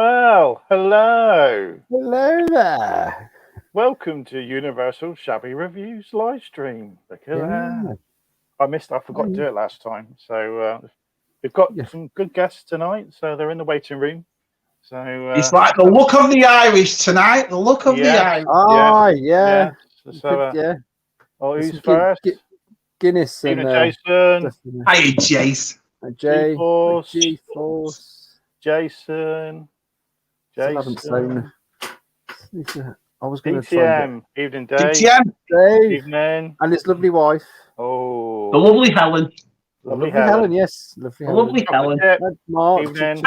Well, hello. Hello there. Welcome to Universal Shabby Reviews live stream. Look at that. I forgot to do it last time. So we've got some good guests tonight. So they're in the waiting room. So it's like the look of the Irish tonight. The look of the Irish. Yeah. Oh, who's first? Guinness and Jason. Hi, Jace. G-Force. Jason. I was going to DTM. Evening, Dave. DTM. Dave. Evening. And his lovely wife. Oh. The lovely Helen. Lovely Helen, yes. Lovely Helen. Mark. Evening.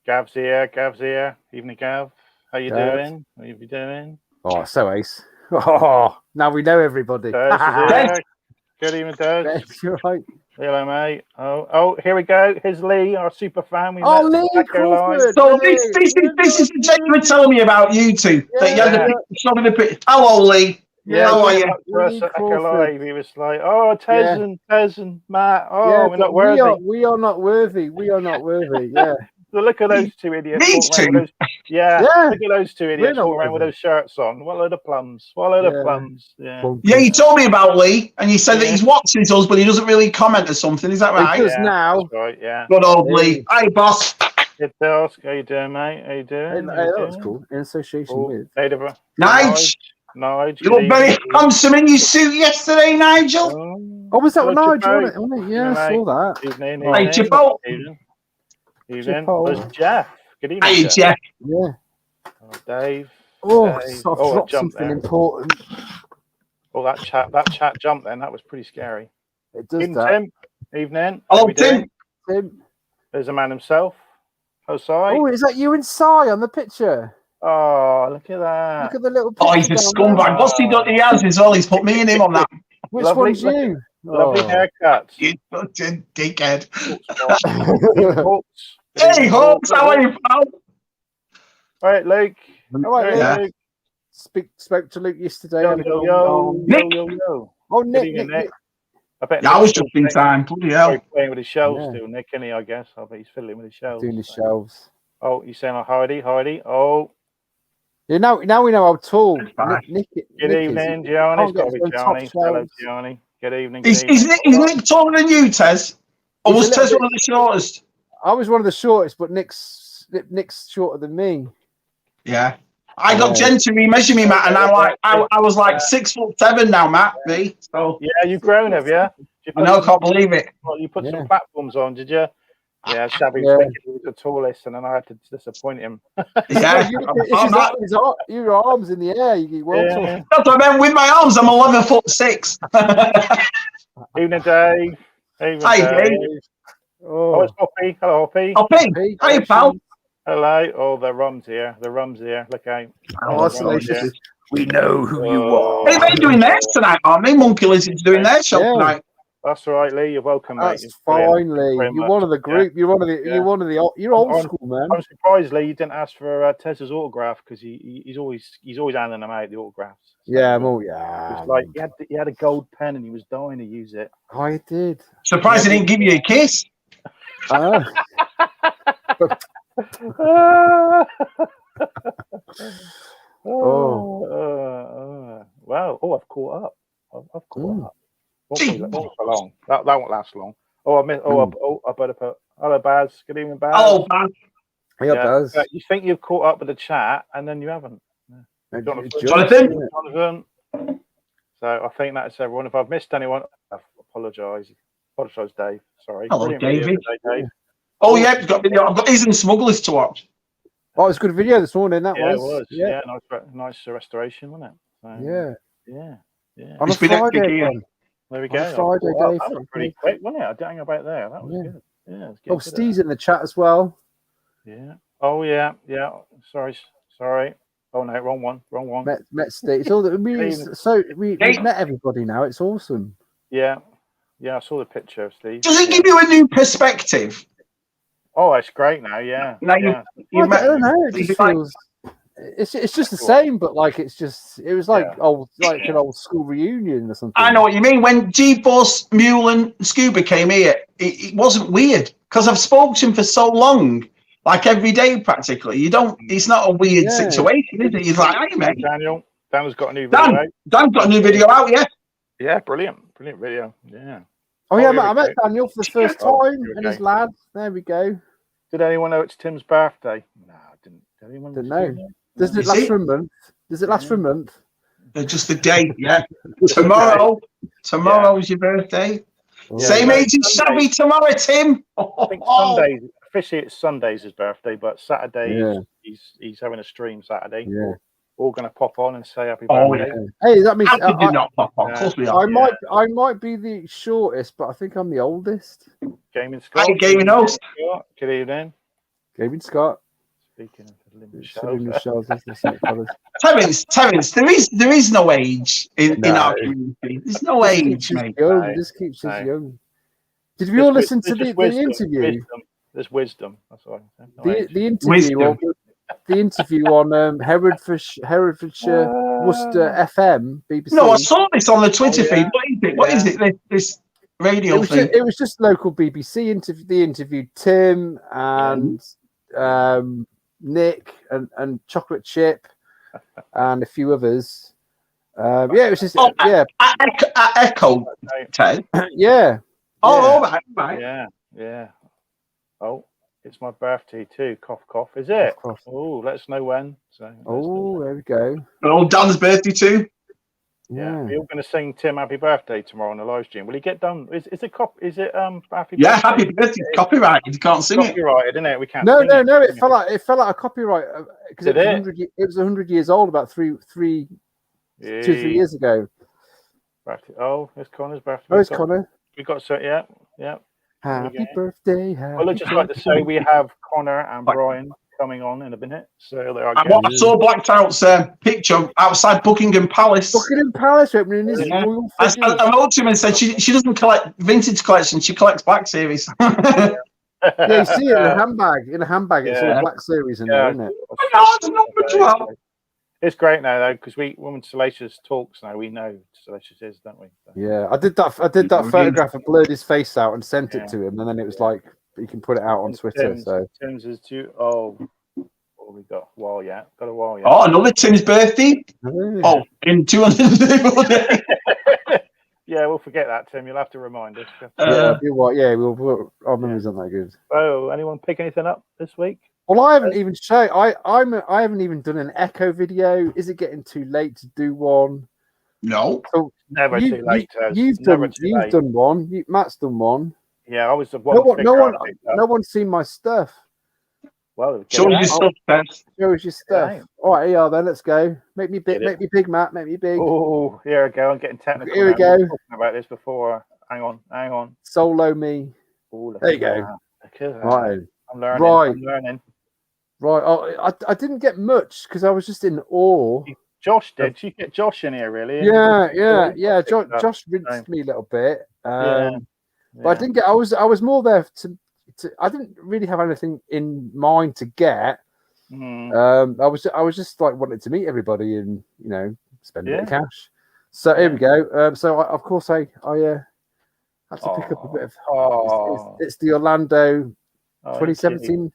Gav's here. Evening, Gav. How you doing? How you doing? Oh, so ace. Oh, now we know everybody. Good evening, Des. You're right. Hello, mate. Oh, here we go. Here's Lee, our super fan. Lee Crawford. So this is the Jake you were telling me about you two. That you had hello, Lee. How are you? He was like, oh, Tez and Matt. Oh, we're not worthy. We are not worthy. Yeah. So look at those two idiots. These two? Look at those two idiots walking around with those shirts on. What a load of plums. Yeah, you told me about Lee, and you said that he's watching us, but he doesn't really comment or something. Is that right? He does now. That's right, yeah. Good old Lee. Hi, boss. Good, boss. How you doing, mate? How you doing? That's cool. In association with. Nigel. You look very handsome in your suit yesterday, Nigel. Oh, was that Nigel? Wasn't it? Yeah, I saw that. Evening. Hey, Chipotle. Evening. There's Jeff. Good evening. Hey, Jeff. Yeah. Oh, Dave. I've dropped something important. Oh, that chat jumped then. That was pretty scary. It does Evening, that. Tim. Evening. Hello, Tim. There's a man himself. Hosai. Oh, is that you and Sai on the picture? Oh, look at that. Look at the little picture. Oh, he's a scumbag. What's he done? He has as well. He's put me and him on that. Which one's you? Lovely haircut. You fucking dickhead. Hawks. Hey, Hawks, how are you, pal? All right, Luke. Luke. Spoke to Luke yesterday. Nick. Oh, Nick. I was just in time. Bloody hell. He's playing with his shelves still, Nick, isn't he, I guess. I bet he's fiddling with his shelves. Doing his shelves. Oh, you're saying Heidi? Oh. Yeah, now we know how tall Nick is. Good evening, Gianni. It's got to be Gianni. Hello, Gianni. Good evening. Is Nick taller than you, Tez? Or was Tez one of the shortest? I was one of the shortest, but Nick's shorter than me. Yeah. I got Jen to remeasure me, Matt, and I was like 6'7" now, Matt. Me. So yeah, you've grown, have you? I know, can't believe it. Well, you put some platforms on, did you? Yeah, Shabby was thinking he was the tallest, and then I had to disappoint him. Yeah, your arms in the air. You That's what I meant. With my arms, I'm 11'6". Evening, Dave. Hi, Dave. Oh, it's Hoppy. Hello, Hoppy. Hoppy. Hi, pal. Hello. Oh, the rum's here. Look out. We know who you are. Hey, they're doing theirs tonight, aren't they? Monkey Lizard's doing their show tonight. That's right, Lee. You're welcome, mate. That's fine, Lee. You're one of the group. You're old school, man. I'm surprised, Lee, you didn't ask for Tez's autograph because he's always handing them out, the autographs. So, It's like he had a gold pen and he was dying to use it. I did. Surprised he didn't give you a kiss. Wow. Oh, I've caught up. I've caught up. Won't for long. That won't last long. I better put. Hello, Baz. Good evening, Baz. Hello, Baz. Yeah, Baz. You think you've caught up with the chat, and then you haven't. Jonathan. So I think that's everyone. If I've missed anyone, I apologise. Apologise, Dave. Sorry. Hello, David. Dave. Oh yeah, I've got Easy and Smugglers to watch. Oh, it was a good video this morning. That was. It was. Yeah, nice restoration, wasn't it? So, yeah. On a Friday. There we go. Friday, Dave. That was pretty quick, wasn't it? I didn't hang about there. That was good. Yeah. Oh, Steve's in the chat as well. Yeah. Oh yeah. Sorry. Oh no, wrong one. Met Steve. It's all that we've met everybody now. It's awesome. Yeah. I saw the picture of Steve. Does it give you a new perspective? Oh, it's great now. Yeah. Now I don't know. It just feels. It's just the same, but it was like an old school reunion or something. I know what you mean. When G-Force, Mule, and Scuba came here, it wasn't weird because I've spoken to him for so long, like every day practically. You don't. It's not a weird situation, is it? He's like, hey mate, Daniel's got a new video out. Dan's got a new video out, yeah. Yeah, brilliant video. Yeah. Oh yeah, I met Daniel for the first time and his lad. There we go. Did anyone know it's Tim's birthday? No, I didn't. Did anyone? Didn't know. Does it last for a month? Does it last for a month? Just the date, yeah. Tomorrow's your birthday. Yeah, same age as Shabby tomorrow, Tim. I think Sunday. Officially, it's Sunday's his birthday, but Saturday he's having a stream Saturday. Yeah. All going to pop on and say happy birthday. Yeah. Hey, that means I did not pop on. Of course we are. I might be the shortest, but I think I'm the oldest. Gaming Scott. Hey, Gaming host. Good evening. Gaming Scott. Speaking of Terence, there is no age in our community. There's no age, mate. This keeps us young. Did we all listen to the interview? There's wisdom. That's all. The interview on Herefordshire Worcester FM BBC. No, I saw this on the Twitter feed. What is it? This radio thing? It was just local BBC interview. They interviewed Tim and Nick and Chocolate Chip and a few others. It was just I echo Ted. Yeah. Oh, all right. Yeah. Oh, it's my birthday too. Cough, cough. Is it? Oh, let us know when. So. There we go. Oh, Dan's birthday too. Yeah. We're all going to sing Tim happy birthday tomorrow on the live stream. Will he get done? Is it happy birthday? Yeah, happy birthday. Copyrighted. You can't sing it. Copyrighted, isn't it? We can't. No. It fell out of copyright because it was 100 years old about 2 or 3 years ago. Oh, it's Connor's birthday. Oh, it's Connor. We got so yeah. Happy birthday. Well, I'd just like to say we have Connor and Brian coming on in a minute. So they are. I saw Blacked Out's picture outside Buckingham Palace. Buckingham Palace opening his I wrote to him and said she doesn't collect vintage collection, she collects Black Series. Yeah, you see it in a handbag. It's all Black Series in there, isn't it? It's number 12. It's great now though, because when Salacious talks now, we know Salacious is, don't we? So. Yeah, I did that photograph. I blurred his face out and sent it to him, and then it was like you can put it out on Twitter. Tim's is too. Oh, what we got? Got a while yet. Oh, another Tim's birthday. Oh, in 200 days. Yeah, we'll forget that, Tim. You'll have to remind us. We'll. Our memories aren't that good. Oh, anyone pick anything up this week? Well, I haven't even shown. I haven't even done an Echo video. Is it getting too late to do one? No, never too late. You've done one. Matt's done one. Yeah, I was the one. No one's seen my stuff. Well, show us your stuff, Ben. Show us your stuff. Yeah. All right, here then. Let's go. Make me big. Make me big, Matt. Make me big. Oh, here we go. I'm getting technical. Here we go. Talking about this before. Hang on. Solo me. Ooh, there you go. Right. I'm learning. Right. Oh, I didn't get much because I was just in awe. Josh did. You get Josh in here, really? Yeah. Josh rinsed me a little bit. But I didn't get. I was more there to. I didn't really have anything in mind to get. I was just like wanting to meet everybody and spend a bit of cash. So here we go. So of course I had to pick up a bit of. It's the Orlando 2017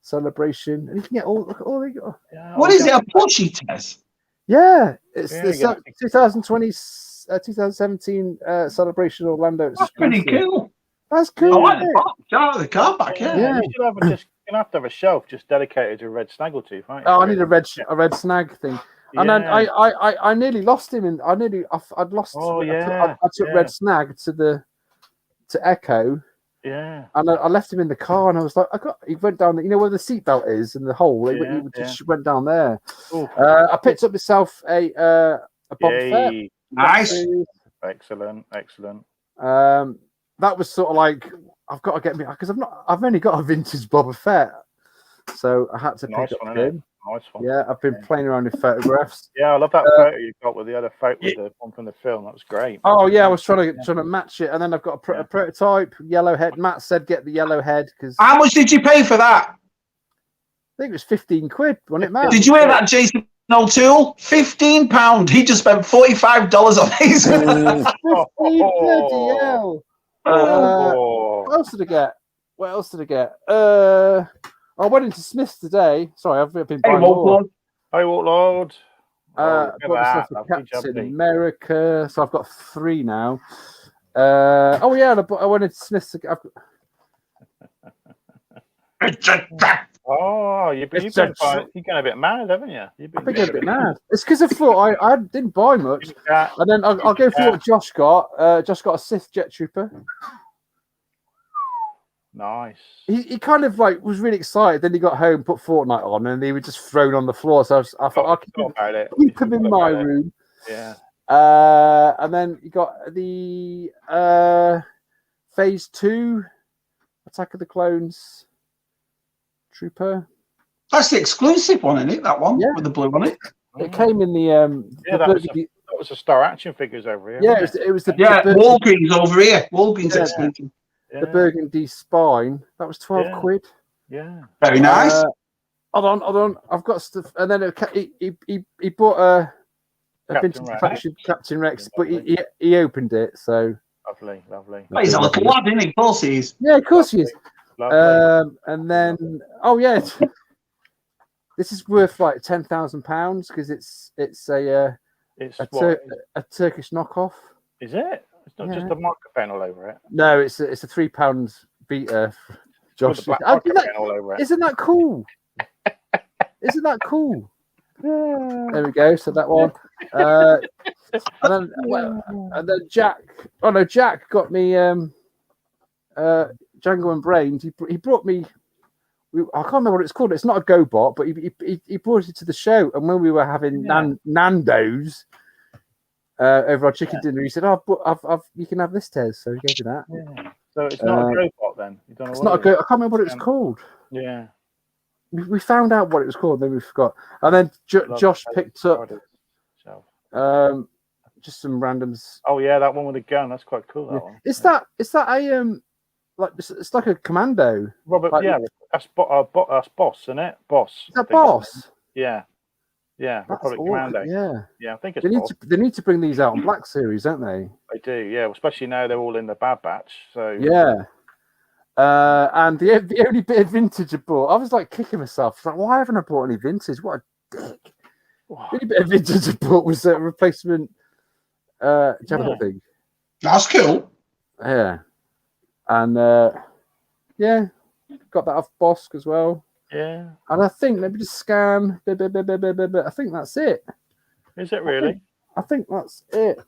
celebration, and you can get all they got. What is it? A plushie test? Yeah, it's the 2017 celebration Orlando. That's pretty cool. That's cool. I like the car back. Yeah. You should have to have a shelf just dedicated to red snaggletooth, right? Oh, I need a red snag thing. And then I nearly lost him, and I'd lost. I took red snag to Echo. Yeah. And I left him in the car, and I was like, he went down. Where the seatbelt is and the hole. He just went down there. I picked up myself a Boba Fett. Nice. Excellent. That was sort of like I've got to get me because I've only got a vintage Boba Fett, so I had to pick up him. Nice one. Yeah, I've been playing around with photographs. Yeah, I love that photo you got with the other photo, with the one from the film. That was great. Oh yeah, I was trying to match it, and then I've got a prototype yellow head. Matt said get the yellow head because. How much did you pay for that? I think it was £15, wasn't it, Matt? Did you hear that, Jason O'Toole? £15. He just spent $45 on his. 15 bloody hell. What else did I get? I went into Smith's today. Sorry, I've been Hey, buying more. Lord. Hey, Lord. Bought myself a Captain America, so I've got 3 now. Oh yeah, I went into Smith's. Oh, you've been going a bit mad, haven't you? I've been going a bit mad. It's because I thought I didn't buy much, and then I'll go for what Josh got. Josh got a Sith Jet Trooper. Nice. He kind of like was really excited. Then he got home, put Fortnite on, and he was just thrown on the floor. So I thought I'll keep him in my room. Yeah. And then you got the Phase 2 Attack of the Clones Trooper. That's the exclusive one, isn't it? That one with the blue on it. It came in the that was the Star Action figures over here. Yeah, it was the Walgreens over here. Walgreens exclusive. The burgundy spine. That was 12 quid. Yeah. Very nice. Hold on. I've got stuff. And then he bought a vintage collection Captain Rex, but he opened it. So lovely. Oh, he's a little lad, isn't he? Of course he is. Yeah, of course he is. And then this is worth like £10,000 because it's a Turkish knockoff. Is it? It's not just a microphone all over it. No, it's a £3 Beta. Josh, isn't that cool? Isn't that cool? There we go. So that one, and then Jack. Oh no, Jack got me Django and Brains. He brought me. I can't remember what it's called. It's not a GoBot, but he brought it to the show. And when we were having Nando's over our chicken dinner, he said, "Oh, but you can have this, Tez." So he gave me that. Yeah. So it's not a GoBot then. You don't know it's not a Go. I can't remember what it's called. Yeah. We found out what it was called, then we forgot. And then Josh picked up just some randoms. Oh yeah, that one with the gun. That's quite cool. That one. Is that a like it's like a commando? Robert, that's Boss, isn't it? Boss. Is that Boss? Yeah. Republic Commando. Yeah. I think it's. They need to bring these out on Black Series, don't they? They do. Yeah, especially now they're all in the Bad Batch. So yeah. And the only bit of vintage I bought, I was like kicking myself. I was like, why haven't I bought any vintage? What a dick. The only bit of vintage I bought was a replacement Jabba thing. That's cool. Yeah. And got that off Bosk as well. Yeah. And I think maybe just scan. I think that's it. Is it really? I think that's it.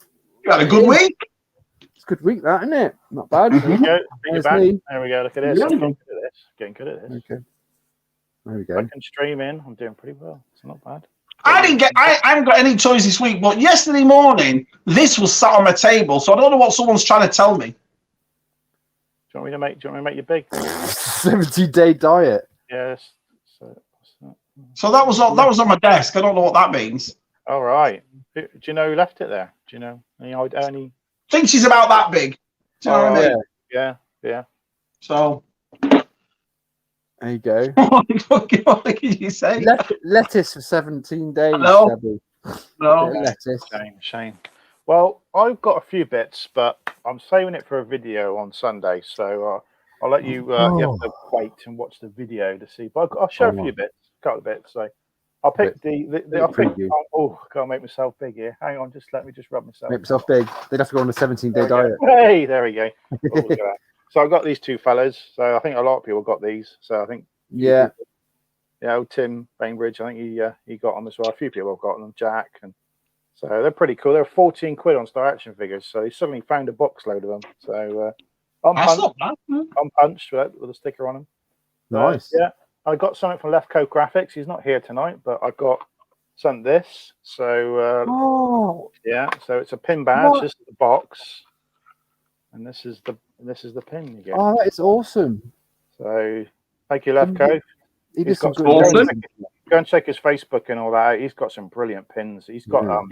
You had a good week. It's a good week, that, isn't it? Not bad. There we go. There we go. Look at this. I'm getting good at this. Okay. There we go. I can stream in. I'm doing pretty well. It's not bad. I haven't got any toys this week, but yesterday morning this was sat on my table, so I don't know what someone's trying to tell me. Do you want me to make you big? 70-day diet. Yes. So that was on my desk. I don't know what that means. All right. Do you know who left it there? Do you know any? I think she's about that big. Do you know what I mean? Yeah. So there you go. What did you say? Lettuce for 17 days. No. Lettuce. Shame. Well, I've got a few bits, but I'm saving it for a video on Sunday, so I'll let you. You have to wait and watch the video to see. But I'll show a few bits, a couple of bits. So I'll pick can't make myself big here. Hang on, let me rub myself. Make myself big. They'd have to go on a 17-day diet. Hey, there we go. So I've got these two fellas. So I think a lot of people got these. So I think Tim Bainbridge, I think he got them as well. A few people have got them. Jack, and so they're pretty cool. They're 14 quid on Star Action figures. So he suddenly found a box load of them. So I'm punched with a sticker on them. Nice. I got something from Left Coast Graphics. He's not here tonight, but I got sent this. So so it's a pin badge. This is the box, and this is the pin you get. Oh, that is awesome. So thank you, Left Coast. He did some good awesome. Go and check his Facebook and all that. He's got some brilliant pins. He's got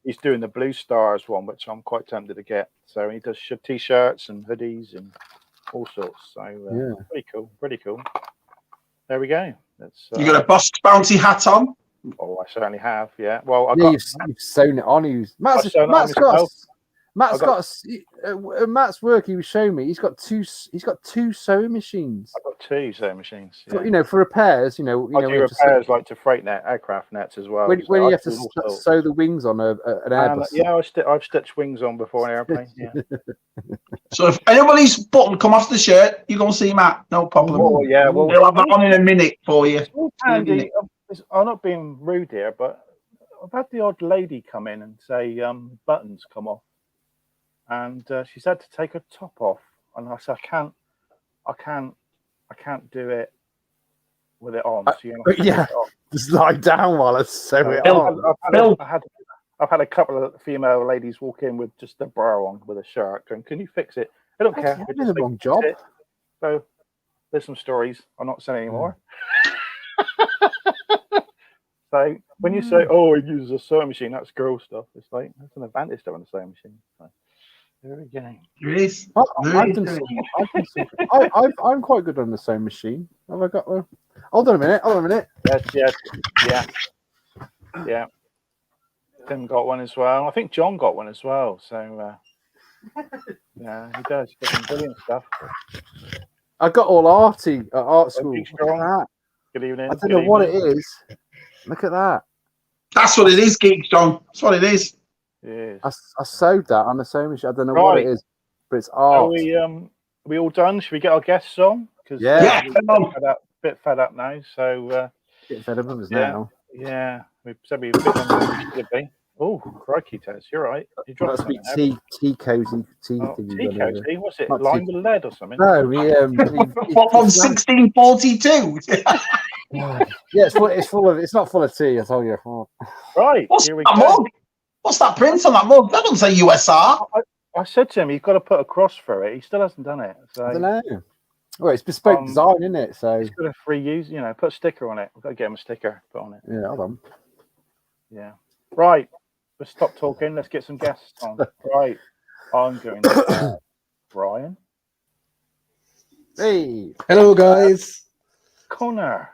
he's doing the Blue Stars one, which I'm quite tempted to get. So he does t-shirts and hoodies and all sorts. So pretty cool. There we go. You got a Bust Bounty hat on? Oh, I certainly have. Yeah. Well, you've sewn it on. Matt's got Matt's got Matt's work. He was showing me. He's got two sewing machines. I've got 2 sewing machines. Yeah. For repairs. I do repairs like to freight aircraft nets as well. When you have to sew the wings on an Airbus. Yeah, I've stitched wings on before an airplane. Yeah. So if anybody's button come off the shirt, you go and see Matt. No problem. Oh yeah, well, we'll have that on in a minute for you. Handy. I'm not being rude here, but I've had the odd lady come in and say buttons come off. And she said to take her top off, and I said I can't do it with it on. So just lie down while I sew it on. I've had a couple of female ladies walk in with just a bra on with a shirt, going, "Can you fix it?" I don't care. I did the wrong job. So there's some stories. I'm not saying anymore. So when you say, "Oh, he uses a sewing machine," that's girl stuff. It's like that's an advantage to having a sewing machine. So, there we go. I'm quite good on the sewing machine. Have I got one? Hold on a minute. Yeah. Tim got one as well. I think John got one as well. So yeah, he does. He's got some brilliant stuff. I got all arty at art school. Look at that. Good evening. I don't know what it is. Look at that. That's what it is, Geek John. That's what it is. Yeah. I sewed that on the sewing machine. I don't know what it is, but it's art. Are we all done? Should we get our guests on? Because we're a bit fed up now. So getting fed up with us now. Yeah, we said we a bit longer than we should be. Oh, crikey, Tez, you're right. You dropped something. Tea cozy. Tea cozy. What's it? Lined with lead or something? No, what from 1642? Yeah, it's not full of tea. I tell you. Right. What's that mug? What's that print on that mug? That doesn't say USR. I said to him, you've got to put a cross through it. He still hasn't done it. So I don't know. Well, it's bespoke design, isn't it? So it's got a free use. Put a sticker on it. We've got to get him a sticker put on it. Yeah, hold on. Yeah. Right. Let's stop talking. Let's get some guests on. Right. I'm going to Brian. Hey. Hello, guys. Connor.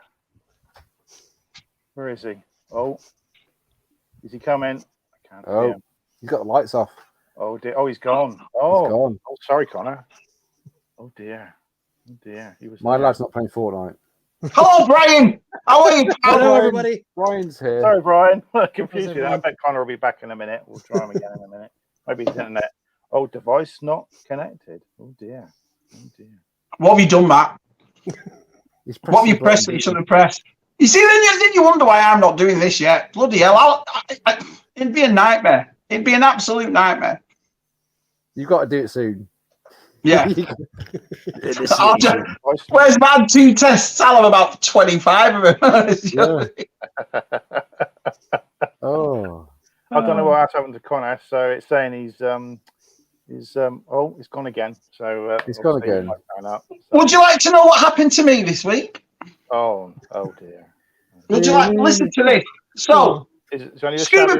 Where is he? Oh. Is he coming? I can't see him. He's got the lights off. Oh, dear. Oh, he's gone. Oh, he's gone. Oh, sorry, Connor. Oh, dear. Oh, dear. He was. My lad's not playing Fortnite. Hello, Brian. How are you? Hello, everybody. Brian's here. Sorry, Brian. I confused you. I bet Connor will be back in a minute. We'll try him again in a minute. Maybe his internet. Oh, device not connected. Oh, dear. Oh, dear. What have you done, Matt? What have you pressed that you shouldn't have pressed? You see, then you wonder why I'm not doing this yet. Bloody hell. It'd be a nightmare. It'd be an absolute nightmare. You've got to do it soon. Yeah. Where's my 2 tests? I'll have about 25 of them. Oh. I don't know what happened to Connor. So it's saying he's gone again. So he's gone again. Would you like to know what happened to me this week? Oh dear. Would you like to listen to this? So Scuba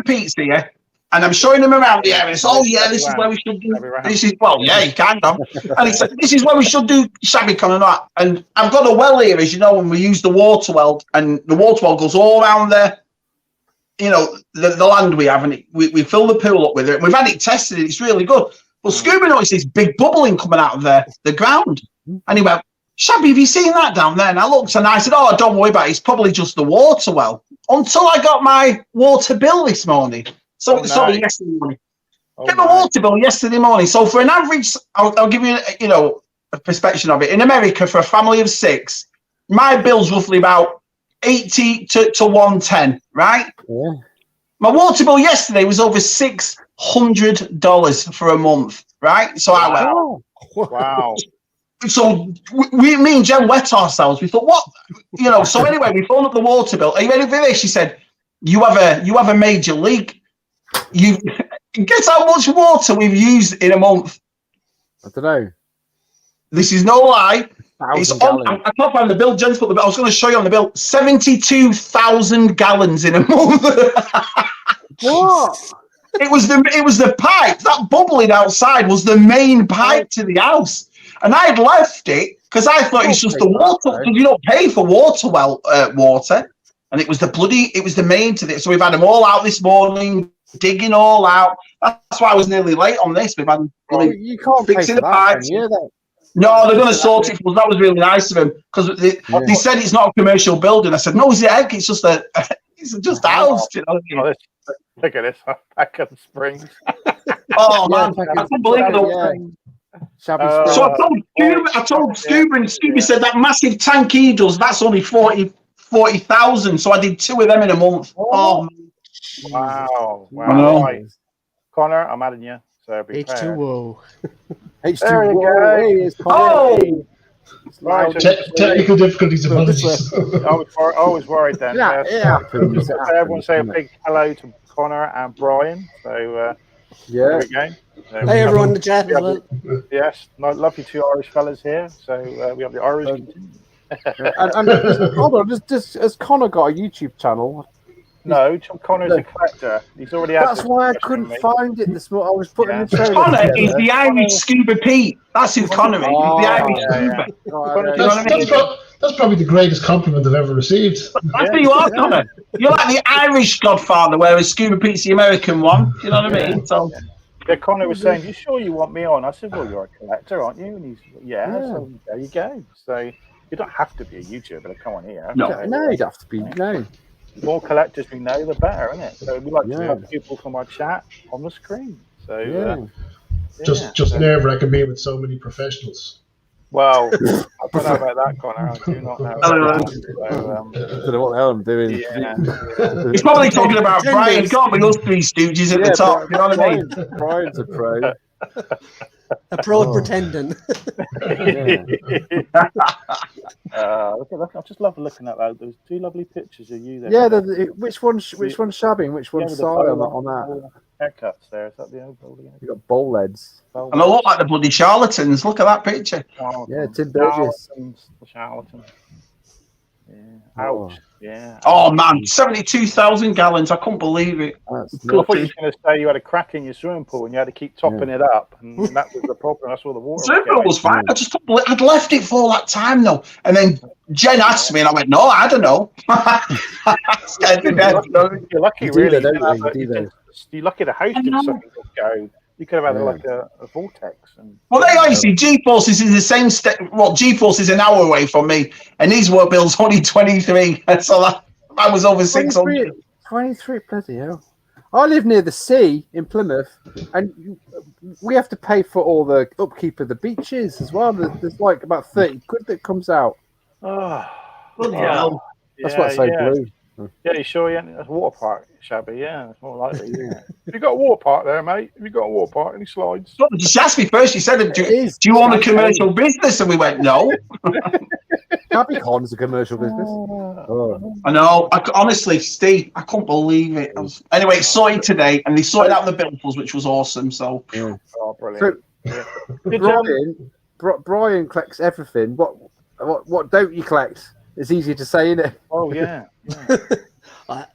Pete's here. And I'm showing him around the area. So, this is where we should do. You can come. And he said, this is where we should do Shabby Con and that. And I've got a well here, as you know, when we use the water well, and the water well goes all around the land we have, and we fill the pool up with it. And we've had it tested. It's really good. But Scuba noticed this big bubbling coming out of the ground. And he went, Shabby, have you seen that down there? And I looked and I said, oh, don't worry about it. It's probably just the water well. Until I got my water bill this morning. Sorry, yesterday morning. Get my water bill yesterday morning. So for an average, I'll give you, a perspective of it. In America, for a family of 6, my bill's roughly about 80 to 110, right? Yeah. My water bill yesterday was over $600 for a month, right? So I went, wow. So me and Jen wet ourselves. We thought, what? So anyway, we phoned up the water bill. Are you ready for this? She said, you have a major leak. You guess how much water we've used in a month? I don't know. This is no lie. It's on. I can't find the bill. Jen's put the bill. I was going to show you on the bill. 72,000 gallons in a month. What? It was the pipe. That bubbling outside was the main pipe to the house, and I'd left it because I thought it's just the water. Because you don't pay for water well water, and it was the main to this. So we've had them all out this morning. digging all out. That's why I was nearly late on this. We've had you can't fixing pay for the that, pipes. can you? No, they're going to sort it for us. That was really nice of him because they said it's not a commercial building. I said, no, it's just it's just a house. You know what I mean? Look at this back of the springs. Oh man, I can't believe it. So I told Scuba, and Scooby said that massive tank he does, that's only 40,000. So I did 2 of them in a month. Oh, wow. Right. Connor, I'm adding you. So H2O. There you go. Oh! Right, technical difficulties apologies. I was worried then. Happens. Everyone say a big hello to Connor and Brian. So there we go. Hey everyone in the chat as well. Yes, lovely 2 Irish fellas here. So we have the Irish. Hold on, has Connor got a YouTube channel? No, Connor's a collector. He's already had. That's why I couldn't find it this morning. I was putting the trailer Connor together. is the Irish Scuba Pete. That's who Connor is. He's the Irish Scuba. That's probably the greatest compliment I've ever received. That's who you are, Connor. You're like the Irish Godfather, whereas Scuba Pete's the American one. You know what I mean? So. Yeah, Connor was saying, "You sure you want me on?" I said, "Well, you're a collector, aren't you?" And he's, So there you go. So you don't have to be a YouTuber to come on here. No, you don't have to be. No. The more collectors we know, the better, isn't it? So we like to have people from our chat on the screen. So just nerve-wracking being with so many professionals. Well, I don't know about that, Connor. I do not know. I don't know what the hell I'm doing. He's probably talking about Brian. It can't be us 3 stooges at the top. You know what I mean? Brian's a pro. A pro at pretending. Look at that. I just love looking at that. There's 2 lovely pictures of you there. Yeah, which one's Shabby and which one's Side on that? Haircuts there. Is that the old building? You got bowl heads. And I look like the bloody charlatans. Look at that picture. Yeah, Tim Burgess. Charlatan. Yeah. Ouch. Yeah. Oh man, 72,000 gallons. I couldn't believe it. I thought you were going to say you had a crack in your swimming pool and you had to keep topping it up, and that was the problem. That's all the water. The swimming pool was fine. I'd left it for all that time though, and then Jen asked me, and I went, "No, I don't know." Scared to death. You're lucky, really. You're lucky the house did something go. You could have had like a vortex. Well, they obviously G-Force is in the same state. Well, G-Force is an hour away from me, and his work bill's only 23. So that was over 600. 23, bloody hell. I live near the sea in Plymouth, and we have to pay for all the upkeep of the beaches as well. There's like about 30 quid that comes out. Oh, bloody hell. That's what I say, blue. Yeah, you sure you ain't a water park, Shabby? Yeah, it's more likely. Yeah. Have you got a water park there, mate? Have you got a water park? Any slides? Well, she asked me first. She said, "Do you own a commercial business?" And we went, "No." Shabby Con is a commercial business. Oh. I know. Honestly, Steve, I couldn't believe it. Anyway, it's sorted today, and they sorted out the bills, which was awesome. So, brilliant. So, Brian collects everything. What don't you collect? It's easier to say, isn't it? Oh yeah.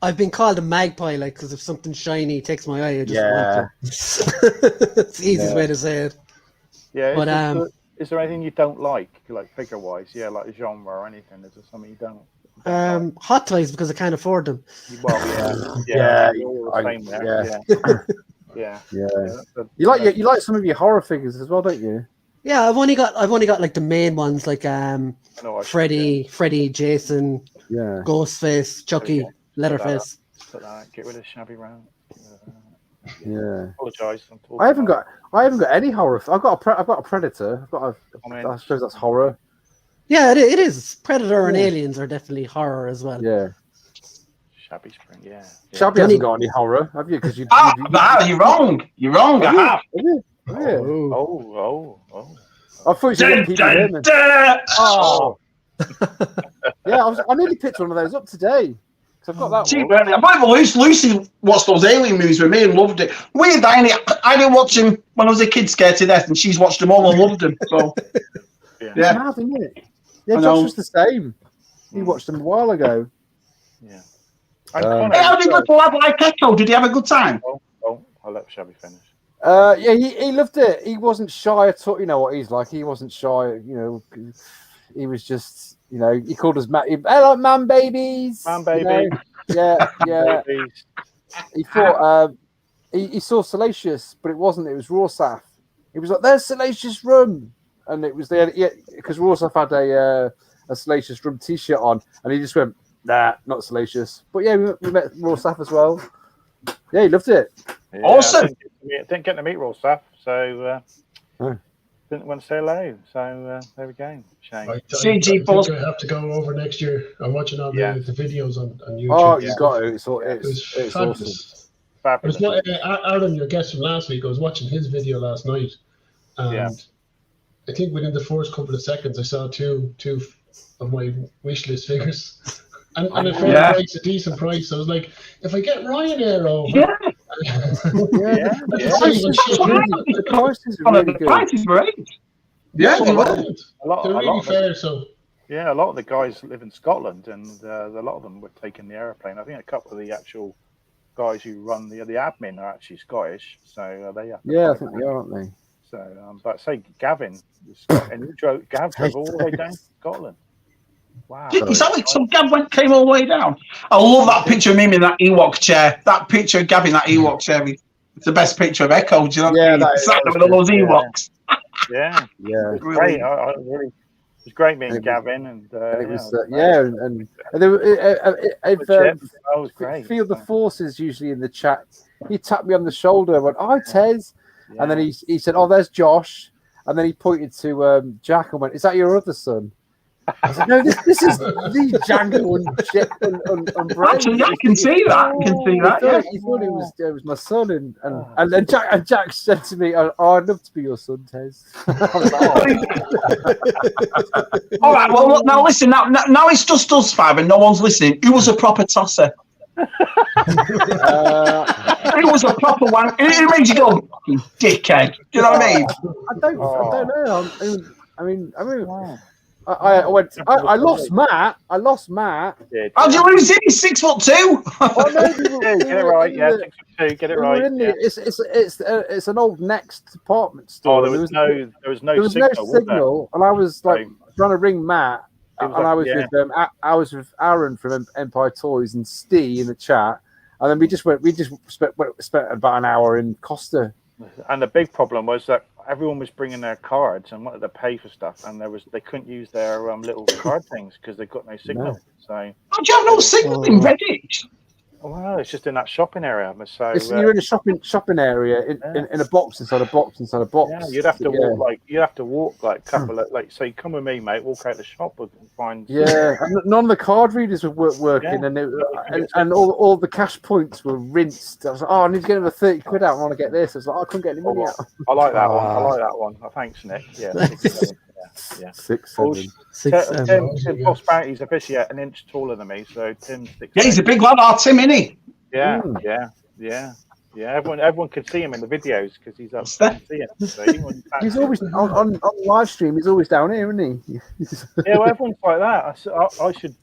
I've been called a magpie, like, because if something shiny takes my eye, I just want it. It's the easiest way to say it. Yeah. But is there anything you don't like figure-wise? Yeah, like genre or anything. Is there something you don't? Hot Toys, because I can't afford them. Well, yeah. You like some of your horror figures as well, don't you? Yeah, I've only got like the main ones, like Freddy, Jason, Ghostface, Chucky, Leatherface. Get rid of Shabby round. Yeah. Apologise. I haven't got any horror. I've got a Predator. I suppose that's horror. Yeah, it is. Predator and Aliens are definitely horror as well. Yeah. Shabby Spring, yeah. Shabby hasn't got any horror, have you? Because you're wrong. You're wrong. I have. Yeah. Oh. I thought you were keeping him. Oh. Yeah, I nearly picked one of those up today. I've got that one. I believe Lucy watched those Alien movies with me and loved it. Weird, I didn't watch them when I was a kid, scared to death, and she's watched them all and loved them. So, yeah. Mad, isn't it? Yeah, Josh was the same. He watched them a while ago. Yeah. How did the lad like Echo? Did he have a good time? Oh, I'll let Shabby finish. Yeah, he loved it. He wasn't shy at all. You know what he's like. He wasn't shy. He was just, he called us hello, man babies. Man baby. Yeah. He thought he saw Salacious, but it wasn't. It was Rawsaf. He was like, "There's Salacious Rum," and it was there because Rawsaf had a Salacious Rum T-shirt on, and he just went, "Nah, not Salacious." But yeah, we met Rawsaf as well. Yeah, he loved it. Yeah, awesome. I didn't get to meet Rawsaf, so didn't want to say hello. So there we go. Shame. I think I have to go over next year. I'm watching all the videos on YouTube. Oh, you got to. It's fabulous. Awesome. Fabulous. Aaron, your guest from last week, I was watching his video last night, and I think within the first couple of seconds, I saw two of my wish list figures. And it felt like a decent price. So I was like, if I get Ryanair over, the prices are really good. The prices great. Yeah, they're really fair. So yeah, a lot of the guys live in Scotland, and a lot of them were taking the aeroplane. I think a couple of the actual guys who run the admin are actually Scottish, so they have. Yeah, I think they are, aren't they? So, but say Gavin, and you drove all the way down to Scotland. Wow. Is that like some Gav came all the way down? I love that picture of him in that Ewok chair. That picture of Gav in that Ewok chair. It's the best picture of Echo. Do you know what I mean? Sat there with all those Ewoks. Yeah. It was great. It was great meeting Gavin, and it was and was great. Feel the Forces usually in the chat. He tapped me on the shoulder and went, "Hi, Tez," and then he said, "Oh, there's Josh," and then he pointed to Jack and went, "Is that your other son?" I was like, "No, this is the Django and Brent." Actually, I can see that. I can see that. He thought it was my son, and then Jack said to me, "Oh, I'd love to be your son, Tez." All right. Well, look, now listen. Now it's just us five, and no one's listening. Who was a proper tosser? It was a proper one. It made you go, "You dickhead." Do you know what I mean? I don't know. I mean. I lost Matt. How'd you lose him? He's 6'2". Oh, no, get it right. Yeah, 6'2". Get it right. It's an old Next department store. Oh, there was no signal, and I was like trying to ring Matt, and I was with Aaron from Empire Toys and Steve in the chat, and then we just spent about an hour in Costa. And the big problem was that everyone was bringing their cards and wanted to pay for stuff, and they couldn't use their little card things because they got no signal. So how'd you have no signal in Redditch? Well, it's just in that shopping area. So you're in a shopping area in a box inside a box inside a box. Yeah, you'd have to walk like a couple of say, come with me, mate. Walk out the shop and find. Yeah, and none of the card readers were working, and all the cash points were rinsed. I was like, "Oh, I need to get another 30 quid out. I want to get this." I was like, "I couldn't get any money out." I like that one. Oh, thanks, Nick. Yeah. 6, 7. Tim Boss Bounty's officially an inch taller than me, so Tim's 6. Yeah, he's a big lad, Tim, isn't he? Yeah. Everyone could see him in the videos because he's up. So he's always on live stream. He's always down here, isn't he? Yeah, well, everyone's like that. I should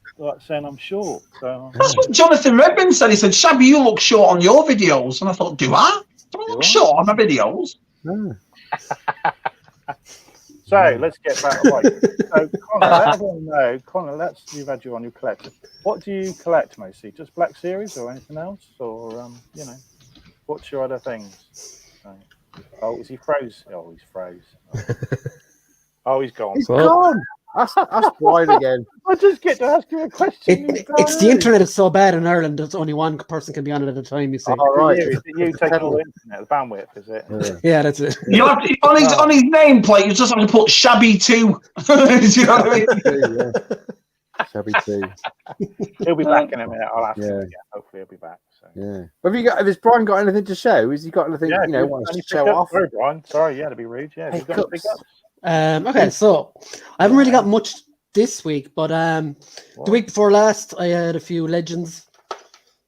saying I'm short. So that's what Jonathan Redmond said. He said, "Shabby, you look short on your videos," and I thought, "Do I? Do I look short on my videos?" No. So let's get back right. So Connor, let everyone know. Connor, you've had you on your collection. What do you collect mostly? Just Black Series or anything else, or what's your other things? Oh, is he froze? Oh, he's froze. Oh, he's gone. He's gone. That's Brian again. I just get to ask you a question. It's the internet is so bad in Ireland. There's only one person can be on it at a time. You see. All right. You take all the internet, the bandwidth, is it? Yeah, that's it. You have to, on his nameplate, you just have to put Shabby 2. Do you know what I mean? Shabby 2. He'll be back in a minute. I'll ask him. Yeah, hopefully he'll be back. So. Yeah. Has Brian got anything to show? Has he got anything wants to show off? Sorry, Brian. Sorry, to be rude. Yeah, hey, got pick up. Okay, so I haven't really got much this week, but the week before last I had a few legends.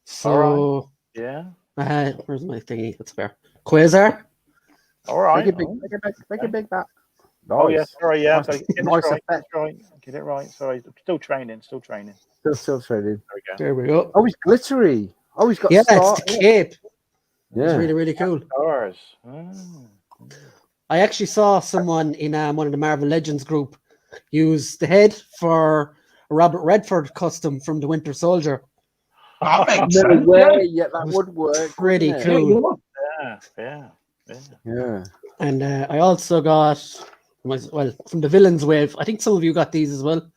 So yeah, where's my thingy? That's fair. Quasar. All right, make it big back. Nice. Oh yeah, sorry, yeah. Nice Get it right. Sorry, still training. Still training. There we go. Oh, he's glittery. Oh, he's got it's the cape. Yeah, it's really, really cool. Stars. I actually saw someone in one of the Marvel Legends group use the head for a Robert Redford custom from the Winter Soldier. That makes sense. Yeah, that would work. Pretty cool. Yeah. And I also got from the Villains Wave. I think some of you got these as well.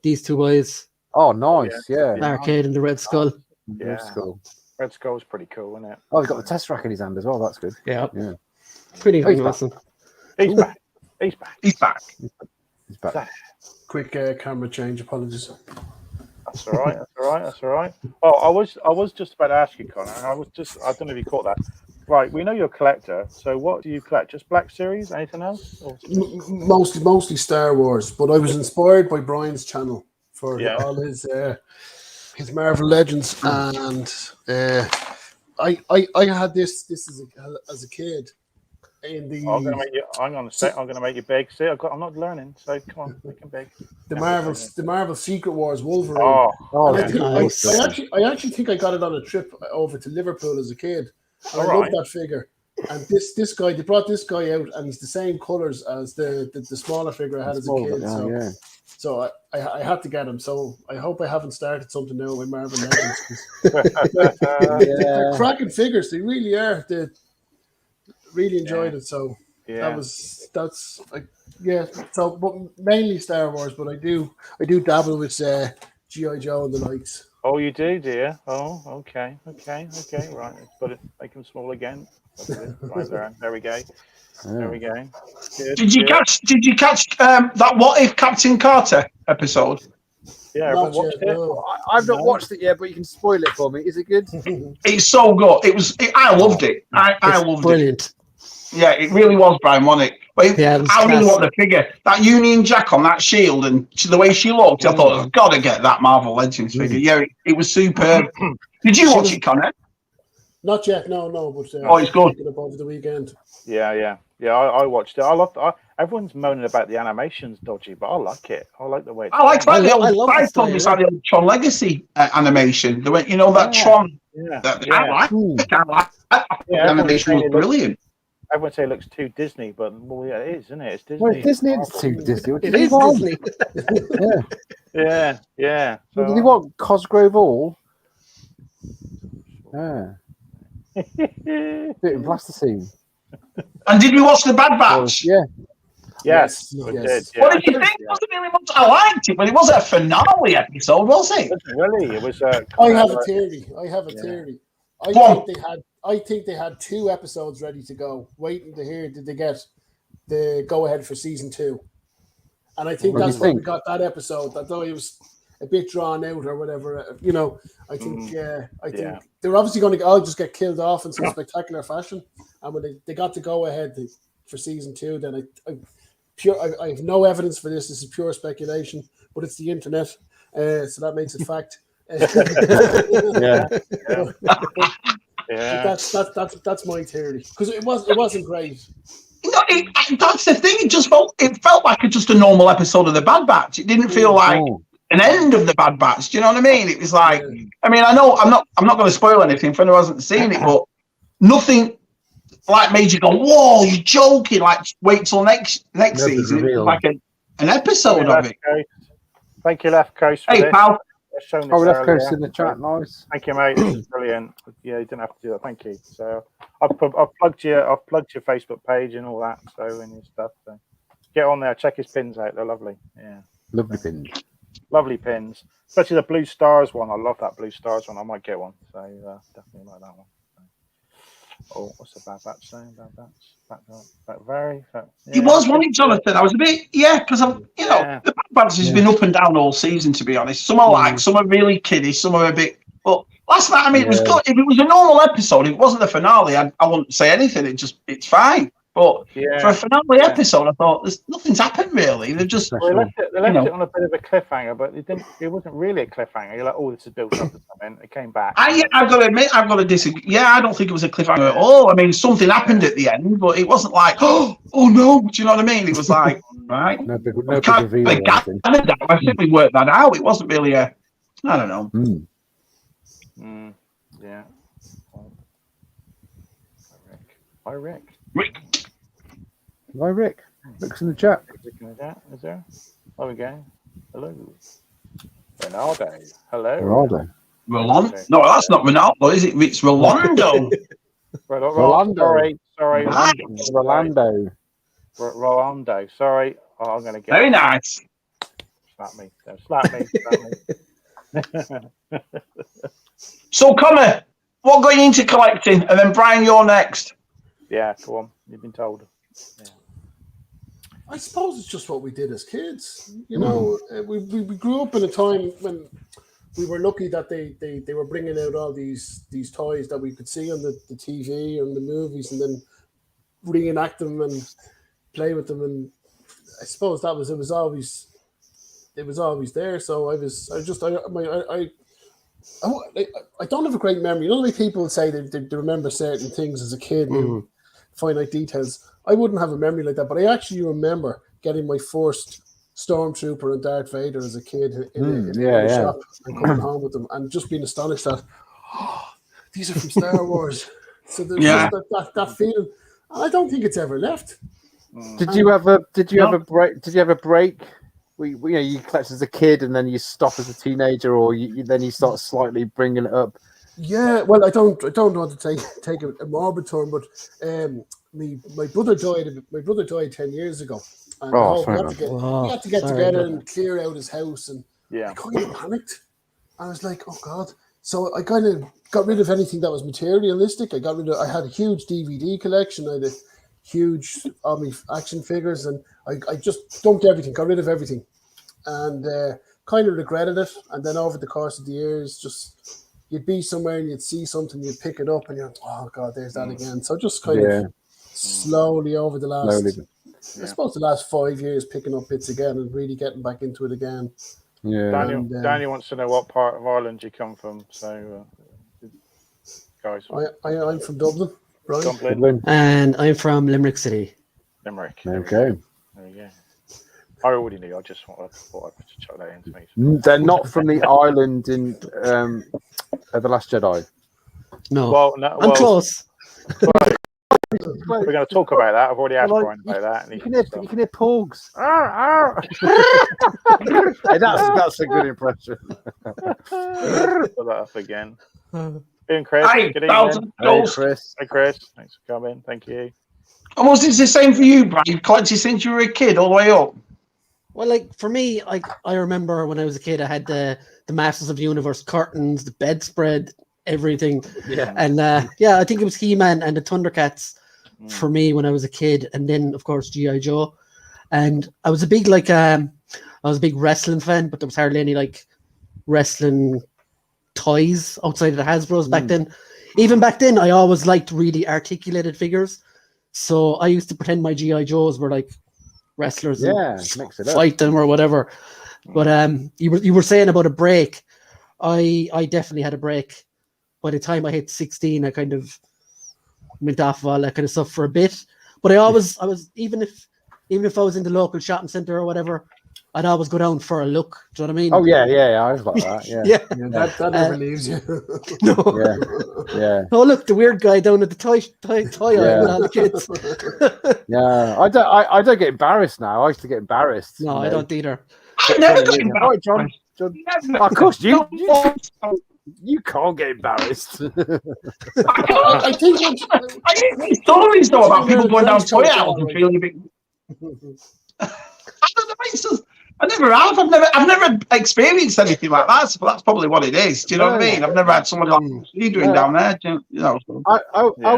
These two boys. Oh, nice. Yeah. Arcade and the Red Skull. Yeah. Red Skull. Red Skull's pretty cool, isn't it? Oh, he's got the Tesseract in his hand as well. That's good. Yeah. Yeah. Pretty He's awesome. He's back. He's back. He's back. He's back. Quick camera change. Apologies. That's all right. That's all right. That's all right. Oh, I was just about to ask you, Connor. I don't know if you caught that. Right, we know you're a collector. So what do you collect? Just Black Series? Anything else? Mostly Star Wars, but I was inspired by Brian's channel for all his Marvel Legends, and I had this as a kid. In the I'm gonna make you big. See, I'm not learning, so come on, make him big. The Marvel Secret Wars Wolverine. Nice. I actually think I got it on a trip over to Liverpool as a kid. I love that figure. And this guy, they brought this guy out, and he's the same colors as the smaller figure I had as a kid. So I had to get him. So I hope I haven't started something now with Marvel Legends. They're cracking figures. They really are. Really enjoyed it. So that's So, but mainly Star Wars. But I do dabble with G.I. Joe and the likes. Oh, you do, dear. Oh, okay. Right, let's put it. Make them small again. Right there. There we go. There we go. Good, Did you catch that What If Captain Carter episode? Yeah, everyone watched it. No. I've not watched it yet, but you can spoil it for me. Is it good? It's so good. I loved it. I loved brilliant. it. Yeah, it really was, Brian, wasn't it? But I really want the figure. That Union Jack on that shield and the way she looked, I thought, I've got to get that Marvel Legends figure. Yeah, it was superb. Did you watch it, Connor? Not yet, no. But it's good. It up over the weekend. Yeah. I watched it. I loved. Everyone's moaning about the animation's dodgy, but I like it. I like the way. I like the old Tron Legacy animation. The way that Tron. I like it. Animation was brilliant. Everyone say it looks too Disney, but it is, isn't it? It's Disney. Well, Disney is too Disney. It is Disney. Yeah. So, do you want Cosgrove Hall? Yeah. Do it in plasticine. And did you watch The Bad Batch? Yes. I did. Yeah. What did you think? It wasn't really much. I liked it, but it wasn't a finale episode, was it? Really, it was. I have a theory. I think they had 2 episodes ready to go, waiting to hear did they get the go ahead for season 2. And I think that's why we got that episode. I thought it was a bit drawn out or whatever. I think they're obviously going to all just get killed off in some spectacular fashion. And when they got to go ahead for season 2, then I have no evidence for this. This is pure speculation, but it's the internet, so that makes it fact. That's my theory, because it wasn't great. That's the thing. It felt like just a normal episode of The Bad Batch. It didn't feel like an end of The Bad Batch. Do you know what I mean? It was like, I know I'm not going to spoil anything for anyone who hasn't seen it, but nothing like made you go, "Whoa, you're joking!" Like, wait till next season. It was like an episode of it. Thank you, Left Coast. For hey, this. pal. Left Coast in the chat, nice. Thank you, mate. Brilliant. Yeah, you didn't have to do that. Thank you. So I've plugged your Facebook page and all that. So and your stuff. So get on there. Check his pins out. They're lovely. Yeah. Lovely pins. Lovely pins. Especially the Blue Stars one. I love that Blue Stars one. I might get one. So definitely like that one. Oh, what's the Bad Batch saying? Bad Batch. It was, wasn't it, Jonathan? I was a bit, because the Bad Batch has been up and down all season, to be honest. Some are really kiddie, some are a bit. But last night, it was good. If it was a normal episode, if it wasn't a finale, I wouldn't say anything. It's fine. But for a finale episode, I thought nothing's happened really. They left it on a bit of a cliffhanger, but it wasn't really a cliffhanger. You're like, oh, this is built up to something. It came back. I've got to admit, I've got to disagree. Yeah, I don't think it was a cliffhanger at all. Something happened at the end, but it wasn't like, oh no. Do you know what I mean? It was like, right. No big reveal. I think we worked that out. It wasn't really I don't know. Yeah. Hi, Rick. Hi, Rick. Rick's in the chat. Is there? There we go. Hello. Ronaldo. Hello. Ronaldo. No, that's not Ronaldo, is it? It's Rolando. Rolando. Sorry. Rolando. Rolando. Sorry. Oh, I'm going to get Very nice. Slap me. Don't slap me. So, Connor, what got you into collecting? And then, Brian, you're next. Yeah, go on. You've been told. Yeah. I suppose it's just what we did as kids. You know, we grew up in a time when we were lucky that they were bringing out all these toys that we could see on the TV and the movies, and then reenact them and play with them. And I suppose it was always there. So I don't have a great memory. You know the way people say they remember certain things as a kid, and finite details. I wouldn't have a memory like that, but I actually remember getting my first Stormtrooper and Darth Vader as a kid in a shop and coming home with them and just being astonished that these are from Star Wars. So there's just that feeling. I don't think it's ever left. Did you have a break? You collect as a kid and then you stop as a teenager, or then you start slightly bringing it up. Yeah, well, I don't want to take a morbid turn, but my brother died. My brother died 10 years ago, and we had to get together and clear out his house, and I kind of panicked. I was like, oh God! So I kind of got rid of anything that was materialistic. I had a huge DVD collection. I had a huge army action figures, and I just dumped everything, got rid of everything, and kind of regretted it. And then over the course of the years, just you'd be somewhere and you'd see something, you'd pick it up, and you're like, oh God, there's that again. So just kind of slowly over the last, I suppose the last 5 years, picking up bits again and really getting back into it again. Yeah. Daniel wants to know what part of Ireland you come from. So, guys, I'm from Dublin. Right. Dublin. And I'm from Limerick City. Okay. There we go. I already knew. I just thought I'd chuck that into me. They're not from the island in The Last Jedi. No. I'm close. We're going to talk about that. I've already asked Brian about that. And you can hear Porgs. Hey, that's a good impression. Put that up again. Ian, Chris, good evening. Hey, Chris. Hey, Chris. Thanks for coming. Thank you. And was it the same for you, Brian? You collected since you were a kid all the way up? Well, like for me, I remember when I was a kid, I had the Masters of the Universe curtains, the bedspread, everything. Yeah. And I think it was He-Man and the Thundercats for me when I was a kid, and then of course G.I. Joe. And I was a big wrestling fan, but there was hardly any like wrestling toys outside of the Hasbros back then. Even back then, I always liked really articulated figures. So I used to pretend my G.I. Joes were like wrestlers and fight them or whatever. But you were saying about a break. I definitely had a break. By the time I hit 16, I kind of went off of all that kind of stuff for a bit. But I was even if I was in the local shopping centre or whatever, I'd always go down for a look. Do you know what I mean? Oh yeah, I was like that. Yeah, that never leaves you. No. Yeah. Oh look, the weird guy down at the toy aisle with all the kids. Yeah, I don't get embarrassed now. I used to get embarrassed. No, I don't either. I never get embarrassed. John. Of course, you can't get embarrassed. I think I get stories though about people going down toy aisles and feeling a bit. I don't know. It's just, I never have. I've never experienced anything like that. So that's probably what it is. Do you know what I mean? I've never had somebody like you doing down there. You know. I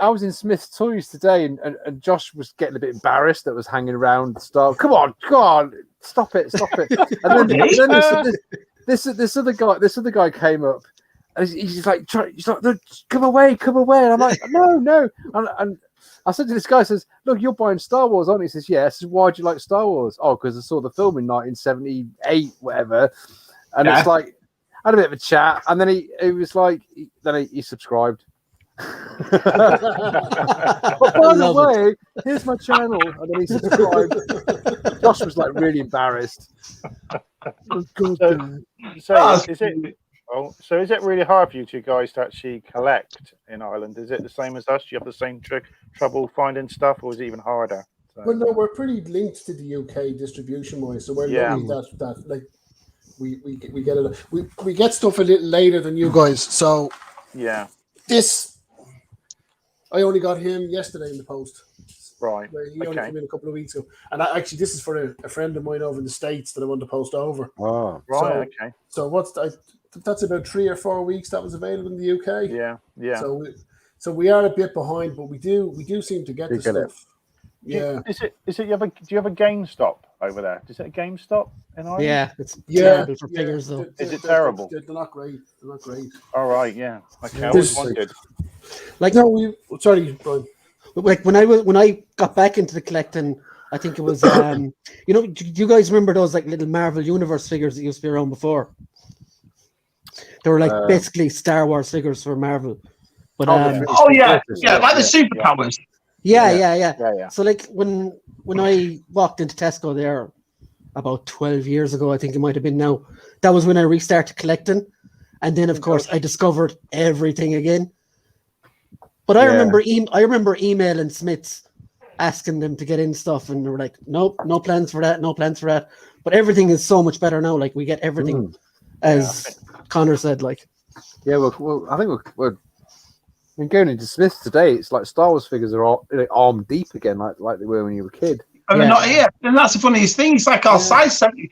was in Smith's Toys today, and Josh was getting a bit embarrassed that was hanging around the store. Come on, stop it. And then this other guy came up, and he's like, come away. And I'm like, no. And I said to this guy, says, look, you're buying Star Wars, aren't you? He says, yeah. I said, why do you like Star Wars? Oh, because I saw the film in 1978, whatever. And it's like, I had a bit of a chat, and then he was like, he subscribed. But by the way, here's my channel, and then he subscribed. Josh was like really embarrassed. So is it really hard for you two guys to actually collect in Ireland? Is it the same as us? Do you have the same trouble finding stuff, or is it even harder? So. Well, no, we're pretty linked to the UK distribution wise, so we're lucky that like we get it. We get stuff a little later than you guys. So yeah, this I only got him yesterday in the post. Right. He only came in a couple of weeks ago. And actually, this is for a friend of mine over in the States that I want to post over. Oh, right. Okay. So that's about 3 or 4 weeks that was available in the UK. Yeah. Yeah. So we are a bit behind, but we do seem to get the stuff. Yeah. Is it do you have a GameStop over there? Is it a GameStop in Ireland? Yeah, it's terrible for figures though. Is it terrible? They're not great. They're not great. All right, yeah. Okay, I always wondered. Like sorry, Brian. Like when I got back into the collecting, I think it was do you guys remember those like little Marvel Universe figures that used to be around before? They were like basically Star Wars figures for Marvel. But like the superpowers. Yeah. So like when I walked into Tesco there about 12 years ago, I think it might have been now, that was when I restarted collecting. And then of course I discovered everything again. But I remember emailing Smiths asking them to get in stuff, and they were like, nope, no plans for that. But everything is so much better now. Like we get everything as Connor said, like. Yeah, well I think we're going into Smith's today. It's like Star Wars figures are arm deep again, like they were when you were a kid. And they're not here. And that's the funniest thing. It's like our size 70.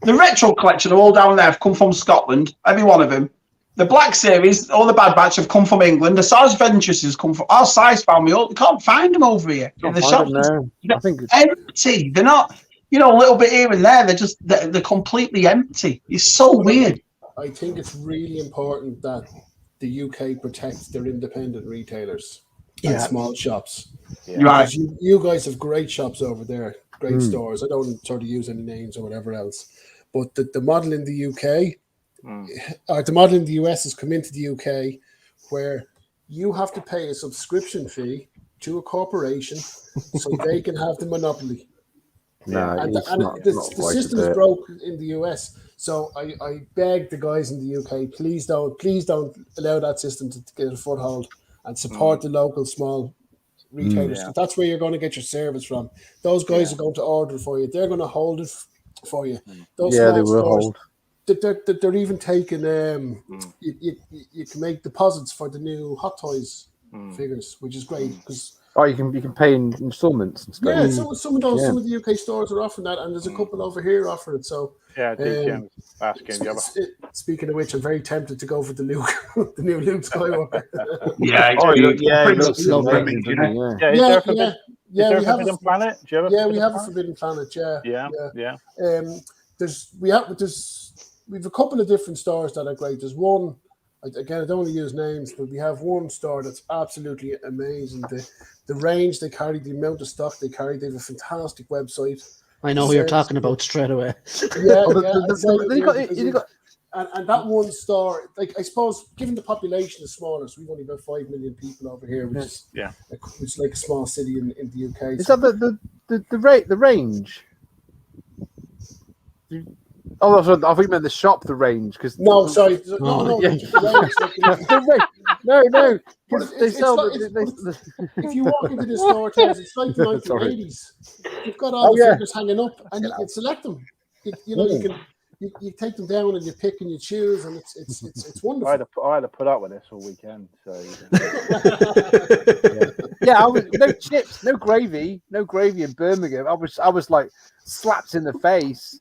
The retro collection are all down there have come from Scotland, every one of them. The Black Series, all the Bad Batch have come from England. The Stars Adventures come from our size family. You can't find them over here in the shop. I think it's empty. They're not, a little bit here and there. They're completely empty. It's so weird. I think it's really important that the UK protects their independent retailers and small shops. Yeah. Right. You guys have great shops over there, great stores. I don't sort of use any names or whatever else, but the model in the UK, the model in the US has come into the UK where you have to pay a subscription fee to a corporation so they can have the monopoly. The system is broke in the US. So I beg the guys in the UK, please don't allow that system to get a foothold and support the local small retailers. That's where you're going to get your service from. Those guys are going to order for you. They're going to hold it for you. Those they will stores, hold. They're even taking you can make deposits for the new Hot Toys figures, which is great because you can pay in installments and stuff. Yeah, some of the UK stores are offering that, and there's a couple over here offering it. So Jim's asking the other. Speaking of which, I'm very tempted to go for the new Luke Skywalker. Is there a Forbidden Planet? Do you have we have a Forbidden Planet. Yeah. We've a couple of different stores that are great. There's one, again, I don't want to use names, but we have one store that's absolutely amazing. The range they carry, the amount of stuff they carry, they have a fantastic website. I know who you're talking about straight away. And that one store, like I suppose, given the population is smaller, so we've only about 5 million people over here, which is like a small city in the UK. Is that the range? Oh, I think you meant the shop, the range. No. No. If you walk into the store, it's like the 1980s. You've got all the figures hanging up, and you can select them. You take them down and you pick and you choose, and it's wonderful. I had to put up with this all weekend. So I was no chips, no gravy in Birmingham. I was like slapped in the face.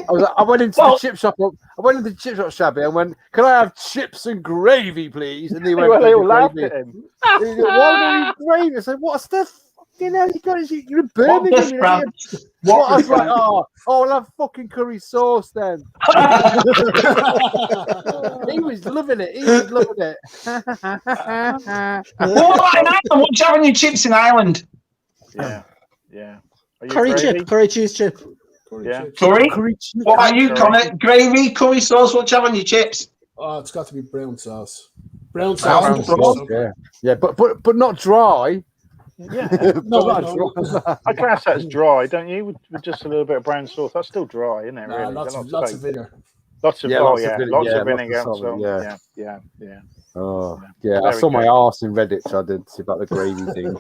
I went into the chip shop. Shabby. I went, "Can I have chips and gravy, please?" And they went, they all laughed at him. Why gravy? I said, "What's the fucking hell? You're in Birmingham." I was like, I'll have fucking curry sauce then. He was loving it. What about in Ireland? What do you have on your chips in Ireland? Yeah. Curry cheese chip. Curry? What about you, Connor? Gravy, curry sauce, what do you have on your chips? Oh, it's got to be brown sauce. Brown sauce. Yeah, but not dry. Yeah. No. I class that as dry, don't you? With just a little bit of brown sauce. That's still dry, isn't it? Nah, really? Lots of vinegar. Lots of vinegar. Yeah. Oh, yeah. I saw my arse in Reddit, I did, see about the gravy thing.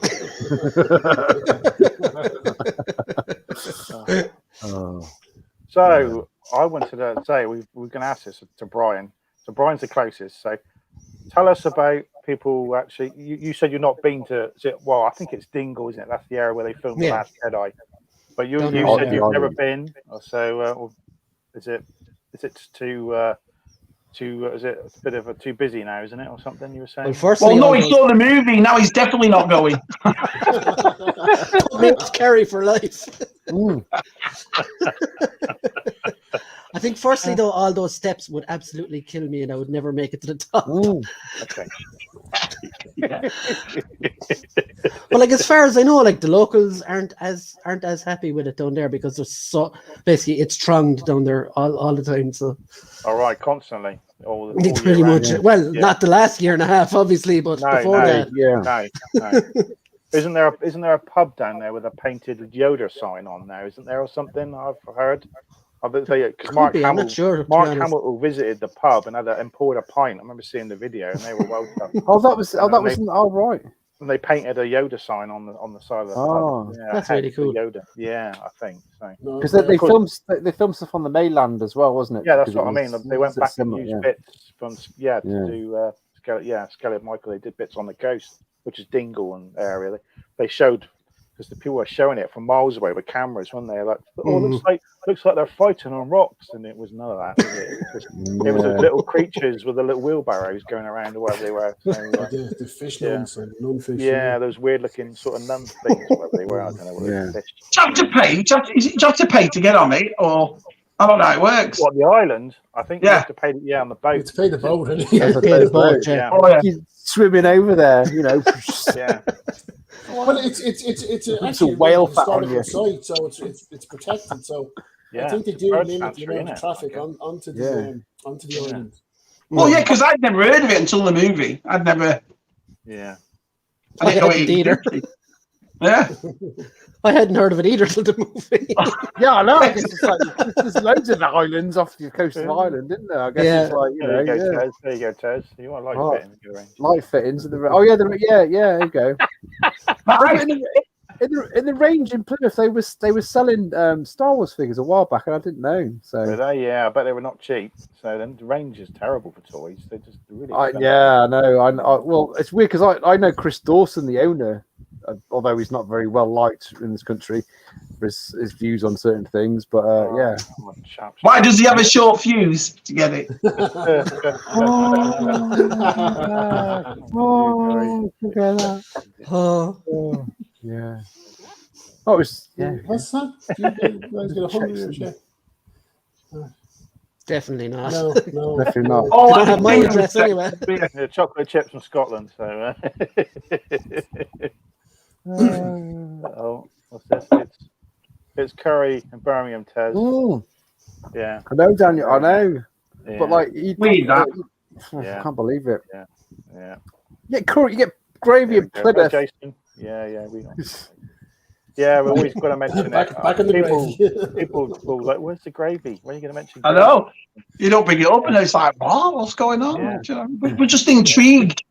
So I wanted to say we're going to ask this to Brian. So Brian's the closest. So tell us about people actually. You said you've not been to. Well, I think it's Dingle, isn't it? That's the area where they filmed the Last Jedi. But you said you've never been. So is it too? Is it a bit of too busy now, isn't it, or something? You were saying. Well, no, he saw the movie. Now he's definitely not going. It's Kerry for life. I think, firstly, though, all those steps would absolutely kill me, and I would never make it to the top. Okay. But like, as far as I know, like the locals aren't as happy with it down there because there's so basically it's thronged down there all the time. So. All right, constantly. All pretty much. Yeah. Well, not the last year and a half, obviously, but before that. Yeah. No. Isn't there a pub down there with a painted Yoda sign on there? Isn't there or something? I've heard. Because Mark Hamill visited the pub and poured a pint. I remember seeing the video, and they were well done. that was right. And they painted a Yoda sign on the side of the pub. Yeah, that's really cool. Yoda. Yeah, I think so. Because they filmed stuff on the mainland as well, wasn't it? Yeah, that's what I mean. They went back and used bits from to do Skellig Michael. They did bits on the coast, which is Dingle and area. They showed. Because the people were showing it from miles away with cameras, weren't they? Like, looks like they're fighting on rocks, and it was none of that. Was it? It was little creatures with the little wheelbarrows going around, or whatever they were. So, the fish nuns and non-fish. Yeah, those weird-looking sort of nun things, whatever they were. I don't know what they were. Do you have to pay? Do you have to pay to get on it, or I don't know how it works? What, the island? I think you have to pay. Yeah, on the boat. You have to pay the boat, really. Pay the boat. Yeah. Oh, yeah. You're swimming over there, you know. Yeah. Well, it's a whale fat on you. Site, so it's protected. So I think they do limit the amount of traffic onto the island. Oh yeah, because I'd never heard of it until the movie. I'd never. Yeah. I didn't know it either. Yeah. I hadn't heard of it either till the movie. Yeah, I know. I guess it's like, there's loads of islands off the coast of Ireland, isn't there? I guess it's like, There you go, Tez. You want light fittings in the range. Oh yeah, there you go. in the range in Plymouth, they were selling Star Wars figures a while back, and I didn't know. So I bet they were not cheap. So then the range is terrible for toys. They just really. I know. Well, it's weird because I know Chris Dawson, the owner. Although he's not very well liked in this country for his views on certain things, but yeah. Why does he have a short fuse to get it? Yeah. Oh, it was, yeah. What's that? You guys get 100 share? Definitely not. No. Definitely not. Oh, I don't have my address anyway. Yeah, chocolate chips from Scotland. So. What's this? It's curry in Birmingham, Tez. Yeah. I know, Daniel. I know. Yeah. But like, we eat that. I can't believe it. Yeah. You get gravy and Plymouth. Jason. Yeah. Yeah, we've always got to mention back it. in the People will like, where's the gravy? When are you going to mention gravy? I know. You don't bring it up, and it's like, what's going on? Yeah. You know, we're just intrigued.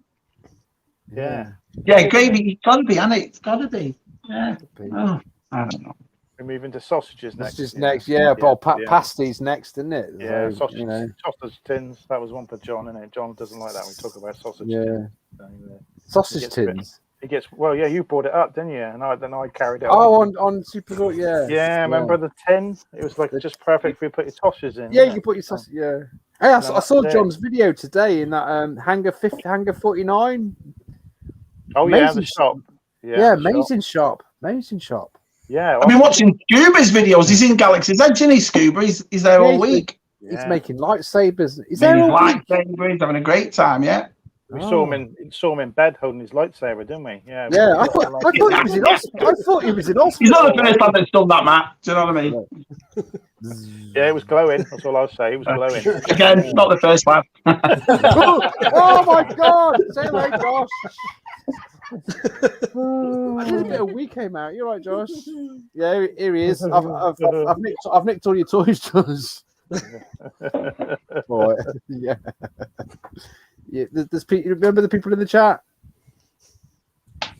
Yeah. Yeah, gravy. It's got to be, hasn't it? It's got to be. Yeah. Oh, I don't know. We're moving to sausages next. Sausages next, pasties next, isn't it? Yeah, so, sausage tins. That was one for John, isn't it? John doesn't like that when we talk about sausage. Yeah. So, sausage tins. You brought it up, didn't you? And then I carried it. On Super Good, yeah. Yeah, remember the tin? It was like just perfect for you to put your sausages in. Yeah, you put your sausage. Yeah. Hey, I saw John's video today in that hangar 49. Oh yeah, the shop. Yeah, amazing shop. Yeah, I've been watching Scuba's videos. He's in Galaxy's Edge, isn't he, Scuba? He's there all week. He's making lightsabers. He's there all week. He's having a great time, yeah. We saw him in bed holding his lightsaber, didn't we? Yeah. Yeah, I thought he was in hospital. He's not the first time that's done that, Matt. Do you know what I mean? Yeah, it was glowing. That's all I'll say. It was glowing. Again, not the first one. Oh my God! Say hello, Josh. I did a bit of We Came Out. You're right, Josh. Yeah, here he is. I've nicked all your toys, Josh. Boy, yeah. Yeah, there's people. Remember the people in the chat? That's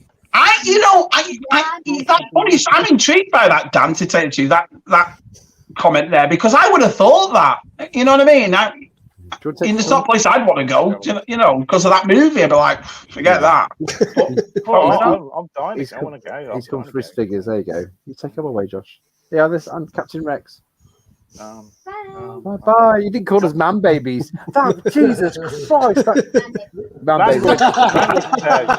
funny. I'm intrigued by that, Dan, to tell you that comment there, because I would have thought that. You know what I mean? It's not a place I'd want to go, you know, because of that movie. I'd be like, forget that. I'm dying. I want to go. He's come for his figures. There you go. You take him away, Josh. Yeah, I'm Captain Rex. Bye. You didn't call us man babies. Jesus Christ. Man babies.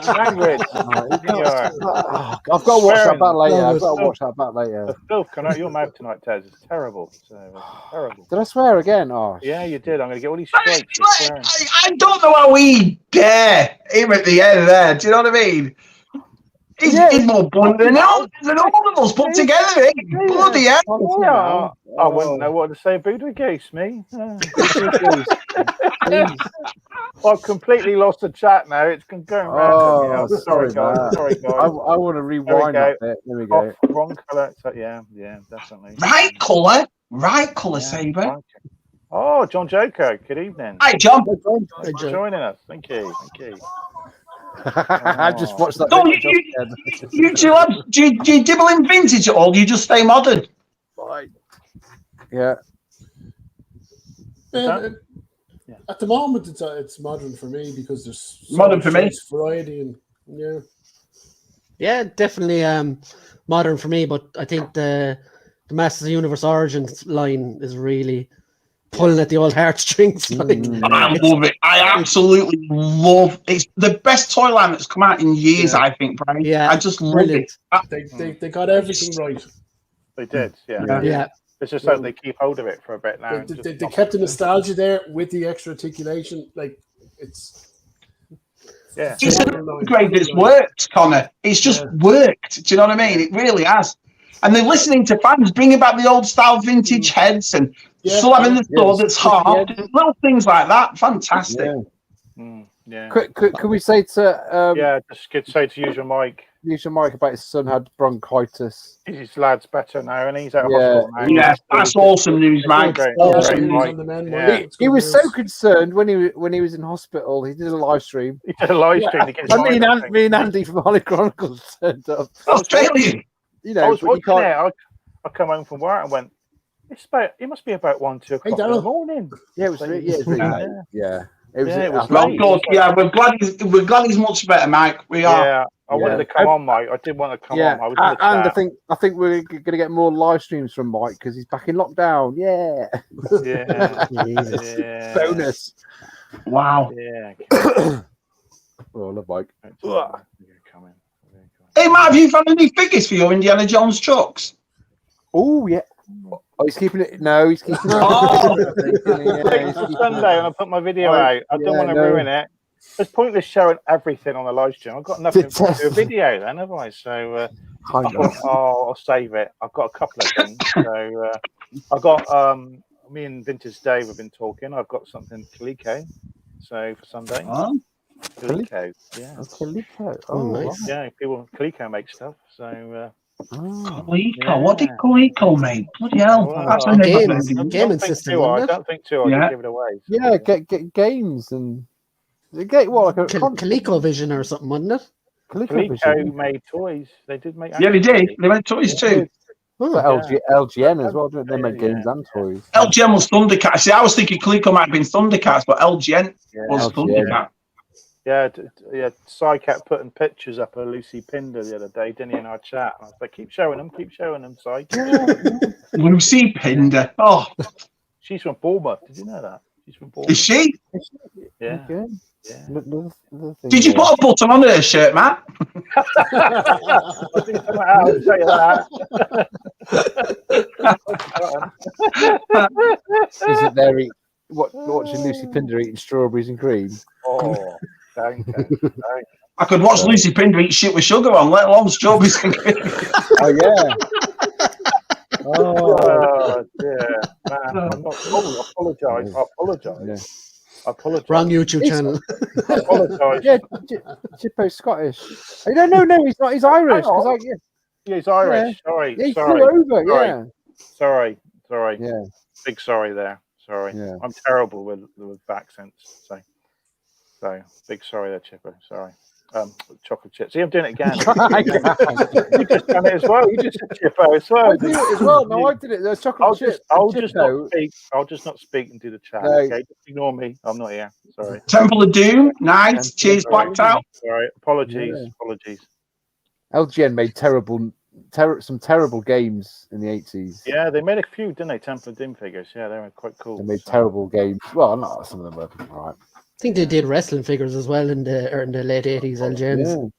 Language. I've got to watch that back later. The filth coming out of your mouth tonight, Tez. It's terrible. It's terrible. Did I swear again? Oh, yeah, you did. I'm going to get all these strikes for swearing. I don't know how we dare him at the end there. Do you know what I mean? He's more blunt than all of us put together. Bloody hell. I wouldn't know what to say. Buddha Goose, me. I've completely lost the chat now. It's going round. Sorry, guys. I want to rewind that bit. There we go. Wrong colour. Yeah, definitely. Right colour, Saber. Oh, John Joko. Good evening. Hi, John. Thanks for joining us. Thank you. I just watched that. Do you dibble in vintage at all? Do you just stay modern? Yeah. At the moment, it's modern for me because there's modern for me variety and yeah, definitely modern for me. But I think the Masters of the Universe Origins line is really pulling at the old heartstrings. I love it. I absolutely love it. It's the best toy line that's come out in years, I think, Brian. Yeah, I just love it. They got everything right. They did, yeah. It's just that they keep hold of it for a bit now. They kept the nostalgia there with the extra articulation. Like, it's an upgrade that's worked, Connor. It's just worked. Do you know what I mean? It really has. And they're listening to fans, bringing back the old style vintage heads and still having the sword that's hard. Little things like that. Fantastic. Could we say to just could say to use your mic. Use your mic about his son had bronchitis. His lad's better now, and he's out of hospital now. Yeah, that's awesome news, Mike. He was so concerned when he was in hospital. He did a live stream. He did a live stream. Me and Andy from Holly Chronicles turned up. Australian. You know, I was watching it. I come home from work and went, it must be about 1, 2 o'clock in the morning. Yeah, it was really late. Yeah. It was we're glad he's much better, Mike. We are. Yeah, I wanted to come on, Mike. I did want to come on. I was in the chat. And I think we're going to get more live streams from Mike because he's back in lockdown. Yeah. Bonus. Wow. Yeah. Oh, I love Mike. Hey, Matt, have you found any figures for your Indiana Jones trucks? Oh, yeah. Oh, he's keeping it. No, he's keeping it. It's Sunday, and I put my video out. I don't want to ruin it. It's pointless showing everything on the live stream. I've got nothing to do a video then, have I? So I'll save it. I've got a couple of things. So I've got me and Vintage Dave have been talking. I've got something Coleco. So for Sunday. Coleco. Yeah. Coleco. Oh, nice. Yeah, Coleco make stuff. So. Coleco. What did Coleco make? Bloody hell! That's a gaming system. I don't think too. I give it away. So. Yeah, get games and get what like a Coleco Vision or something, wasn't it? Coleco made toys. They did make. Yeah, they did. They made toys too. LGN as well, didn't they? Made games and toys. LGN was Thundercats. See, I was thinking Coleco might have been Thundercats, but LGN was Thundercats. Yeah, Psycat putting pictures up of Lucy Pinder the other day, didn't he, in our chat? And I was like, keep showing them, Psycat. Lucy Pinder. Oh. She's from Bournemouth. Did you know that? She's from Bournemouth. Is she? Yeah. Okay. Did you put a button on her shirt, Matt? I think I'll tell you that. Is it there watching Lucy Pinder eating strawberries and cream? Oh, thank you. I could watch Lucy Pinder eat shit with sugar on, let alone strawberries and cream. Oh, yeah. Oh, dear. Man, I'm not sorry. I apologise. Wrong YouTube channel. I apologise. Yeah, Chippo's Scottish. No, he's not. He's Irish. Yeah, he's Irish. Yeah. Sorry. Yeah, he flew over. Yeah. Sorry. Yeah. Big sorry there. Sorry. Yeah. I'm terrible with accents. So big sorry there, Chippo. Sorry. Chocolate chips. See, I'm doing it again. You just done it as well. You just said chippo as well. I did it as well. No, I did it. There's chocolate chips. I'll just not speak and do the chat. No. Okay, just ignore me. I'm not here. Sorry. Temple of Doom, nice. Cheers, Blacked Out. Sorry, apologies. Yeah. Apologies. LGN made some terrible games in the 80s. Yeah, they made a few, didn't they? Temple of Doom figures. Yeah, they were quite cool. They made terrible games. Well, not some of them were all right. I think they did wrestling figures as well in the late 80s, LGNs.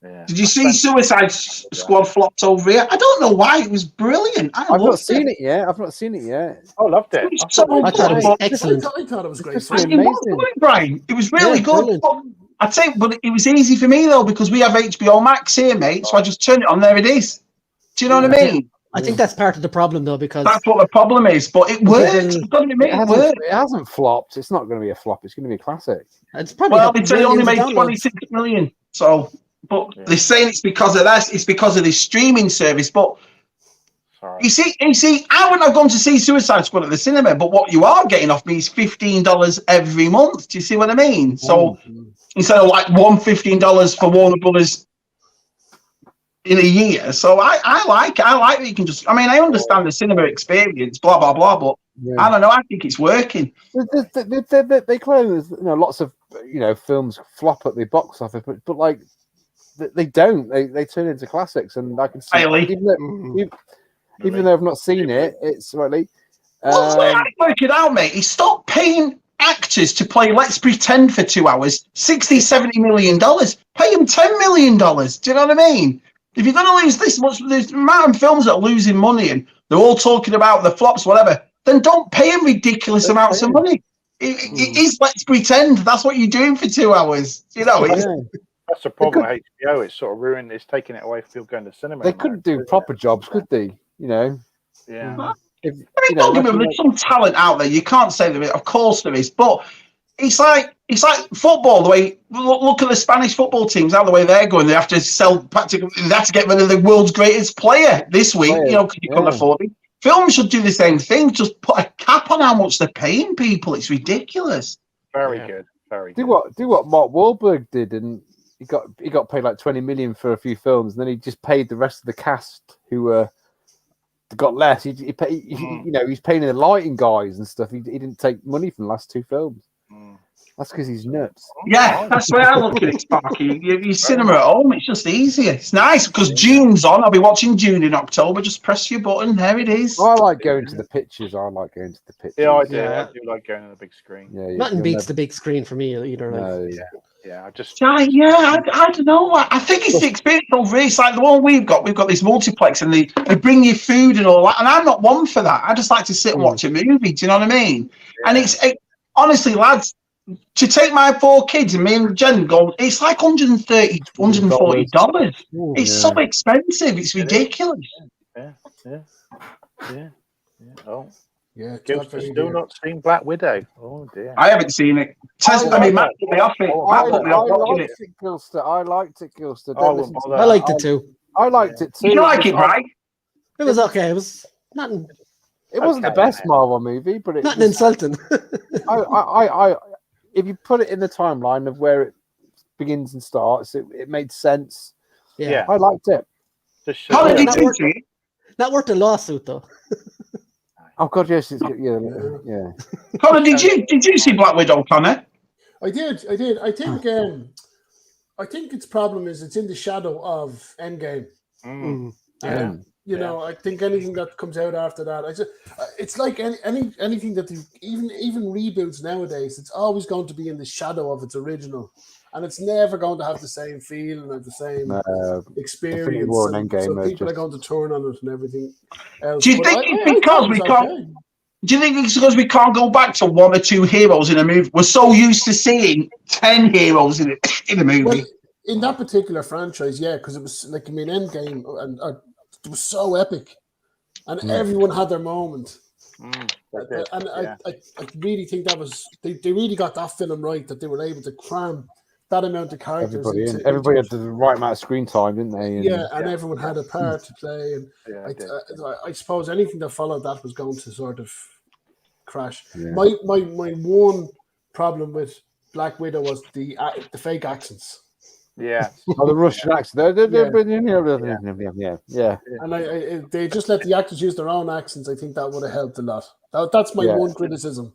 Yeah. Did you see Suicide Squad flopped over here? I don't know why. It was brilliant. I've not seen it yet. I loved it. I thought it was excellent. I thought it was great. It's It was good, Brian. It was really good. I'd say, but it was easy for me though because we have HBO Max here, mate. So I just turn it on. There it is. Do you know what I mean? I think that's part of the problem though, because that's what the problem is. But it works. It hasn't flopped. It's not going to be a flop. It's going to be a classic. It's probably they say it only made 26 million. So, but they're saying it's because of that. It's because of this streaming service. But you see, I wouldn't have gone to see Suicide Squad at the cinema. But what you are getting off me is $15 every month. Do you see what I mean? So instead of like $15 for Warner Brothers in a year. So I like that you can just. I mean, I understand the cinema experience, blah blah blah, but I don't know. I think it's working. They claim there's lots of films flop at the box office, but like they don't. They turn into classics, and I can see even though I've not seen it, it's slightly. Well, the way I work it out, mate, is stop paying actors to play Let's Pretend for 2 hours, $60-70 million. Pay them $10 million. Do you know what I mean? If you're going to lose this much, there's amount of films that are losing money and they're all talking about the flops, whatever, then don't pay them ridiculous amounts of money. It is Let's Pretend. That's what you're doing for 2 hours. You know, that's the problem with HBO. It's sort of ruined. It's taking it away from people going to cinema. They couldn't do proper jobs, could they? Yeah. Don't get me wrong, there's some talent out there. You can't say there is. Of course there is, but it's like football. The way look at the Spanish football teams, how the way they're going. They have to sell practically. They have to get rid of the world's greatest player this week. Because you can't afford it. Films should do the same thing. Just put a cap on how much they're paying people. It's ridiculous. Very good. Very good. Do what Mark Wahlberg did, and he got paid like 20 million for a few films, and then he just paid the rest of the cast who got less. He's paying the lighting guys and stuff. He didn't take money from the last 2 films. That's because he's nuts. Yeah, that's the way I look at it, Sparky. You cinema at home, it's just easier. It's nice because June's on. I'll be watching June in October. Just press your button. There it is. I like going to the pictures. Yeah, I do. I do like going on the big screen. Nothing beats the big screen for me either. I don't know. I think it's the experience over here. It's like the one we've got. We've got this multiplex, and they bring you food and all that. And I'm not one for that. I just like to sit and watch a movie. Do you know what I mean? Yeah. And it's honestly, lads, to take my 4 kids and me and Jen go, it's like $130, $140. It's so expensive. It's ridiculous. Yeah. Oh. Yeah, Gil's still not seen Black Widow. Oh dear. I haven't seen it. Matt put me off it. I liked it, Gilster. I liked it too. I liked it too. You like it, right? It was okay. It was nothing. It wasn't the best Marvel movie, but it nothing insulting. I if you put it in the timeline of where it begins and starts, it made sense. Yeah, I liked it. Not worth the lawsuit though. Oh God, yes, it's good. Yeah. Connor, did you see Black Widow, Connor? I did. I think its problem is it's in the shadow of Endgame. I think anything that comes out after that, it's like anything that even reboots nowadays. It's always going to be in the shadow of its original, and it's never going to have the same feel and the same experience. So people are going to turn on it and everything else. Do you think it's because we can't? Do you think it's because we can't go back to 1 or 2 heroes in a movie? We're so used to seeing 10 heroes in a movie. Well, in that particular franchise, because it was like Endgame, and it was so epic, and everyone had their moment. I really think that was they really got that film right, that they were able to cram that amount of characters. Everybody had the right amount of screen time, didn't they? And everyone had a part to play. And I suppose anything that followed that was going to sort of crash. My one problem with Black Widow was the fake accents. Yeah. The Russian accent. Yeah. And they just let the actors use their own accents. I think that would have helped a lot. That's my one criticism.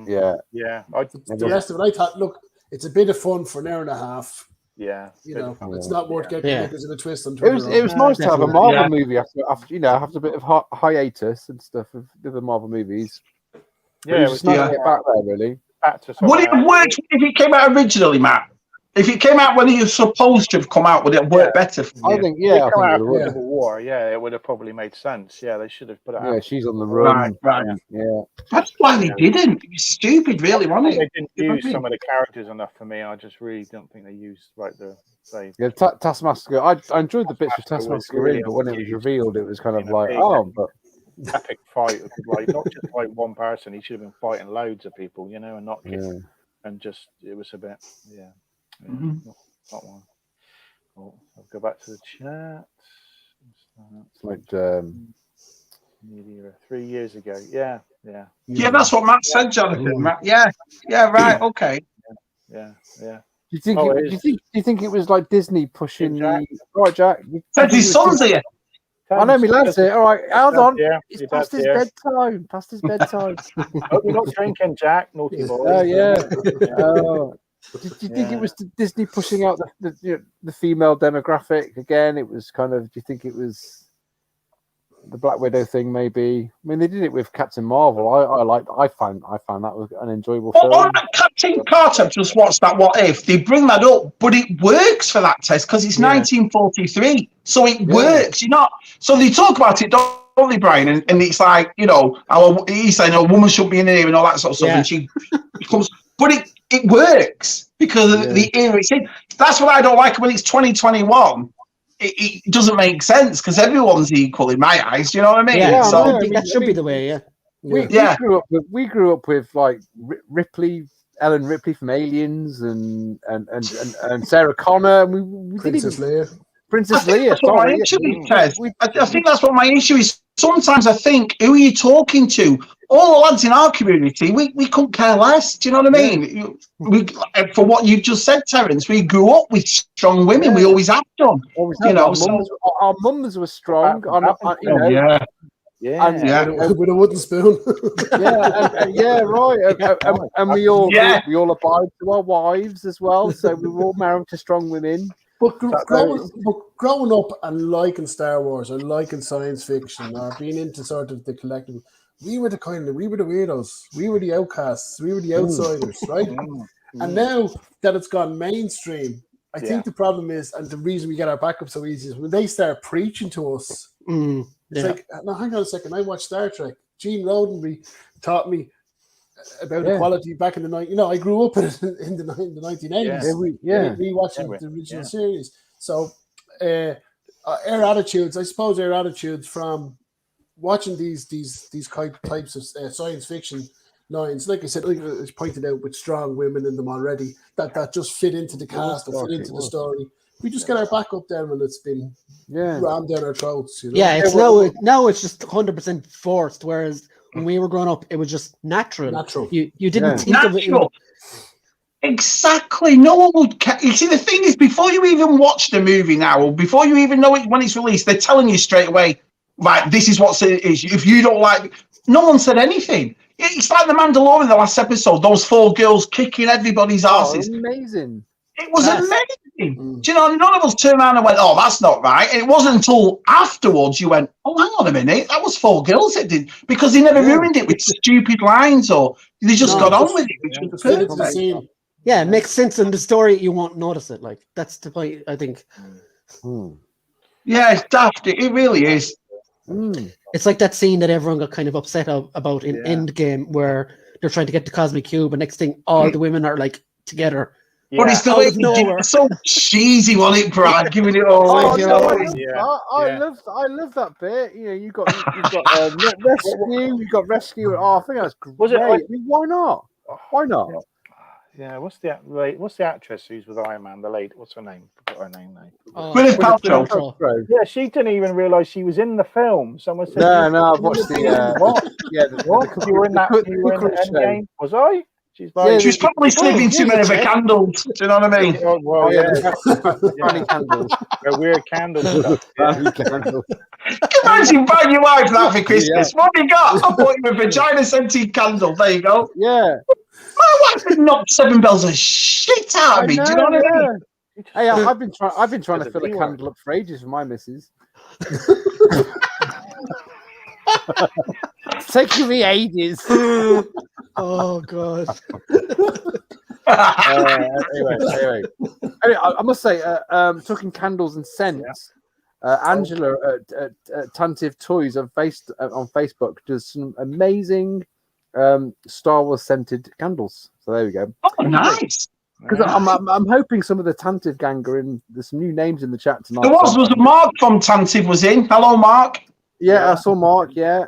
Yeah. The rest of it, I thought, look, it's a bit of fun for an hour and a half. Yeah. It's not worth getting niggas in a twist on Twitter. It was nice to have a Marvel movie after after a bit of hiatus and stuff of the Marvel movies. Yeah, it was nice to get back there, really. Would it have worked if it came out originally, Matt? If it came out when it was supposed to have come out, would it work better for you? I think, yeah. If it came out after Civil War, it would have probably made sense. Yeah, they should have put it out. Yeah, she's on the run. Right. Yeah. That's why they didn't. It was stupid, really, wasn't it? They didn't use some of the characters enough for me. I just really don't think they used Yeah, Taskmaster. I enjoyed the bits of Taskmaster in, but when it was revealed, it was kind of like, but epic fight. Like not just like one person. He should have been fighting loads of people, and not and just it was a bit, not one. Oh, I'll go back to the chat. It's like media 3 years ago. Yeah. That's what Matt said, Jonathan. Matt, right, okay. Yeah. Do you think it was like Disney pushing Jack. Right, Jack? Said his son's here. I know, my lad's here. All right, hold on. It's past his bedtime. Past his bedtime. Hope you're not drinking, Jack. Naughty boy. Oh yeah. Do you think it was Disney pushing out the female demographic again? It was kind of. Do you think it was the Black Widow thing? Maybe. I mean, they did it with Captain Marvel. I found that was an enjoyable film. On Captain Carter, just watched that. What if they bring that up? But it works for that test because it's 1943, so it works. You're not. So they talk about it, don't they, Brian? And it's like he's saying a woman shouldn't be in here and all that sort of stuff, and she becomes. But it works because of the era it's in. That's what I don't like when it's 2021. It doesn't make sense because everyone's equal in my eyes. Do you know what I mean? Yeah, so, I think that should be the way. We grew up with like Ellen Ripley from Aliens, and Sarah Connor. And we Princess Leia. Princess Leia. That's what my issue is. I think that's what my issue is. Sometimes I think, who are you talking to? All the lads in our community, we couldn't care less. Do you know what I mean? We, for what you've just said, Terence, we grew up with strong women. We always have done. Our mums were strong. With a wooden spoon. Right. And we all abide to our wives as well. So we were all married to strong women. But growing up and liking Star Wars or liking science fiction or being into sort of the collective, we were the weirdos. We were the outcasts. We were the outsiders, right? And now that it's gone mainstream, I think the problem is, and the reason we get our back up so easy is when they start preaching to us. It's like, now hang on a second, I watched Star Trek. Gene Roddenberry taught me about equality back in the night. I grew up in the 1980s. Rewatching the original series. So our attitudes from watching these types of science fiction lines, like I said, like it's pointed out with strong women in them already, that just fit into the cast or fit into the story. We just get our back up there when it's been rammed down our throats. Yeah, it's now it's just 100% forced, whereas when we were growing up, it was just natural. You didn't think of it. Exactly. No one would. You see, the thing is, before you even watch the movie now, or before you even know it when it's released, they're telling you straight away, right, this is what it is. If you don't like, no one said anything. It's like the Mandalorian, the last episode, those 4 girls kicking everybody's asses. Amazing. It was amazing. Do you know, none of us turned around and went, oh, that's not right. And it wasn't until afterwards you went, oh, hang on a minute, that was 4 girls it did. Because they never ruined it with stupid lines or they just got on with it, which was perfect. Yeah, it makes sense in the story. You won't notice it. Like, that's the point, I think. Yeah, it's daft. It really is. It's like that scene that everyone got kind of upset about in Endgame where they're trying to get the Cosmic Cube and next thing, all the women are like together. But it's the way it's so cheesy, wasn't it, Brad? Giving it all away. I love that bit. You got rescue. You got rescue. Oh, I think that's great. Was it like, why not? Why not? Yeah, what's the actress who's with Iron Man? The lady, what's her name? I forgot her name now. Gwyneth Paltrow. Yeah, she didn't even realise she was in the film. Someone said, "No, I've watched the what? You were in that. You were in the Endgame. Was I? She was probably sniffing too many of her candles. Do you know what I mean? Well, yeah. Funny candles. Weird candles. Stuff. Funny candles. Can you imagine buying your wife that for Christmas? What have you got? I bought you a vagina-scented candle. There you go. Yeah. My wife had knocked 7 bells of shit out of me. Do you know what I mean? Hey, I've been trying to fill a candle up for ages for my missus. Taking me ages. Oh god. Anyway, I must say, talking candles and scents. Angela at Tantive Toys on Facebook does some amazing Star Wars scented candles. So there we go. Oh, nice. Because I'm hoping some of the Tantive gang are in. There's some new names in the chat tonight. There was Mark from Tantive was in. Hello, Mark. Yeah, I saw Mark. Yeah.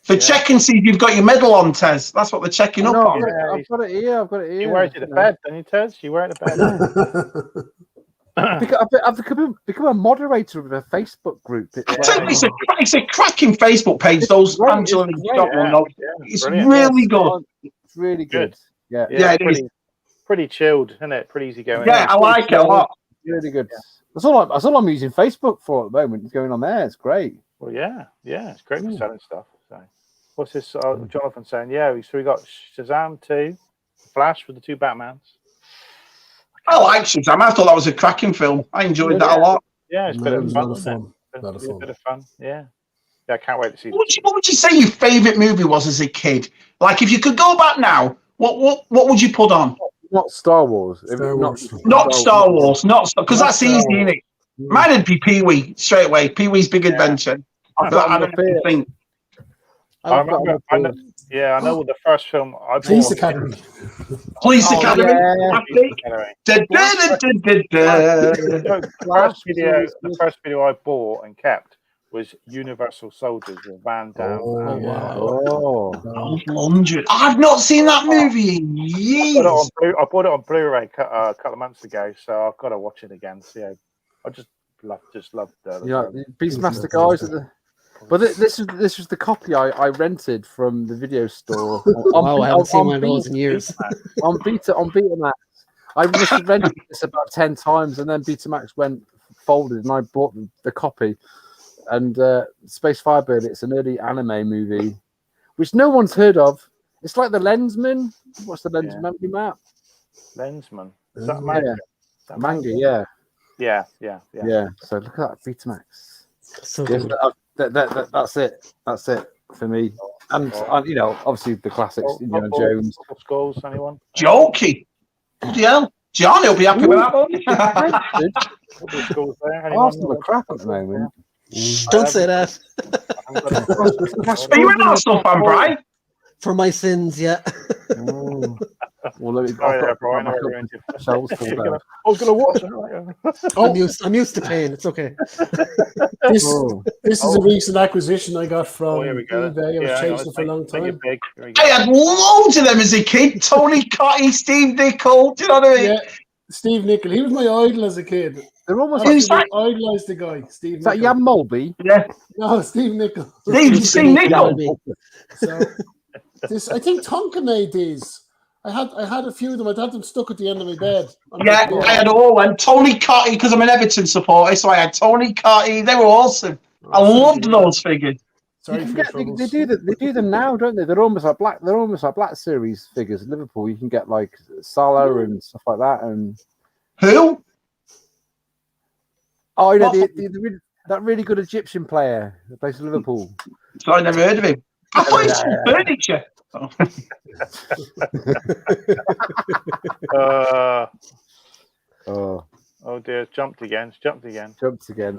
For checking, see if you've got your medal on, Tez. That's what they're checking up on. I've got it here. You wear it to the bed, don't you, Tez? You wear it to bed. I've become a moderator of a Facebook group. It's a cracking Facebook page. Those Angela and Scotland. It's really good. It's really good. Yeah, pretty chilled, isn't it? Pretty easy going. Yeah, I like it a lot. Really good. Yeah. That's all I'm using Facebook for at the moment. It's going on there. It's great. Well, yeah, it's great for selling stuff. So, what's this? Jonathan saying, so we got Shazam 2, Flash with the 2 Batmans. I like Shazam. I thought that was a cracking film. I enjoyed that a lot. Yeah, it's a bit of fun. A bit of fun. Yeah, I can't wait to see. What would you say your favourite movie was as a kid? Like, if you could go back now, what would you put on? Not Star Wars. Not Star Wars. Not because that's easy, isn't it? Mine would be Pee-wee straight away. Pee-wee's Big Adventure. I don't I know the first film I bought. Police Academy. Police Academy. The first video I bought and kept was Universal Soldiers with Van Damme. I've not seen that movie in years. I bought it on Blu-ray a couple of months ago, so I've got to watch it again. So I just love the Beastmaster guys. But this was the copy I rented from the video store. I haven't seen one of those in years. on Betamax. I must have rented this about 10 times, and then Betamax went folded, and I bought the copy. And Space Firebird, it's an early anime movie, which no one's heard of. It's like The Lensman. What's The Lensman, Matt? Lensman. Is that manga? Manga, yeah. Yeah. So look at that Betamax. So that's it. That's it for me. And obviously the classics, Indiana Jones. Skulls, anyone? Jokey. Yeah. Johnny will be happy with that. Arsenal are crap at the moment. Don't say that. Are you an Arsenal fan, Brian? For my sins, yeah. Well, let me. I was going to watch it. I'm used to pain. It's okay. This is a recent acquisition I got from eBay. I was chasing it for a long time. I had loads of them as a kid. Tony Cotty, Steve Nicol. Do you know what I mean? Yeah, Steve Nicol. He was my idol as a kid. They're almost. I idolized the guy, Steve. Is that Jan Mulby? Yeah. No, Steve Nicol. Steve Nicol. So, I think Tonka made these. I had a few of them. I'd had them stuck at the end of my bed. Yeah, I had all and Tony Cotty because I'm an Everton supporter, so I had Tony Cotty. They were awesome. I loved those figures. Sorry for they do them now, don't they? They're almost like Black Series figures. In Liverpool, you can get like Salah and stuff like that. And who? Oh, you know that really good Egyptian player that plays for Liverpool. So I never heard of him. I thought he sold furniture. Oh dear, jumped again.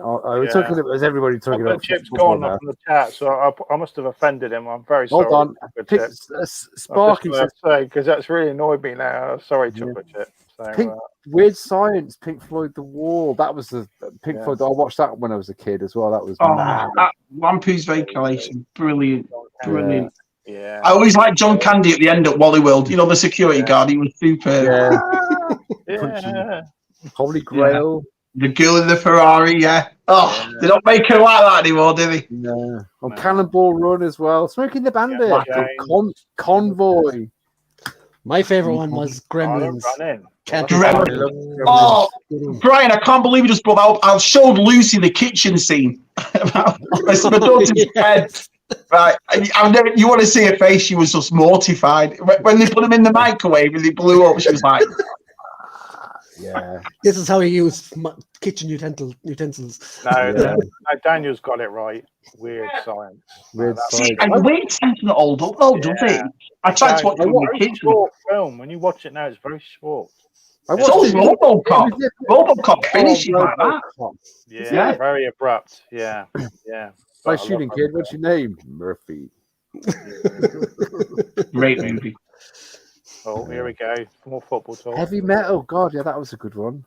Oh, I was talking about everybody talking about Chip's gone from the chat, so I must have offended him. I'm very sorry. Hold on, Sparky because that's really annoyed me now. Sorry, Chocolate Chip. So, Weird Science, Pink Floyd, The Wall. That was the Pink Floyd. I watched that when I was a kid as well. That was Lampoon's Vacation, brilliant. Yeah. I always liked John Candy at the end at Wally World. You know, the security guard. He was super. Yeah. Holy Grail. The girl in the Ferrari, yeah. Oh, they don't make her like that anymore, do they? No. On Cannonball Run as well. Smoking the Bandit. Convoy. My favorite one was Gremlins. Gremlins. Oh, Brian, I can't believe you just brought out. I showed Lucy the kitchen scene about my daughter's head. Right, you want to see her face? She was just mortified when they put them in the microwave and they blew up. She was like, "Yeah, this is how you use kitchen utensils." No, Daniel's got it right. Weird science. Weird science. And the weird science not old up, though, does it? I tried to watch it with my kids. Short film. When you watch it now, it's very short. It's all RoboCop. RoboCop finishing like that. Yeah, very abrupt. Yeah. Nice shooting, kid. What's your name? Murphy. Great movie. Oh, here we go. More football talk. Heavy Metal. God, yeah, that was a good one.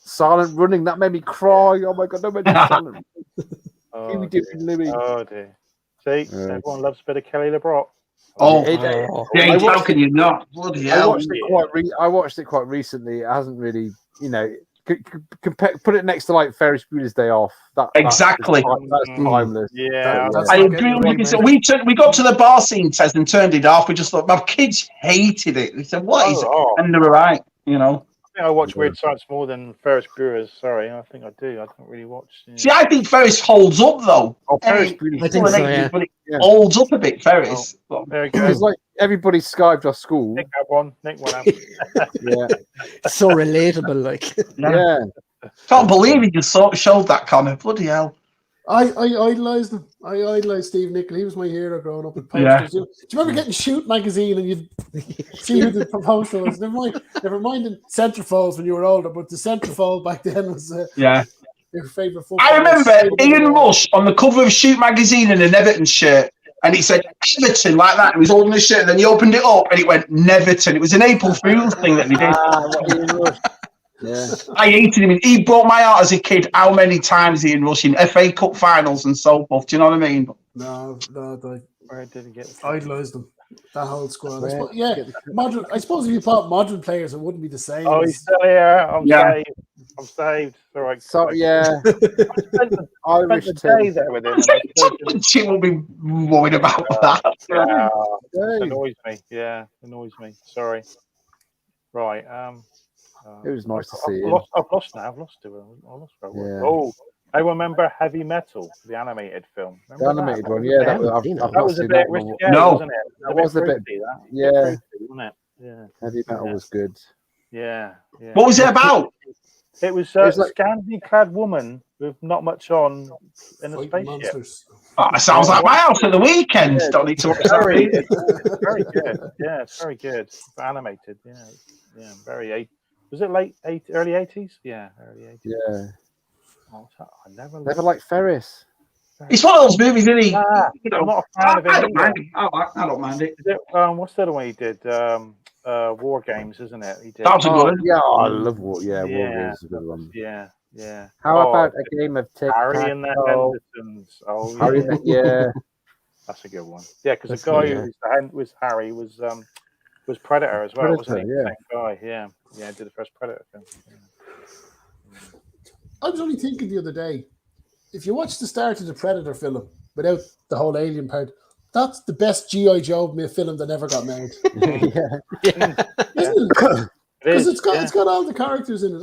Silent Running. That made me cry. Oh my god, no, Silent. Oh dear. See, everyone loves a bit of Kelly LeBrock. James, how can you not? Bloody hell. I watched it quite recently. It hasn't really, put it next to like Ferris Bueller's Day Off. Exactly. That's timeless. Yeah, I agree with you. So we got to the bar scene test and turned it off. We just thought my kids hated it. They said, "What is it?" And they were right. I think I watch Weird Science more than Ferris Bueller's. Sorry, I think I do. I don't really watch. See, I think Ferris holds up though. Ferris I think so, yeah. But it holds up a bit, Ferris. Very good. It's like everybody Skyped off school. Nick one out. Yeah. So relatable, like. Yeah. Can't believe he just showed that comment. Bloody hell. I idolized him. I idolized Steve Nichol. He was my hero growing up with posters. Do you remember getting Shoot magazine and you'd see who the poster was? Never mind the Centrefalls when you were older, but the Centrefall back then was your favourite football. I remember Ian Rush on the cover of Shoot magazine in an Everton shirt, and he said Everton like that. He was holding the shirt, and then he opened it up, and it went Neverton. It was an April Fool's thing that he did. Yeah, I hated him. He broke my heart as a kid. How many times Ian Rush in FA Cup finals and so forth? Do you know what I mean? No, I didn't get idolized them. That whole squad. Modern. I suppose if you bought modern players, it wouldn't be the same. Oh, he's still here. I'm saved. All right. So yeah, I spent the day there with him. She will be worried about that. It annoys me. Yeah, annoys me. Sorry. Right. It was nice to see him. I've lost now. I've lost it. Oh, I remember Heavy Metal, the animated film. Remember the animated one, yeah. That was a bit risky, wasn't it? That was a bit. Yeah. Wasn't it? Yeah. Heavy Metal was good. Yeah. What was it about? It was a scantily-clad woman with not much on in a spaceship. Oh, it sounds like my house at the weekend. Don't need to watch that. It's very good. Yeah, it's very good. It's animated. Yeah. Very. Was it early 80s? Yeah, early 80s. Yeah. I never liked Ferris. It's one of those movies, isn't he? I'm not a fan of it. I don't mind it. What's the other one he did? War Games, isn't it? He did. That's a good one. Yeah, I love War. Yeah, War Games is a good one. Yeah. How about a game of Harry and the Hendersons? Oh, Harry, yeah. That's a good one. Yeah, because the guy who was Harry was Predator as well, wasn't he? Yeah. Same guy. Yeah, did the first Predator film. Yeah. I was only thinking the other day, if you watch the start of the Predator film without the whole alien part, that's the best G.I. Joe film that ever got made. Because it's got all the characters in it,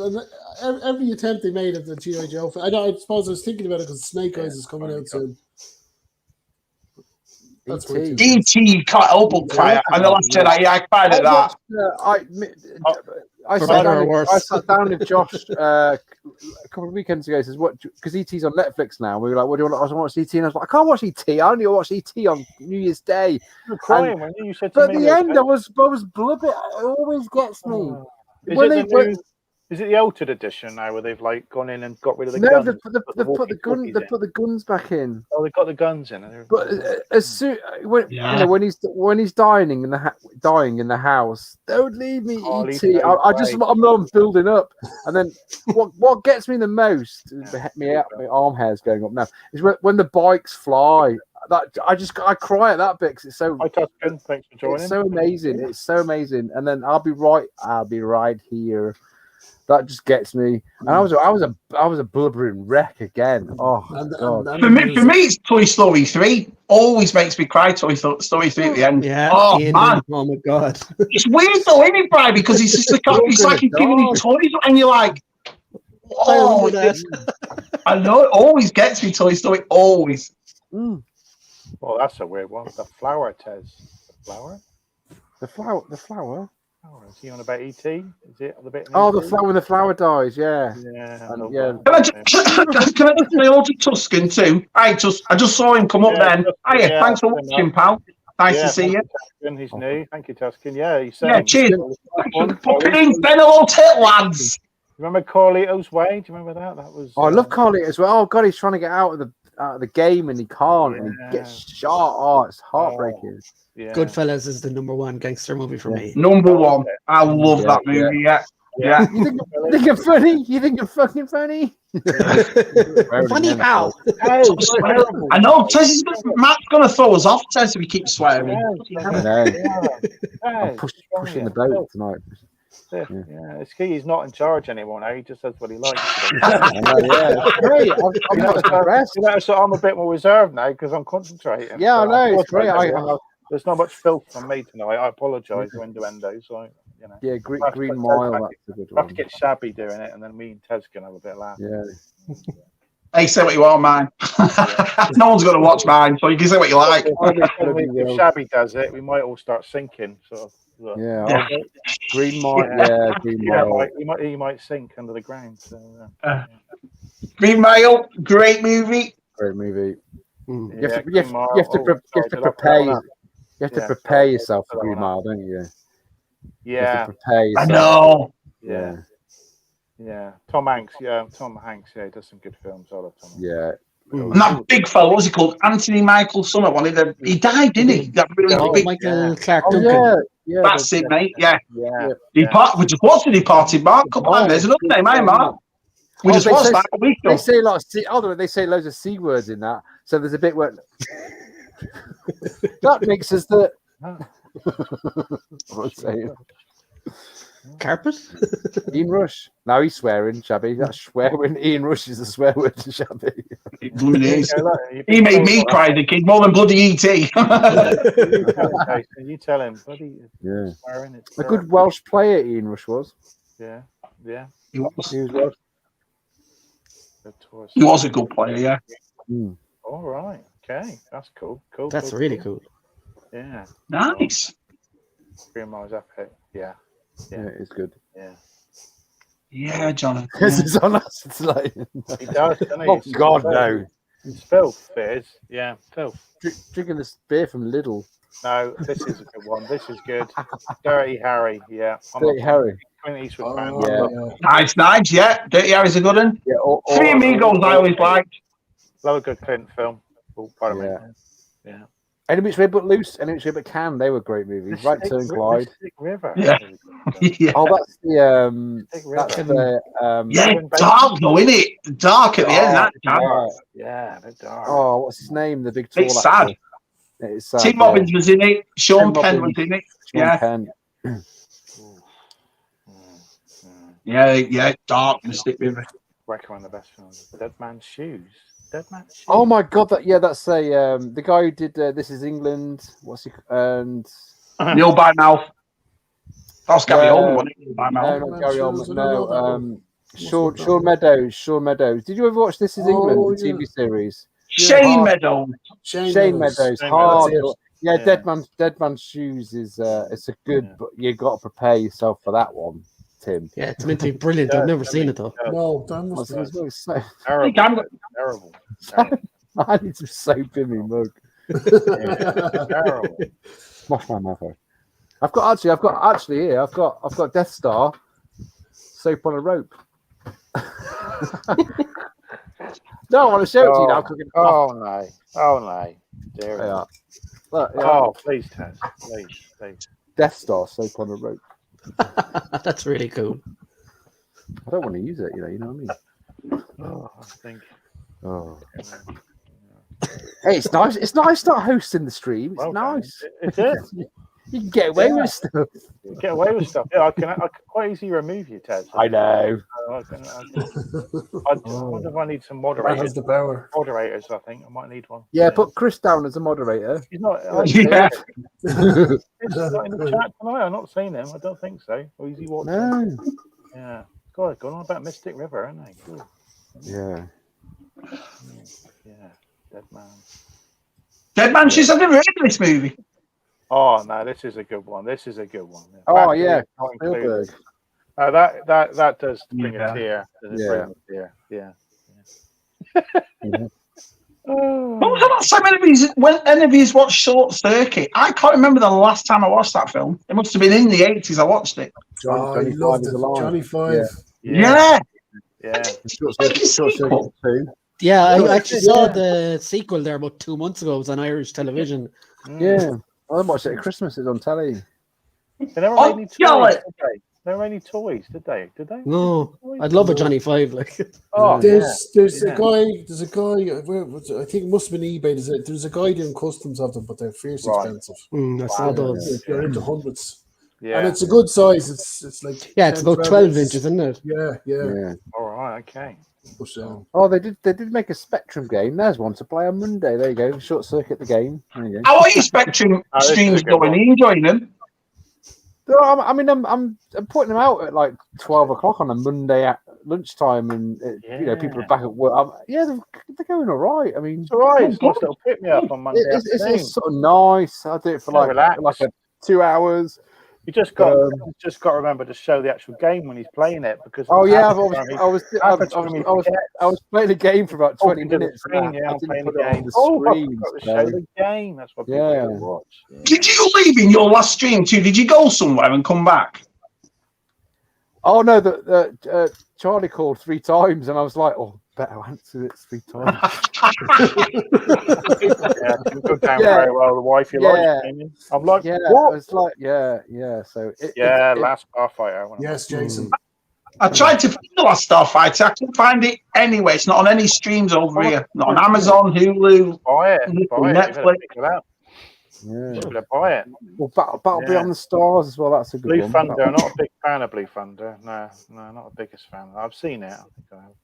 and every attempt they made at the G.I. Joe film. I suppose I was thinking about it because Snake Eyes is coming out soon. That's E.T. can't help but cry. And the last Jedi, I cried at that. I sat down with Josh a couple of weekends ago. He says, "What?" Because ET's on Netflix now. We were like, "What do you want?" I was watch ET, and I was like, "I can't watch ET. I only watch ET on New Year's Day." You were crying when you said to but me. At the end, I was blubber. It always gets me. Is it the altered edition now, where they've like gone in and got rid of the guns? No, they put the guns back in. Oh, they got the guns in. But as soon when he's dying in the house, don't leave me, ET. I'm building up, and then what gets me the most, my arm hair's going up now, is when the bikes fly. I cry at that bit because it's so. Hi, Tuscan. Thanks for joining. It's so amazing. It's so amazing. And then I'll be right here. That just gets me. And I was a blubbering wreck again. Oh God! For me, it's Toy Story 3. Always makes me cry. Toy Story 3 at the end. Yeah. Oh man! Oh my God! It's weird though, isn't it, Brian? Because it's just it's like he's giving you toys, and you're like, oh, I know it always gets me. Toy Story always. Well, that's a weird one. The flower, Tez. The flower. The flower. Is he on about ET? Is it the bit? Oh, the flower when the flower dies. Yeah. Yeah. Can I just say hello to Tuscan too? I just saw him come up then. Hiya, thanks for watching, pal. Nice to see you. Tuscan, he's new. Thank you, Tuscan. Yeah, he's saying. Yeah, cheers. Popping in, Ben, hello, tit lads. Remember Carlito's Way? Do you remember that? That was. Oh, I love Carlito as well. Oh God, he's trying to get out of the game and he can't, and he gets shot. Oh, it's heartbreaking. Yeah. Goodfellas is the #1 gangster movie for me. #1. I love that movie. Yeah. You think it's funny? You think it's fucking funny? Funny how? I know. Matt's gonna throw us off, Tess, if we keep swearing. I'm pushing the boat tonight. Yeah, it's key. He's not in charge anymore now. He just does what he likes. Great. I'm not impressed. So I'm a bit more reserved now because I'm concentrating. Yeah, I know. It's great. There's not much filth from me tonight. I apologise to Innuendo. So Yeah, Green Mile. That's a good one. I have to get Shabby doing it, and then me and Tez can have a bit of laugh. Yeah. Hey, say what you want, man. No one's going to watch mine, so you can say what you like. If Shabby does it, we might all start sinking. Sort of. Yeah. Green Mile. Yeah, Green Mile. He might sink under the ground. So, Green Mile, great movie. Great movie. You have to prepare. You have to prepare yourself for Green Mile, don't you? Yeah. You have to prepare yourself. I know. Yeah. Tom Hanks. Yeah, he does some good films. I love Tom Hanks. Yeah. And that big fellow, what was he called? Anthony Michael Something. He died, didn't he? That really big. Michael Clark Duncan. Yeah. That's it, mate. Yeah. We just watched The Departed, Mark. Come on, there's another name, Mark. We just watched that a week ago. They say they say loads of C words in that. So there's a bit where that makes us the. What's saying? Carpet? Ian Rush. Now he's swearing, Shabby. That's swearing. Ian Rush is a swear word to Shabby. He made me cry, the kid, more than bloody E.T. You tell him, buddy. Yeah. Swearing, a good Welsh player, Ian Rush was. Yeah. He was. He was Welsh. He was a good player, yeah. All right. Okay. That's cool. That's really cool. Yeah. Nice. Green Mile's epic. Yeah, it's good. Yeah, John. This is on us. It's like he does, doesn't he? Oh God, no. It's filth, it is. Yeah, filth. Drinking this beer from Lidl. No, this is a good one. This is good. Dirty Harry. Yeah. Dirty Harry. Clint Eastwood fan. Nice. Yeah, Dirty Harry's a good one. Yeah. Three Amigos I always liked. Love a good Clint film. Oh, pardon me. Yeah. Any Which Way But Loose, Any Which Way But Can, they were great movies. Right Turn Clyde. River. Yeah. Oh, that's the dark though, isn't it? Dark at the end. That dark. Yeah, they're dark. Oh, what's his name? The big tall It's sad. Actor. It's sad. Tim Robbins was in it. Sean Penn was in it. Penn. Yeah, dark and stick with it. Reckon one of the best films. Dead Man's Shoes. Oh my God! That's the guy who did This Is England. What's he and Neil by Mouth. That's Gary Oldman, wasn't it? By Mouth. No, not Gary Oldman. No, Sean Meadows. Sean Meadows. Did you ever watch This Is England, the TV series? Shane Meadows. Shane Meadows. Hard. Yeah, Dead Man's Shoes is it's a good, but you got to prepare yourself for that one. Tim. Yeah, it's meant to be brilliant. I've never seen it though. No, that must be so terrible. I need some soap in me mug. Terrible. Wash my mouth. I've got Death Star soap on a rope. No, I want to show it to you now. Oh no. Dear. Yeah. Oh, please, Tess. Please. Death Star soap on a rope. That's really cool. I don't want to use it, you know what I mean? Oh, I think. Oh. Hey, it's nice. It's nice not hosting the stream. It's nice. Is it? You can get away with stuff. You get away with stuff. Yeah, I can quite easily remove you, Ted. I know. I wonder if I need some Man moderators. has the power. Moderators, I think I might need one. Yeah, put Chris down as a moderator. He's not. Yeah. He's not in the chat tonight. I've not seen him. I don't think so. Or is he watching? No. Yeah. God, going on about Mystic River, isn't he? Ooh. Yeah. Yeah. Dead Man. Dead Man, she's I've never heard of this movie. Oh no, this is a good one. This is a good one. Oh yeah, not Spielberg. included. That does bring a tear. Yeah. Yeah. When was the last time any of you watched Short Circuit? I can't remember the last time I watched that film. It must have been in the 80s I watched it. I loved it. Johnny Five. Yeah. Short Circuit 2. Yeah, I actually saw the sequel there about 2 months ago. It was on Irish television. Yeah. I watched it at Christmas. It's on telly. They never made any toys, did they? Never made any toys, did they? Did they? No, I'd love a Johnny Five. Like, there's a guy. I think it must have been eBay. There's a guy doing customs of them, but they're fierce expensive. I saw those. They're into hundreds. Yeah. And it's a good size. It's like it's about 12 inches, isn't it? Yeah. All right. Okay. Oh, they did make a Spectrum game. There's one to play on Monday. There you go. Short Circuit the game. There you go. How are your Spectrum streams going? Are you enjoying them? No, I'm putting them out at like 12 o'clock on a Monday at lunchtime, and people are back at work. They're going all right. I mean, it's all right. It's nice little pick me up on Monday. It's sort of nice. I do it for like 2 hours. You just got to remember to show the actual game when he's playing it, because I was playing the game for about 20 minutes. I'm playing the game. Show the game. That's what people watch. Yeah. Did you leave in your last stream too? Did you go somewhere and come back? Oh no, Charlie called 3 times, and I was like, "Oh, better answer it 3 times." It go down very well. The wife you like. I'm like, what? It's like, So Last Starfighter. Yes, Jason. I tried to find the Last Starfighter. I couldn't find it anywhere. It's not on any streams over here. Not on Amazon, Hulu, Netflix. Yeah, buy it. Well, Battle Beyond the Stars as well. That's a good Blue one. Thunder. I'm not a big fan of Blue Thunder. No, not the biggest fan. I've seen it. I think I have.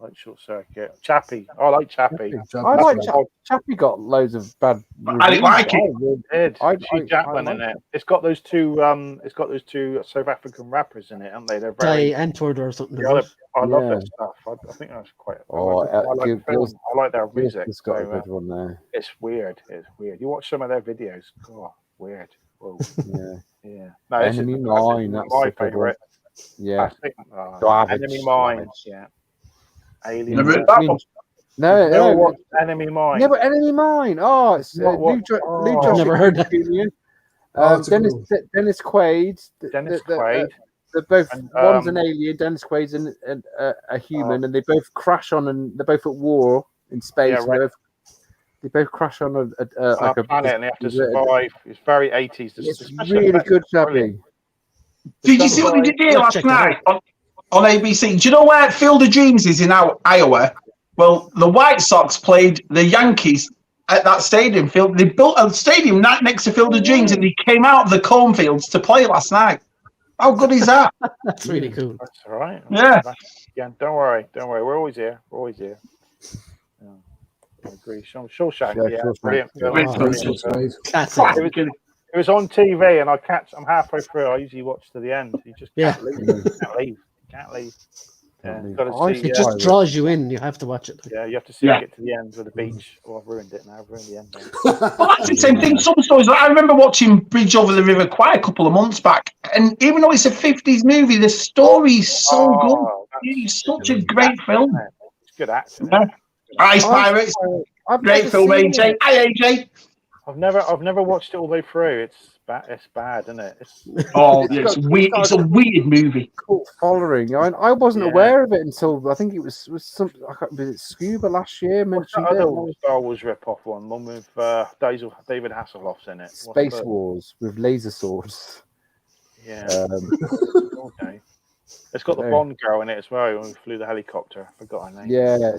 I like Short Circuit. Chappie. I like Chappie. I like Chappie. Got loads of bad. I didn't like it. Hugh Jackman in it. It's got those two. South African rappers in it, haven't they? They're very Antwoord or something. I love their stuff. I think that's quite. I like their music. It's got a good one there. It's weird. You watch some of their videos. God, weird. Whoa. Yeah. No, Enemy Mine. That's my favorite. Yeah. Enemy Mine. Yeah. Alien. No, Enemy Mine. Yeah, but Enemy Mine. Oh, it's Lou Josh. Never heard that. Dennis Quaid. Dennis Quaid. They're both one's an alien. Dennis Quaid's a human, and they both crash on, and they're both at war in space. Yeah, they both crash on a planet, and they have to survive. It's very 80s. It's really good, Shabby. Did you see what they did here last night on ABC? Do you know where Field of Dreams is in Iowa? Well, the White Sox played the Yankees at that stadium. They built a stadium next to Field of Dreams, and they came out of the cornfields to play last night. How good is that? That's really cool. That's all right. Yeah. Don't worry. We're always here. Yeah. I agree. Shawshank. Brilliant. Classic. It was on TV, and I'm halfway through. I usually watch to the end. You just can't leave. Can't leave. Yeah, it just draws you in. You have to watch it. Yeah, you have to see it get to the end of the beach. Oh, I've ruined it now. I've ruined the end. Well, that's the same thing. Some stories. I remember watching Bridge Over the River quite a couple of months back, and even though it's a 50s movie, the story is so good. It's such a great film. It's good acting. Yeah. Ice Pirates. Great film, AJ. Hi, AJ. I've never watched it all the way through. It's bad, isn't it? It's weird. It's a weird movie. Cult following. I wasn't aware of it until I think it was some. I can't remember. Scuba last year mentioned it. Star Wars rip-off one with David Hasselhoff's in it. Space Wars with laser swords. Yeah. Okay. It's got the Bond girl in it as well. Who flew the helicopter. I forgot her name. Yeah.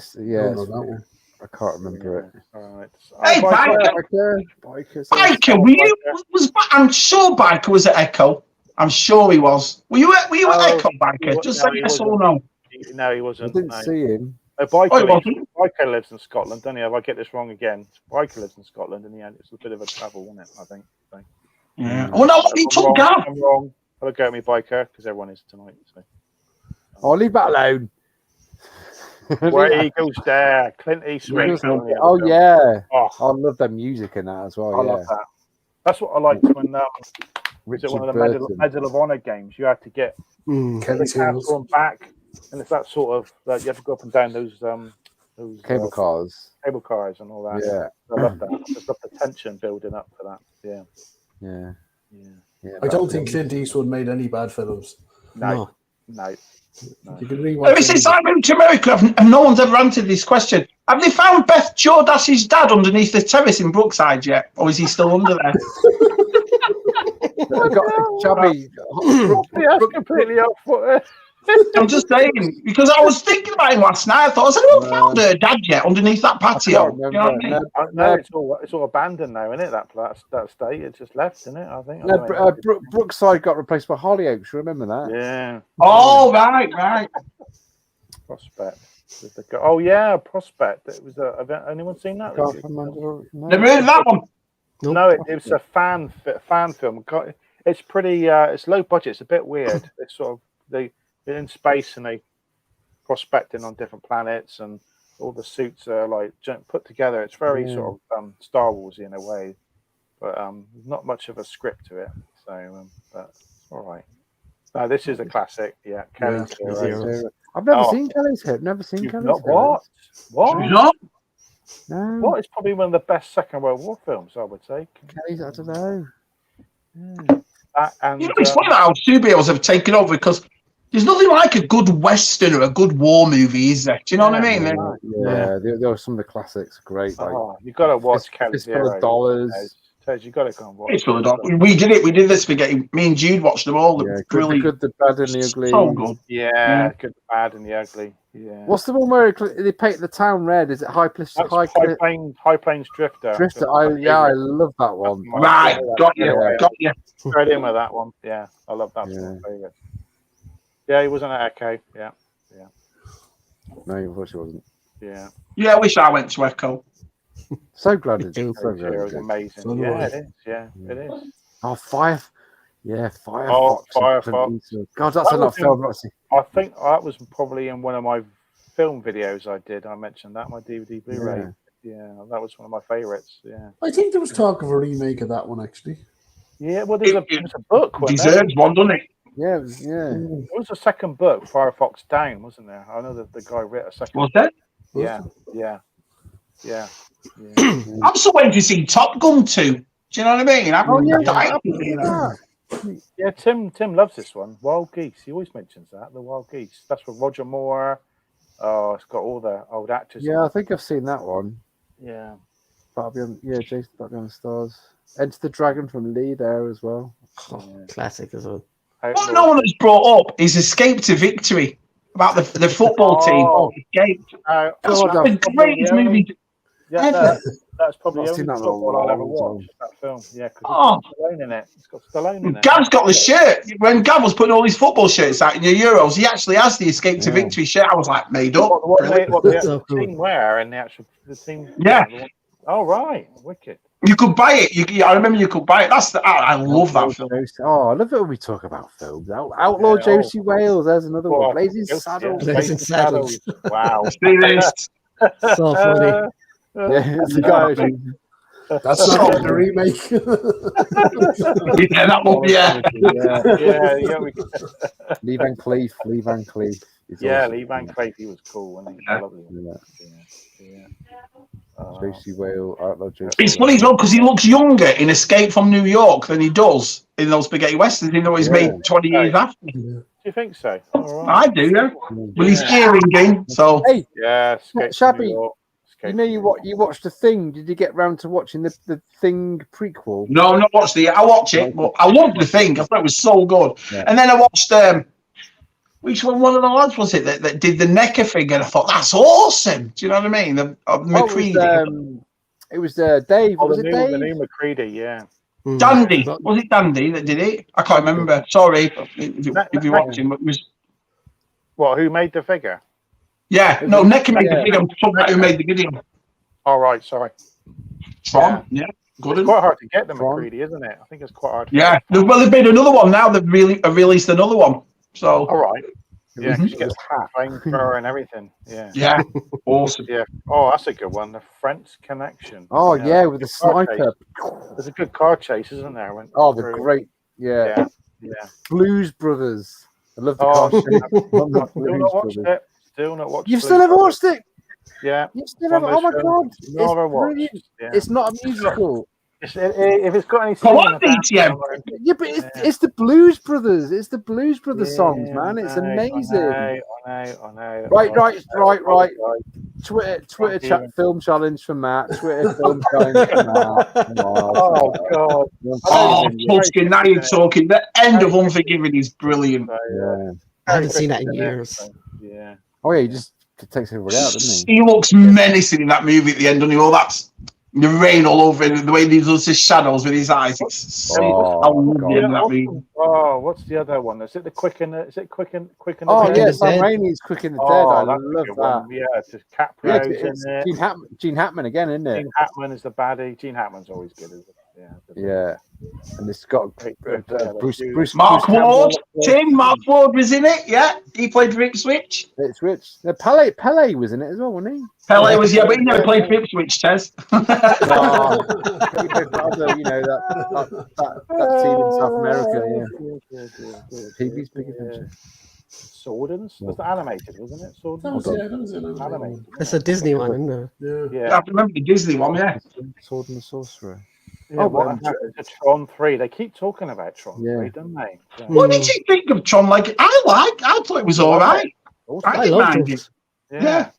I can't remember it. All right. Hey, Biker. I'm sure Biker was at Echo. I'm sure he was. Were you at Echo, Biker? Just say yes or no. No, he wasn't. I didn't see him. Biker lives in Scotland, doesn't he? If I get this wrong again, Biker lives in Scotland, and it's a bit of a travel, isn't it? I think. Yeah. Oh no, he took Gav. I'm wrong. I'll go at me Biker because everyone is tonight. So. I'll leave that alone. Where Eagles Dare, Clint Eastwood. Oh yeah, I love their music in that as well. I love that. That's what I liked when was it one of the Medal of Honor games? You had to get the castle and back, and it's that sort of you have to go up and down those cable cars and all that. Yeah, I love that. I just love the tension building up for that. Yeah. I don't think Clint Eastwood made any bad films. No. You can rewatch. Ever since I moved to America, and no one's ever answered this question. Have they found Beth Jordash's dad underneath the terrace in Brookside yet, or is he still under there? Shabby. Completely off. I'm just saying, because I was thinking about him last night. I thought, has anyone found her dad yet underneath that patio? You know what I mean? No, it's all abandoned now, isn't it? That estate, it's just left, isn't it? I think. No, Brookside got replaced by Hollyoaks. Remember that? Yeah. Oh right. Prospect. Oh yeah, Prospect. It was a. Anyone seen that? Never heard of that one. No, it was a fan film. It's pretty. It's low budget. It's a bit weird. It's sort of they're in space and they prospecting on different planets, and all the suits are like put together. It's very sort of Star Wars in a way, but not much of a script to it. So, but all right. No, this is a classic. Yeah, Kelly's Hero. I've never seen Kelly's Hero. Never seen Kelly's Hero. What? Not? No. What? It's probably one of the best Second World War films, I would say. Kelly's, I don't know. And, it's funny that how studios have taken over, because there's nothing like a good Western or a good war movie, is there? Do you know what I mean? Yeah, there were some of the classics. Great. You've got to watch Kelly's Hero. $1,000. Ted, you got to go and watch it. We did it. We did the spaghetti. Me and Jude watched them all. Yeah, good, the bad, and the ugly. So good. Yeah, good, the bad, and the ugly. Yeah. What's the one where they paint the town red? Is it High Plains Drifter? Drifter. I love that one. Right, got you. Straight in with that one. Yeah, I love that one. Favorite. Yeah, he wasn't at Echo. Yeah. No, of course he wasn't. Yeah. Yeah, I wish I went to Echo. So glad it's it was amazing. So it is. Yeah, it is. Oh, Firefox. Yeah, Firefox. Oh, Firefox. God, that's enough film. I think that was probably in one of my film videos I did. I mentioned that, my DVD Blu-ray. Yeah, that was one of my favorites. Yeah. I think there was talk of a remake of that one, actually. Yeah, well, there's a book. Deserves one, doesn't it? Yeah. There was a second book, Firefox Down, wasn't there? I know that the guy wrote a second. Was there? Yeah. I'm still waiting to see Top Gun 2. Do you know what I mean? Yeah, Tim loves this one. Wild Geese. He always mentions that. The Wild Geese. That's with Roger Moore. Oh, it's got all the old actors. Yeah, I think I've seen that one. Yeah. Jason Bottom Stars. Enter the Dragon from Lee there as well. Classic as well. What no one has brought up is Escape to Victory, about the football team. Escape. That's one of the greatest movies ever. That's probably the only football I'll ever watch. That film, yeah, because it's got Stallone in it. It's got Stallone in it. Gav's got the shirt. When Gav was putting all these football shirts out in the Euros, he actually has the Escape to Victory shirt. I was like, made up. What the team wear and the team? Yeah. Oh right, wicked. You could buy it. I remember you could buy it. I love that film. Oh, I love it when we talk about films. Outlaw Josie Wales. There's another one. Blazing Saddles. Blazing Saddles. Wow. See this? So funny. Yeah, it's the guy. That's not the remake. Yeah, that one. Yeah. Lee Van Cleef. Yeah, Lee Van Cleef. He was cool, wasn't he? Lovely. Yeah. Josie Wales. It's funny as well because he looks younger in Escape from New York than he does in those spaghetti westerns, even though he's made 20 years after. Do you think so? Right. I do, yeah. With his earring in, so. Hey, Shabby. You watched The Thing. Did you get round to watching the Thing prequel? No, not watched it. I watched it, but I loved The Thing. I thought it was so good. Yeah. And then I watched Which one of the lads was it that did the Necker thing? And I thought, that's awesome. Do you know what I mean? McCready. It was Dave. Oh, was it Dave? The new McCready, yeah. Dandy. Was it Dandy that did it? I can't remember. Sorry if you're watching. But it was... What, who made the figure? Yeah, no, Necker made the figure. I'm talking about who made the video. All right, sorry. Tron, yeah. Good. It's quite hard to get the McCready, isn't it? I think it's quite hard. Yeah. Well, they've made another one now. They've released another one. So. All right. Yeah, because you get the flamethrower and everything. Yeah. Yeah. Awesome. Yeah. Oh, that's a good one. The French Connection. Oh yeah, with the sniper. There's a good car chase, isn't there? The great. Yeah. Blues Brothers. I love the car chase. Still not watched it. You've still never watched it? Yeah. You still never. Oh my god! It's brilliant. Yeah. It's not a musical. If it's got any come on, DTM. Yeah, but it's the Blues Brothers. It's the Blues Brothers songs, man. It's amazing. I know. Right. Twitter chat film challenge for Matt. Twitter film challenge for Matt. Oh god. Oh, fucking now you're talking. The end of Unforgiven is brilliant. Yeah. I haven't seen that in years. Yeah. Oh yeah, he just takes everybody out, doesn't he? He looks menacing in that movie at the end, doesn't he? All that's the rain all over him, the way he does his shadows with his eyes. It's what's the other one? Is it the Quick and the Dead? Sam Raimi's Quick and the Dead. I love that. Yeah, it's just Caprio's in it. Gene Hackman again, isn't it? Gene Hackman is the baddie. Gene Hackman's always good, isn't it? Yeah. And it's got Bruce Mark Ward. Mark Ward was in it. Yeah, he played for Ipswich. Ipswich. Pele was in it as well, wasn't he? Pele was, but he never played for Ipswich, Tez. That team in South America, yeah. PB's big adventure. Swordens? Was that animated, wasn't it? Swordens? Animated. It's a Disney one, isn't it? Yeah. I remember the Disney one, yeah. Sword and the Sorcerer. Yeah, it's Tron 3. They keep talking about Tron 3, don't they? So, what did you think of Tron? I thought it was all right. I loved it. Yeah.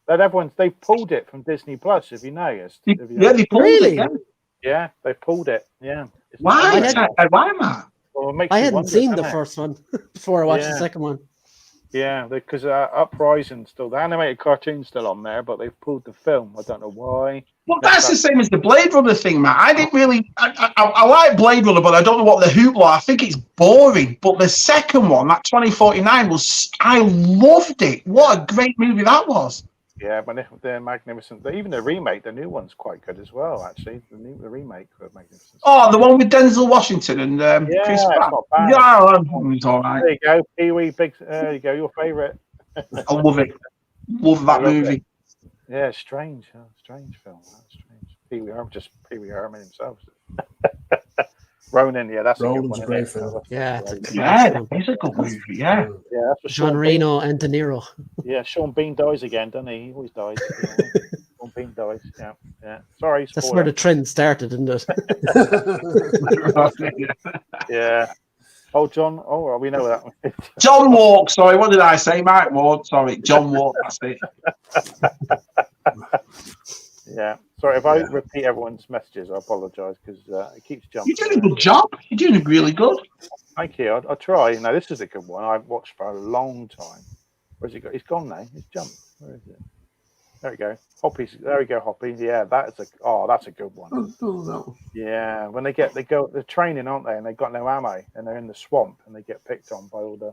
They pulled it from Disney Plus, if you noticed. They pulled it. Yeah, they pulled it. Yeah. Why, Matt? Well, I hadn't seen the first one before I watched the second one. Yeah, because Uprising's still, the animated cartoon's still on there, but they've pulled the film. I don't know why. Well, that's the same as the Blade Runner thing, Matt. I didn't really. I like Blade Runner, but I don't know what the hoopla. I think it's boring. But the second one, that 2049, I loved it. What a great movie that was. Yeah, but they're magnificent. Even the remake, the new one's quite good as well. Actually, the remake was magnificent. Oh, the one with Denzel Washington and Chris Pratt. Yeah, that one was all right. There you go, Pee-wee. There you go, your favourite. I love it. Love that movie. Yeah, strange film. That's strange. Pee-wee Herman himself. Ronan, that's Ronan's a good one. Great film. Yeah, it's a good movie. Yeah, that's for John Reno and De Niro. Yeah, Sean Bean dies again, doesn't he? He always dies. Sean Bean dies. Yeah. Sorry, that's where the trend started, isn't it? Yeah. Oh, John. Oh, well, we know that one. John Walk. Sorry, what did I say? Mike Ward. Sorry, John Walk. That's it. Yeah. Sorry if I repeat everyone's messages. I apologise because it keeps jumping. You're doing a good job. You're doing really good. Thank you. I'll try. Now this is a good one. I've watched for a long time. Where's he got? He's gone now. He's jumped. Where is it? There we go. Hoppy's. There we go. Hoppy. Yeah, that's a good one. No. Yeah, when they're training, aren't they? And they've got no ammo, and they're in the swamp, and they get picked on by all the.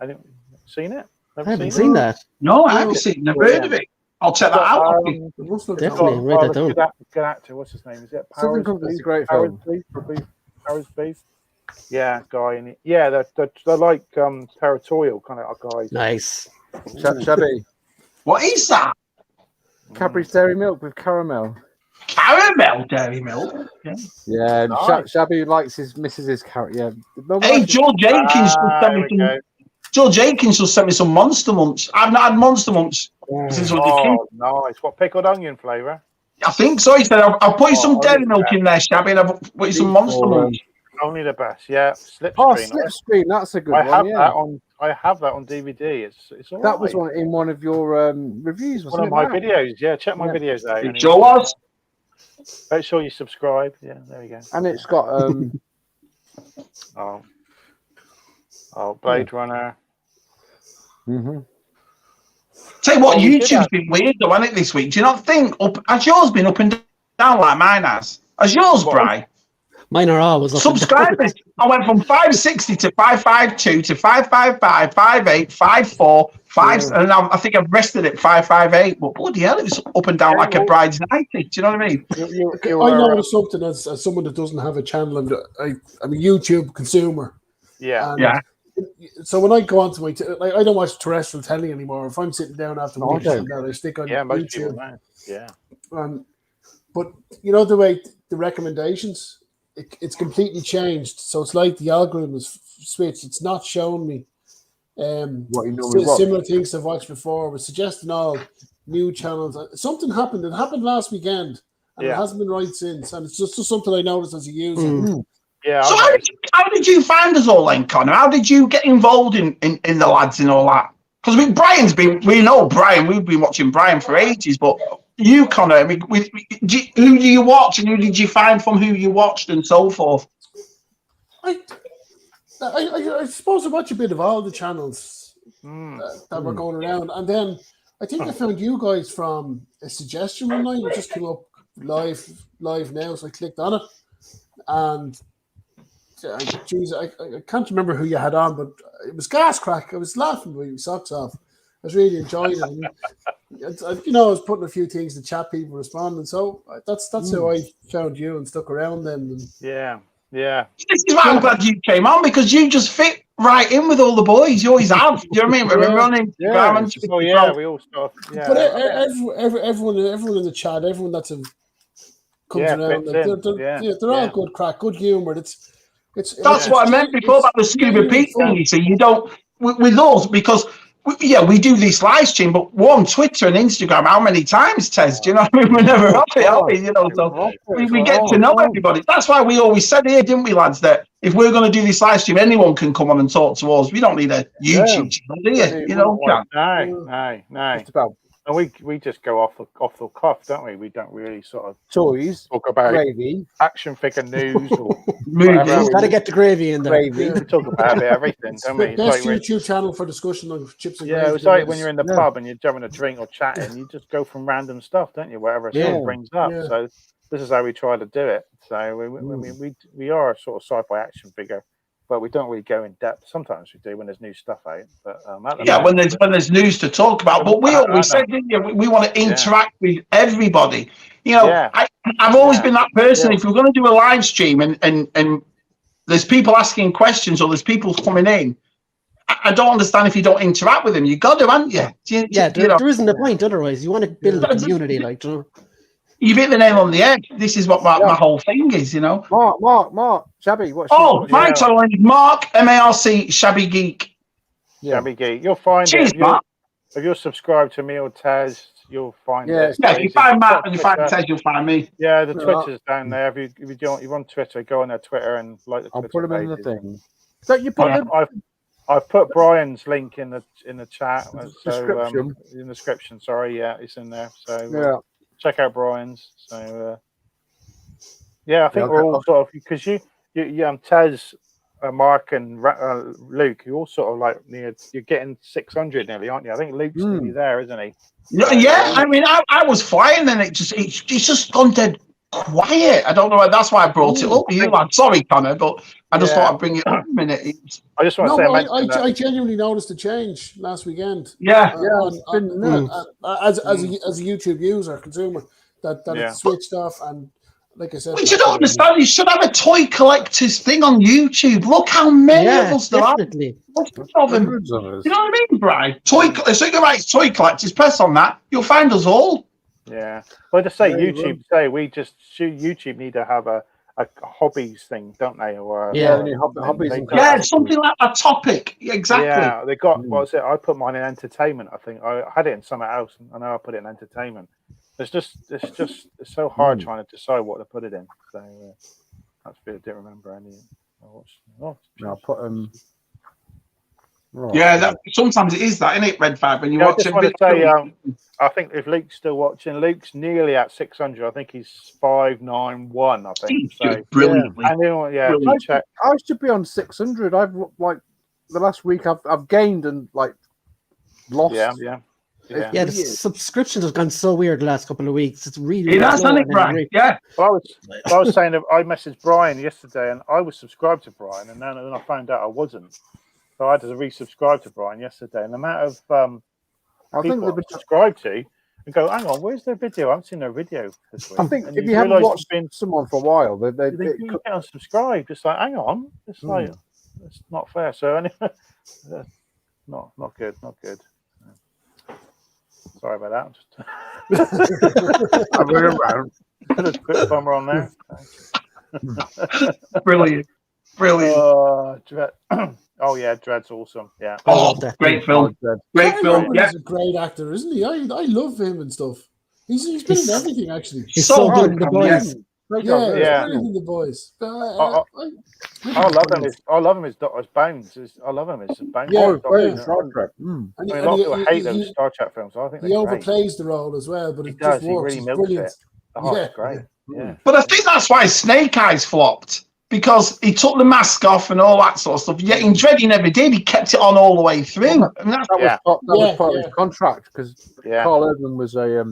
I didn't seen it. I haven't seen that. No, I haven't seen it. Never heard of it. I'll check that out. Definitely write that down. Good actor. What's his name? Is it Southern Company's a great film. Powers Beef. Yeah, guy. And they're like territorial kind of guys. Nice. Shabby. What is that? Cadbury's Dairy Milk with caramel. Caramel dairy milk. Yeah. Nice. Shabby likes his missus's caramel. Yeah. Hey, Joel Jenkins. Joel Jenkins will send me some Monster Munch. I've not had Monster Munch since I was a kid. Nice. What, pickled onion flavour? I think so. He said, I'll put some dairy milk in there, Shabby, and I'll put some Monster Munch. Only the best, yeah. Slipstream. Oh, Slipstream, that's a good one. I have that on DVD. It's all that was in one of your reviews, wasn't it? One of my videos, yeah. Check my videos out. It sure was. Make sure you subscribe. Yeah, there you go. And it's got Blade Runner. Mm-hmm. Tell you what, YouTube's been weird though, hasn't it, this week? Do you not think? Has yours been up and down like mine has? Has yours, Bri? Mine are always up Subscribers. I went from 560 to 552 to 555, 58, 54, 5, and now I think I've rested at 558. But bloody hell, it was up and down like a bride's night. Do you know what I mean? I noticed something as someone that doesn't have a channel, and I'm a YouTube consumer. Yeah. Yeah. So when I go onto my, I don't watch terrestrial telly anymore. If I'm sitting down after work, I stick on YouTube. Yeah. But you know the way the recommendations, it's completely changed. So it's like the algorithm is switched. It's not showing me similar things I've watched before. We're suggesting all new channels. Something happened. It happened last weekend, and it hasn't been right since. And it's just something I noticed as a user. Yeah. So how did you find us all then, Connor? How did you get involved in the lads and all that? Because we know Brian, we've been watching Brian for ages, but you, Connor, I mean, who do you watch and who did you find from who you watched and so forth? I suppose I watch a bit of all the channels that were going around. And then I think I found you guys from a suggestion one night. It just came up live now, so I clicked on it. And I can't remember who you had on, but it was gas crack. I was laughing with my socks off. I was really enjoying it. And, I was putting a few things in the chat, people responding. So that's how I found you and stuck around then. And yeah. This is why I'm glad you came on, because you just fit right in with all the boys. You always have. Do you know what I mean? We're running. We all stuff. Yeah. But everyone in the chat, everyone that's comes around, they're all good crack, good humour. That's what I meant before about the Scuba Pete thing. You see, you don't with us because we do this live stream, but we're on Twitter and Instagram how many times, Tez? Do you know what I mean? We're never off it, are we? So we get to know everybody. That's why we always said here, didn't we, lads, that if we're going to do this live stream, anyone can come on and talk to us. We don't need a YouTube channel, do you? No. Just about. And we just go off the cuff, don't we? We don't really sort of toys, talk about gravy, action figure news, or movies. Got to get the gravy in there. We talk about everything, don't we? Best YouTube channel for discussion of chips and gravy. It's like when you're in the pub and you're having a drink or chatting, you just go from random stuff, don't you? Whatever someone brings up. Yeah. So this is how we try to do it. So we are a sort of sci-fi action figure. But we don't really go in depth. Sometimes we do when there's new stuff out. But when there's news to talk about. But we always said, didn't you, we want to interact with everybody. I've always been that person. If we're going to do a live stream and there's people asking questions or there's people coming in, I don't understand if you don't interact with them. You got to, haven't you? There isn't a point otherwise. You want to build a community, like. You've hit the nail on the head. This is what my whole thing is, Mark, Shabby. My channel is Mark, M-A-R-C, Shabby Geek. Shabby Geek. You'll find it. If you're subscribed to me or Taz, you'll find it. Yeah, if you find Matt and you find Taz, you'll find me. Yeah, the Twitter's down there. If you're on Twitter, go on their Twitter and like the Twitter. I'll put them in the thing. So you put them. I've put Brian's link in the chat. Description. In the description, sorry. Yeah, it's in there. So check out Brian's. So I think we're all sort of, because you Tez, Mark and Luke, you're all sort of like you're getting 600 nearly, aren't you? I think Luke's nearly there, isn't he? Yeah, I mean, I was flying and it's just gone dead quiet. I don't know. That's why I brought it up. I'm sorry, Connor, but I just thought I'd bring it up a minute. I just want to say, I genuinely noticed a change last weekend. Yeah, as a YouTube user, consumer, that it switched off, and like I said, you don't understand. You should have a toy collectors thing on YouTube. Look how many of us there are. You know what I mean, Brian? So you write toy collectors. Press on that, you'll find us all. Yeah, well, to say YouTube need to have a hobbies thing, don't they? Or hobbies. Something like a topic. Exactly. Yeah, they got. What was it? I put mine in entertainment. I think I had it in something else. I know I put it in entertainment. It's so hard trying to decide what to put it in. So that's a bit. I didn't remember any. I put them. Right. Yeah, sometimes it is that, isn't it, Red Fab? When you watch I just want to say, I think if Luke's still watching, Luke's nearly at 600. I think he's 591. I think. So brilliantly. I should be on 600. I've the last week I've gained and lost. Yeah. The subscriptions have gone so weird the last couple of weeks. It's really It has, hasn't it, Brian? Yeah. Well, I was saying that I messaged Brian yesterday, and I was subscribed to Brian, and then I found out I wasn't. So I had to resubscribe to Brian yesterday, and the amount of people I've subscribed to, and go, hang on, where's their video? I haven't seen their video this week. I think if you haven't watched someone for a while, they get unsubscribed. It's like, hang on, it's like it's not fair. So anyway, not good. Sorry about that. I'm going around. Put a quick bummer on there. Brilliant. Oh yeah, Dread's awesome. Yeah. Oh, great film. Great film. Yeah. He's a great actor, isn't he? I love him and stuff. He's been in everything actually. He's so good in The Boys. Yeah. In The Boys. I love him. I love him as Bones. I love him as Bones. Star Trek. I mean, a lot of people hate those Star Trek films. I think he overplays the role as well, but he it does. just works. He really milks brilliant. it. Oh, it's great. Yeah. But I think that's why Snake Eyes flopped, because he took the mask off and all that sort of stuff. Yet in Dredd, he never did. He kept it on all the way through. That was part of his contract, because Carl Urban was a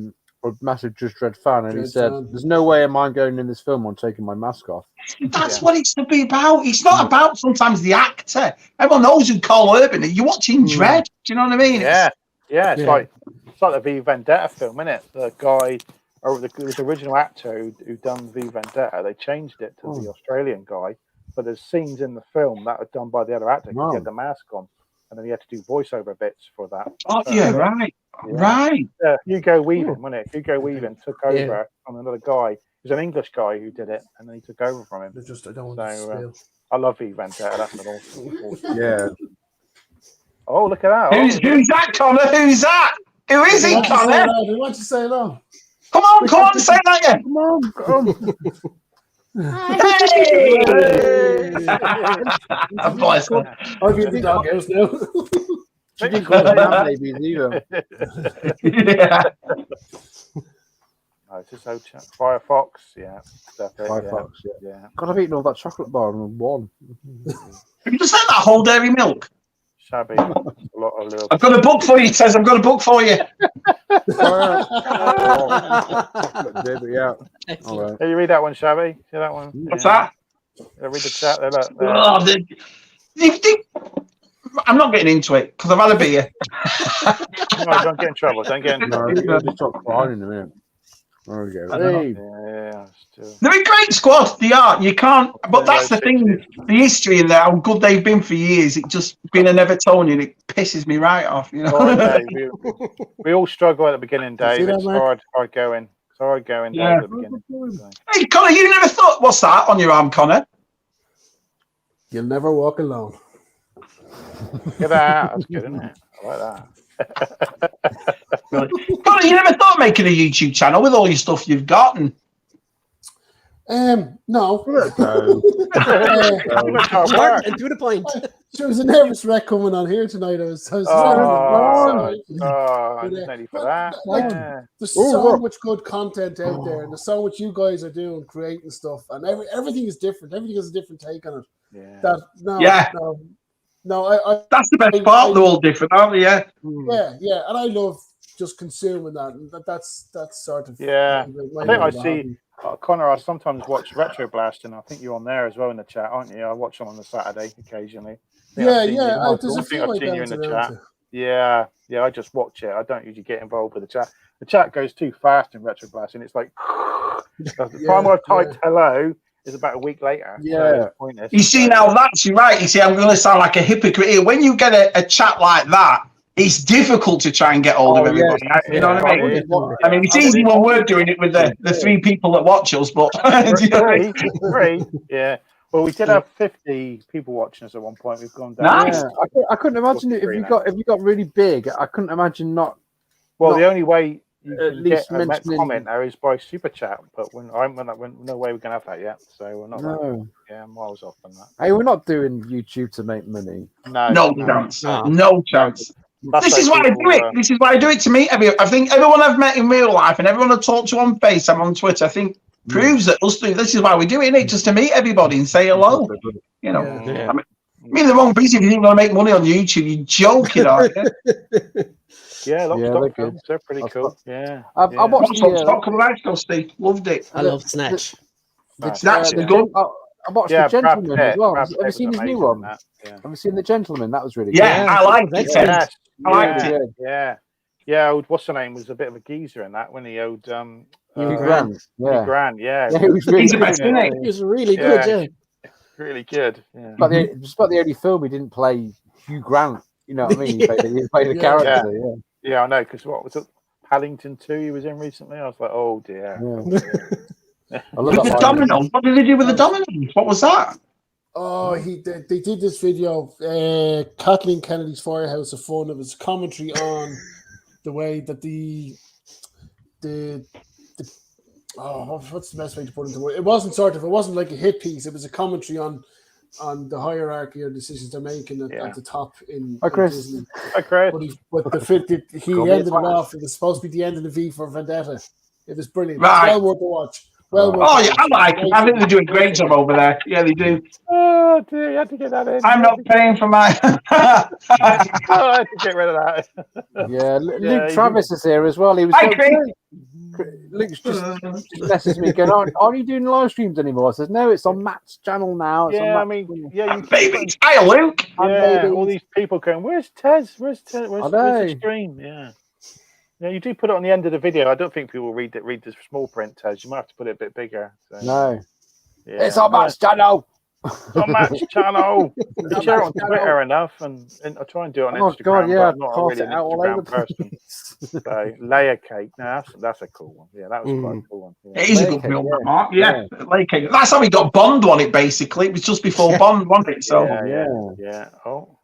massive Just Dredd fan, and he said, "There's no way am I going in this film on taking my mask off." That's what it's to be about. It's not about sometimes the actor. Everyone knows who Carl Urban is. You're watching Dredd. Do you know what I mean? It's like the V Vendetta film, isn't it? The guy, or the original actor who done V Vendetta, they changed it to the Australian guy, but there's scenes in the film that are done by the other actor because he had the mask on, and then he had to do voiceover bits for that. Oh right. Hugo Weaving, wasn't it? Hugo Weaving took over from another guy. It was an English guy who did it, and then he took over from him. I don't want to spill. I love V Vendetta. That's an awesome. Yeah. Oh, look at that! Who's that, Connor? Who's that? Who is he, Connor? Why don't you say hello? Come on, say that again. Come on. Hey! Boys. I'll be in the doghouse now. She didn't call them babies either. Yeah. Oh, it's just old Firefox, Firefox, yeah. God, I've eaten all that chocolate bar in one. Have you just had that whole dairy milk? Shabby. I've got a book for you, Tez. I've got a book for you. Yeah. All right. Hey, you read that one, Shabby? See that one? What's that? Read the chat there. Look, there. I'm not getting into it because I've had a beer. No, don't get in trouble. Don't get in trouble. You'll just start crying in a minute. There we go. Yeah, they're a great squad. They are. You can't. But that's the thing. The history in there, how good they've been for years. It just being an Evertonian, it pisses me right off. You know. Dave, we all struggle at the beginning, Dave. It's hard going. It's hard going at the beginning. So. Hey, Connor, you never thought? What's that on your arm, Connor? You'll never walk alone. Get that out. That's good, isn't it? I like that. Connor, you never thought of making a YouTube channel with all your stuff you've got? And... No. Smart and to the point. There was a nervous wreck coming on here tonight. I was ready for that. There's so much good content out there, and there's so much you guys are doing, creating stuff, and everything is different. Everything has a different take on it. No, that's the best part. They're all different, aren't they? Yeah, and I love just consuming that, and that's sort of I think I see Connor. I sometimes watch Retro Blast, and I think you're on there as well in the chat, aren't you? I watch them on the Saturday occasionally. There's a few I've seen you in the chat. Yeah, I just watch it. I don't usually get involved with the chat. The chat goes too fast in Retro Blast, and it's like the time I've typed hello is about a week later. Yeah. So you see, now that's right. You see, I'm going to sound like a hypocrite here. When you get a chat like that, it's difficult to try and get hold of everybody. You know what I mean? I mean, it's easy when we're doing it with the 3 people that watch us, but three. Yeah. Well, we did have 50 people watching us at one point. We've gone down. Nice. Yeah. I couldn't imagine it if you got really big. I couldn't imagine not. Well, the only way you at can least get a mentioning comment now is by super chat, but no way we're gonna have that yet. So we're not. No. Miles off on that. Hey, we're not doing YouTube to make money. No chance. This is why I do it. This is why I do it to meet everyone. I think everyone I've met in real life and everyone I talk to on FaceTime, on Twitter, I think proves that us do. This is why we do it, just to meet everybody and say hello. You know, I mean the wrong piece. If you think you're going to make money on YouTube, you're joking, aren't you? Yeah, lots of they're films. They're pretty cool. Yeah. I watched Stop coming out, still, Steve. Loved it. I love Snatch. Snatch, good. I watched The Gentleman as well. Have you seen his new one? Have you seen The Gentleman? That was really good. Yeah, I liked it. I liked it. Yeah. What's the name? Was a bit of a geezer in that when he owed Hugh Grant. Hugh Grant. Yeah. He was really good. He was really good. Yeah. Really good. Yeah. But the only film he didn't play Hugh Grant. You know what I mean? He played the character. Yeah, I know. Because what was it? Paddington 2 he was in recently. I was like, oh dear. I love the dominoes. What did they do with the dominoes? What was that? Oh, they did this video, Kathleen Kennedy's Firehouse of Fun. It was commentary on the way that the what's the best way to put it into words? It wasn't like a hit piece. It was a commentary on the hierarchy or decisions they're making at the top in Disney. Hi, Chris. He ended it off. It was supposed to be the end of the V for Vendetta. It was brilliant. Right. It's well worth a watch. I like it. I think they do a great job over there. Yeah, they do. Oh dear, you had to get that in. I'm not paying for my. I had to get rid of that. Yeah, Luke Travis is here as well. He was. Luke just messes me going, aren't you doing live streams anymore? I says, no, it's on Matt's channel now. It's on Matt's baby. Hi, Luke. Yeah, all these people going, where's Tez? Where's the stream? Yeah. Yeah, you do put it on the end of the video. I don't think people read the small print, Tez. You might have to put it a bit bigger. So. No. Yeah. It's on Matt's channel. It's on Matt's channel. You share it on Twitter enough, and I try and do it on Instagram. God, yeah, but I'm not really an Instagram person. So, Layer Cake. No, that's a cool one. Yeah, that was quite a cool one. Yeah. It is a good film, Mark. Yeah. Layer Cake. That's how we got Bond on it, basically. It was just before Bond, wasn't it? So. Yeah. Oh.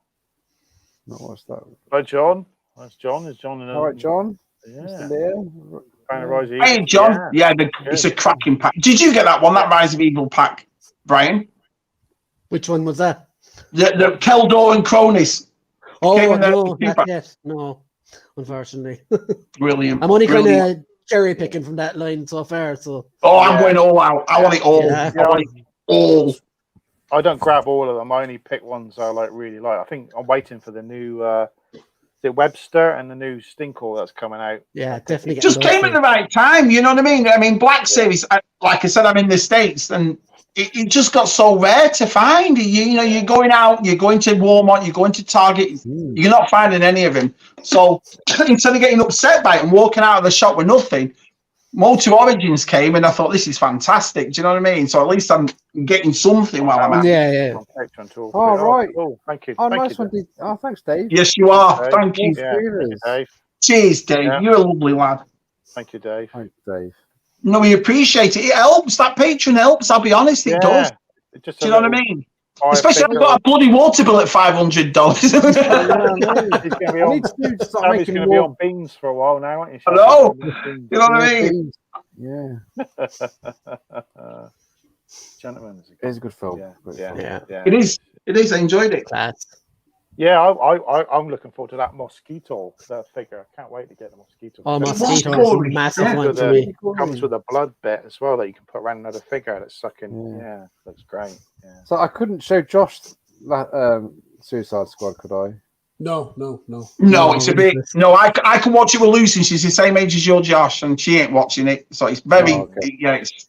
What's that? Hi, John. That's John. Is John in all right, John? Yeah. Hey, John. Yeah, it's a cracking pack. Did you get that one? That Rise of Evil pack, Brian? Which one was that? The Keldor and Cronus. Oh, no, not yet. No, unfortunately. Brilliant. I'm only kind of cherry picking from that line so far. So. Oh, I'm going all out. I want it all. Yeah. I want it all. I don't grab all of them. I only pick ones I really like. I think I'm waiting for the new the Webster and the new Stinkle that's coming out. Yeah, definitely. Just came at the right time. You know what I mean? I mean, Black Series. Like I said, I'm in the States, and it just got so rare to find. You know, you're going out, you're going to Walmart, you're going to Target, you're not finding any of them. So instead of getting upset by it and walking out of the shop with nothing, Motor Origins came, and I thought, this is fantastic. Do you know what I mean? So at least I'm getting something while I'm at it. Yeah. Oh, right. Oh, thank you. Oh, nice one. Oh, thanks, Dave. Yes, you are. Thank you. Yeah, thank you, Dave. Cheers, Dave. Yeah. You're a lovely lad. Thank you, Dave. Thanks, Dave. No, we appreciate it. It helps. That Patreon helps. I'll be honest, it does. Do you know what I mean? Especially if I've got a bloody water bill at $500. He's going to be on beans for a while now, aren't you? Hello. You know what I mean? Yeah. Gentlemen, it's a good film. Yeah. It is. I enjoyed it. Yeah, I'm looking forward to that mosquito figure. I can't wait to get the mosquito. Oh, mosquito is a massive one for me. Comes with a blood bit as well that you can put around another figure that's sucking. Yeah, looks great. Yeah. So I couldn't show Josh Suicide Squad, could I? No, it's a bit. No, I can watch it with Lucy. She's the same age as your Josh, and she ain't watching it. So it's very. It's.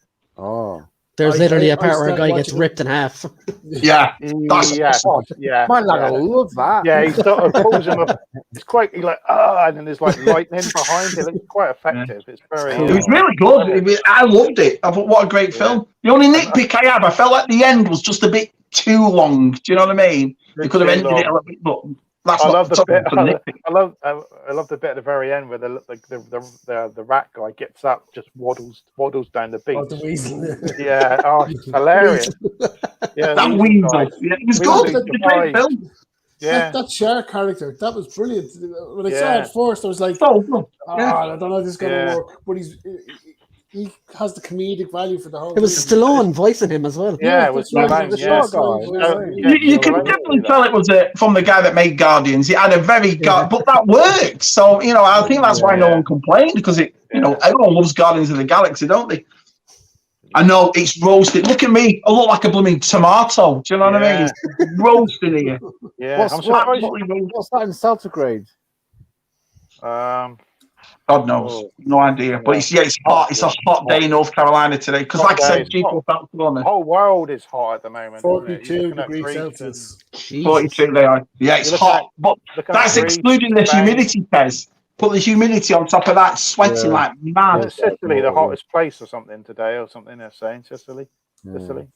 There's literally a part where a guy gets ripped in half. Yeah. My lad will love that. Yeah, he sort of pulls him up. It's quite, and then there's like lightning behind it. It's quite effective. It's very. It was really good. I loved it. I thought, what a great film. The only nitpick I have, I felt like the end was just a bit too long. Do you know what I mean? They could have ended it a little bit, but. I love the bit. I love the bit at the very end where the rat guy gets up, just waddles down the beach. Oh, the weasel. Yeah, it's hilarious. Yeah, that weasel. Yeah, it was good. It's a great film. Yeah, that shark character, that was brilliant. When I saw it first, I was like, I don't know if this is going to work, but he has the comedic value for the whole. It was Stallone voicing him as well. Yeah, it was Stallone. You can definitely tell it was from the guy that made Guardians. It had a very but that works. So I think that's why no one complained, because everyone loves Guardians of the Galaxy, don't they? I know it's roasted. Look at me. I look like a blooming tomato. Do you know what I mean? It's roasted here. Yeah. What's that in centigrade? God knows, no idea. But it's hot. It's a hot day in North Carolina today. Because, like I said, people felt the whole world is hot at the moment. 42 degrees Celsius. 42 they are. Yeah, it's hot. But that's excluding the humidity test. Put the humidity on top of that, sweating like mad. Sicily, the hottest place or something today, or something they're saying. Sicily.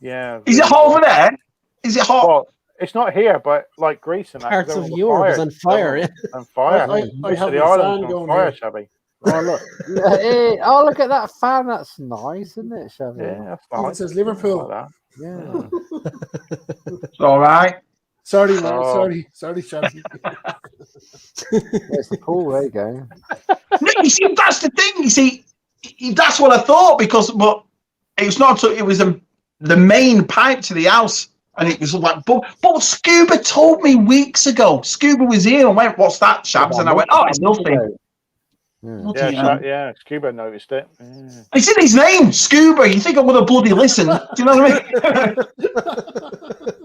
Yeah. Is it hot over there? Is it hot? Well, it's not here, but like Greece and that. Parts of Europe is on fire. Yeah. On fire. I have the islands on fire, Shabby. Oh look at that fan. That's nice, isn't it, Shabby? Yeah, that's nice. It says Liverpool. Like It's all right. Sorry, man. Sorry, Shabby. It's the pool. There you go. No, you see, that's the thing. You see, that's what I thought but it's not. It was the main pipe to the house, and it was like. But Scuba told me weeks ago. Scuba was here and went, "What's that, Shabs?" And I went, "Oh, it's nothing." Yeah, Scuba noticed it. Yeah. It's in his name, Scuba. You think I would have bloody listened? Do you know what I mean?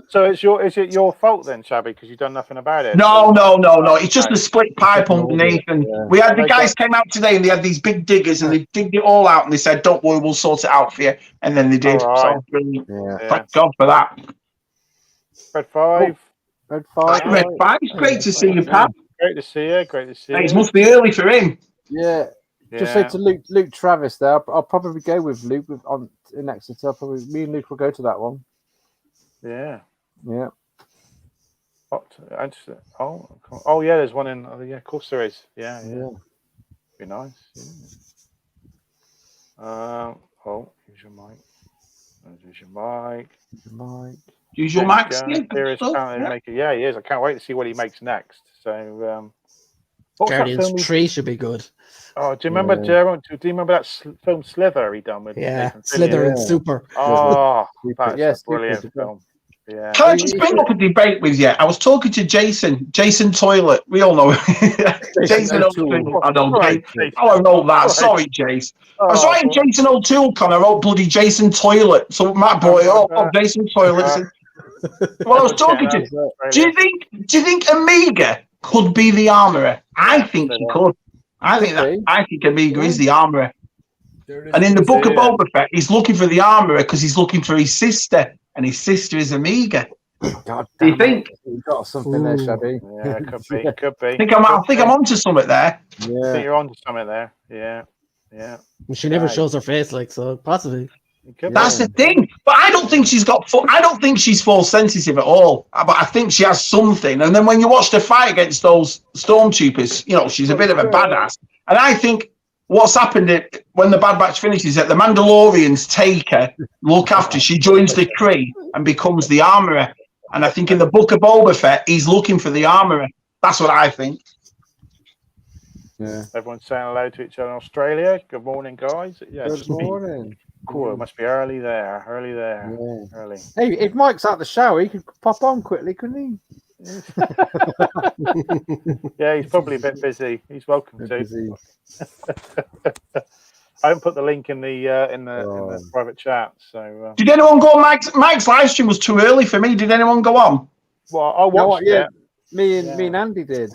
So is it your fault then, Shabby, because you've done nothing about it? No. It's just a split pipe underneath, and we had the guys came out today, and they had these big diggers, and they digged it all out, and they said, "Don't worry, we'll sort it out for you." And then they did. Right. So, thank God for that. Red 5. Red 5. Red 5. It's great to see you, Pat. Great to see you. It must be early for him. Yeah. Just say to Luke Travis there. I'll probably go with Luke in Exeter. Me and Luke will go to that one. Yeah. Yeah. Oh yeah, there's one in. Of course there is. Yeah. Be nice. Yeah. Use your mic. Use your mic. Use your mic. Yeah, he is. I can't wait to see what he makes next. So. Guardians 3 should be good. Oh, do you remember Gerald? Do you remember that film Slither he done with? Slither and Super. Oh, that's a brilliant film. Yeah. Can I just bring up a debate with you? I was talking to Jason Toilet. We all know Jason O'Toole. I know that. Sorry, Jace. I was writing Jason O'Toole, Con. I wrote bloody Jason Toilet. So my boy, Jason Toilet. Well, I was talking to. Do you think Amiga could be the armourer? I think he could. I think Amiga is the armourer. And in the book of Boba Fett, he's looking for the armourer because he's looking for his sister, and his sister is Amiga. God, do you think? You got something there, Shabby? Yeah, could be. I think I'm onto something there. Yeah, I think you're onto something there. Yeah. She never shows her face, so possibly. That's the thing. But I don't think she's I don't think she's force sensitive at all. But I think she has something. And then when you watch the fight against those stormtroopers, she's a bit of a badass. And I think what's happened when the Bad Batch finishes, that the Mandalorians take her, look after. She joins the Kree and becomes the armorer. And I think in the book of Boba Fett, he's looking for the armorer. That's what I think. Yeah. Everyone's saying hello to each other in Australia. Good morning, guys. Yeah, good morning. Cool. It must be early there. Yeah. Early. Hey, if Mike's out the shower, he could pop on quickly, couldn't he? Yeah, he's probably a bit busy. He's welcome to. I haven't put the link in the private chat. So did anyone go on Mike's live stream? Was too early for me. Did anyone go on? Well, I watched it. Me and Andy did.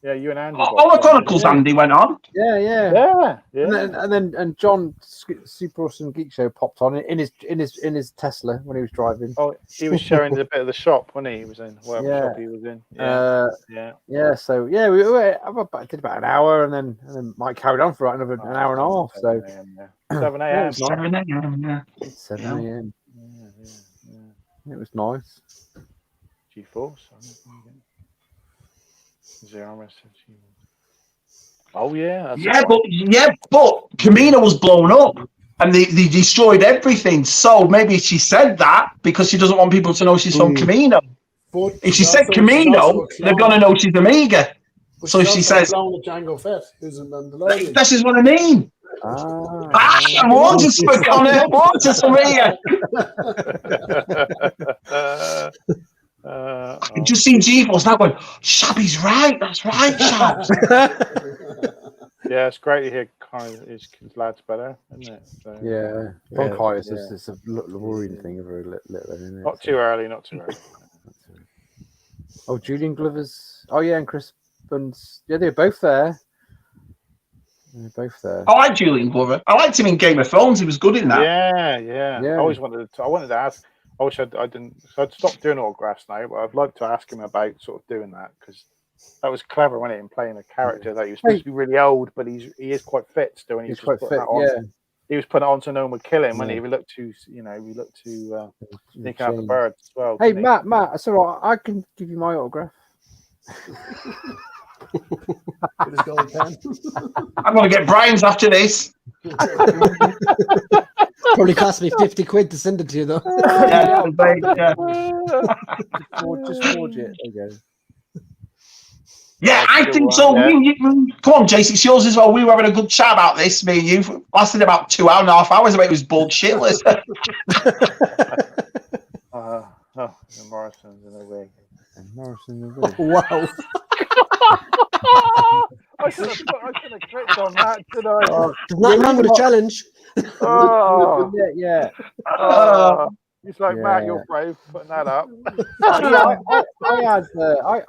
Yeah, you and Andy. The Chronicles, Andy went on. Yeah. And John Super Awesome Geek Show popped on in his Tesla when he was driving. Oh, he was showing a bit of the shop, wasn't he? He was in whatever shop he was in. Yeah. So we did about an hour, and then Mike carried on for another an hour and a half. So 7 a.m. 7 a.m. 7 a.m. It was nice. G-Force. Oh yeah. But Kamino was blown up and they destroyed everything. So maybe she said that because she doesn't want people to know she's from Kamino. But if she said Kamino, they're gonna know she's Amiga. But so if she says Django Fett, who's a Mandalorian. This is what I mean. I want to speak on it. I want to Amiga. Just seen G-Force now going, Shabby's right. That's right, Shabs. Yeah, it's great to hear kind of his lads better, isn't it? So, bronchitis is a worrying thing of very little, isn't it? Not too early. Oh, Julian Glover's. Oh yeah, and Chris Buns. Yeah, they're both there. They're both there. I like Julian Glover. I liked him in Game of Thrones. He was good in that. Yeah. I always wanted to ask. I wish I didn't. So I'd stopped doing autographs now, but I'd like to ask him about sort of doing that because that was clever, wasn't it? In playing a character that he was supposed to be really old, but he is quite fit still. And he's quite fit. He was putting it on so no one would kill him when he looked to sneak out the birds as well. Hey, Matt, it's all right. I can give you my autograph. I'm going to get Brian's after this. Probably cost me 50 quid to send it to you, though. Just forge it. There you go. Yeah, I think so. Come on, Jace, it's yours as well. We were having a good chat about this, me and you. Lasted about 2.5 hours. It was bullshitless. Morrison's in the wig. Wow. I should have clicked on that, should I? There's nothing wrong with a challenge. Yeah. It's like, Matt, you're brave putting that up.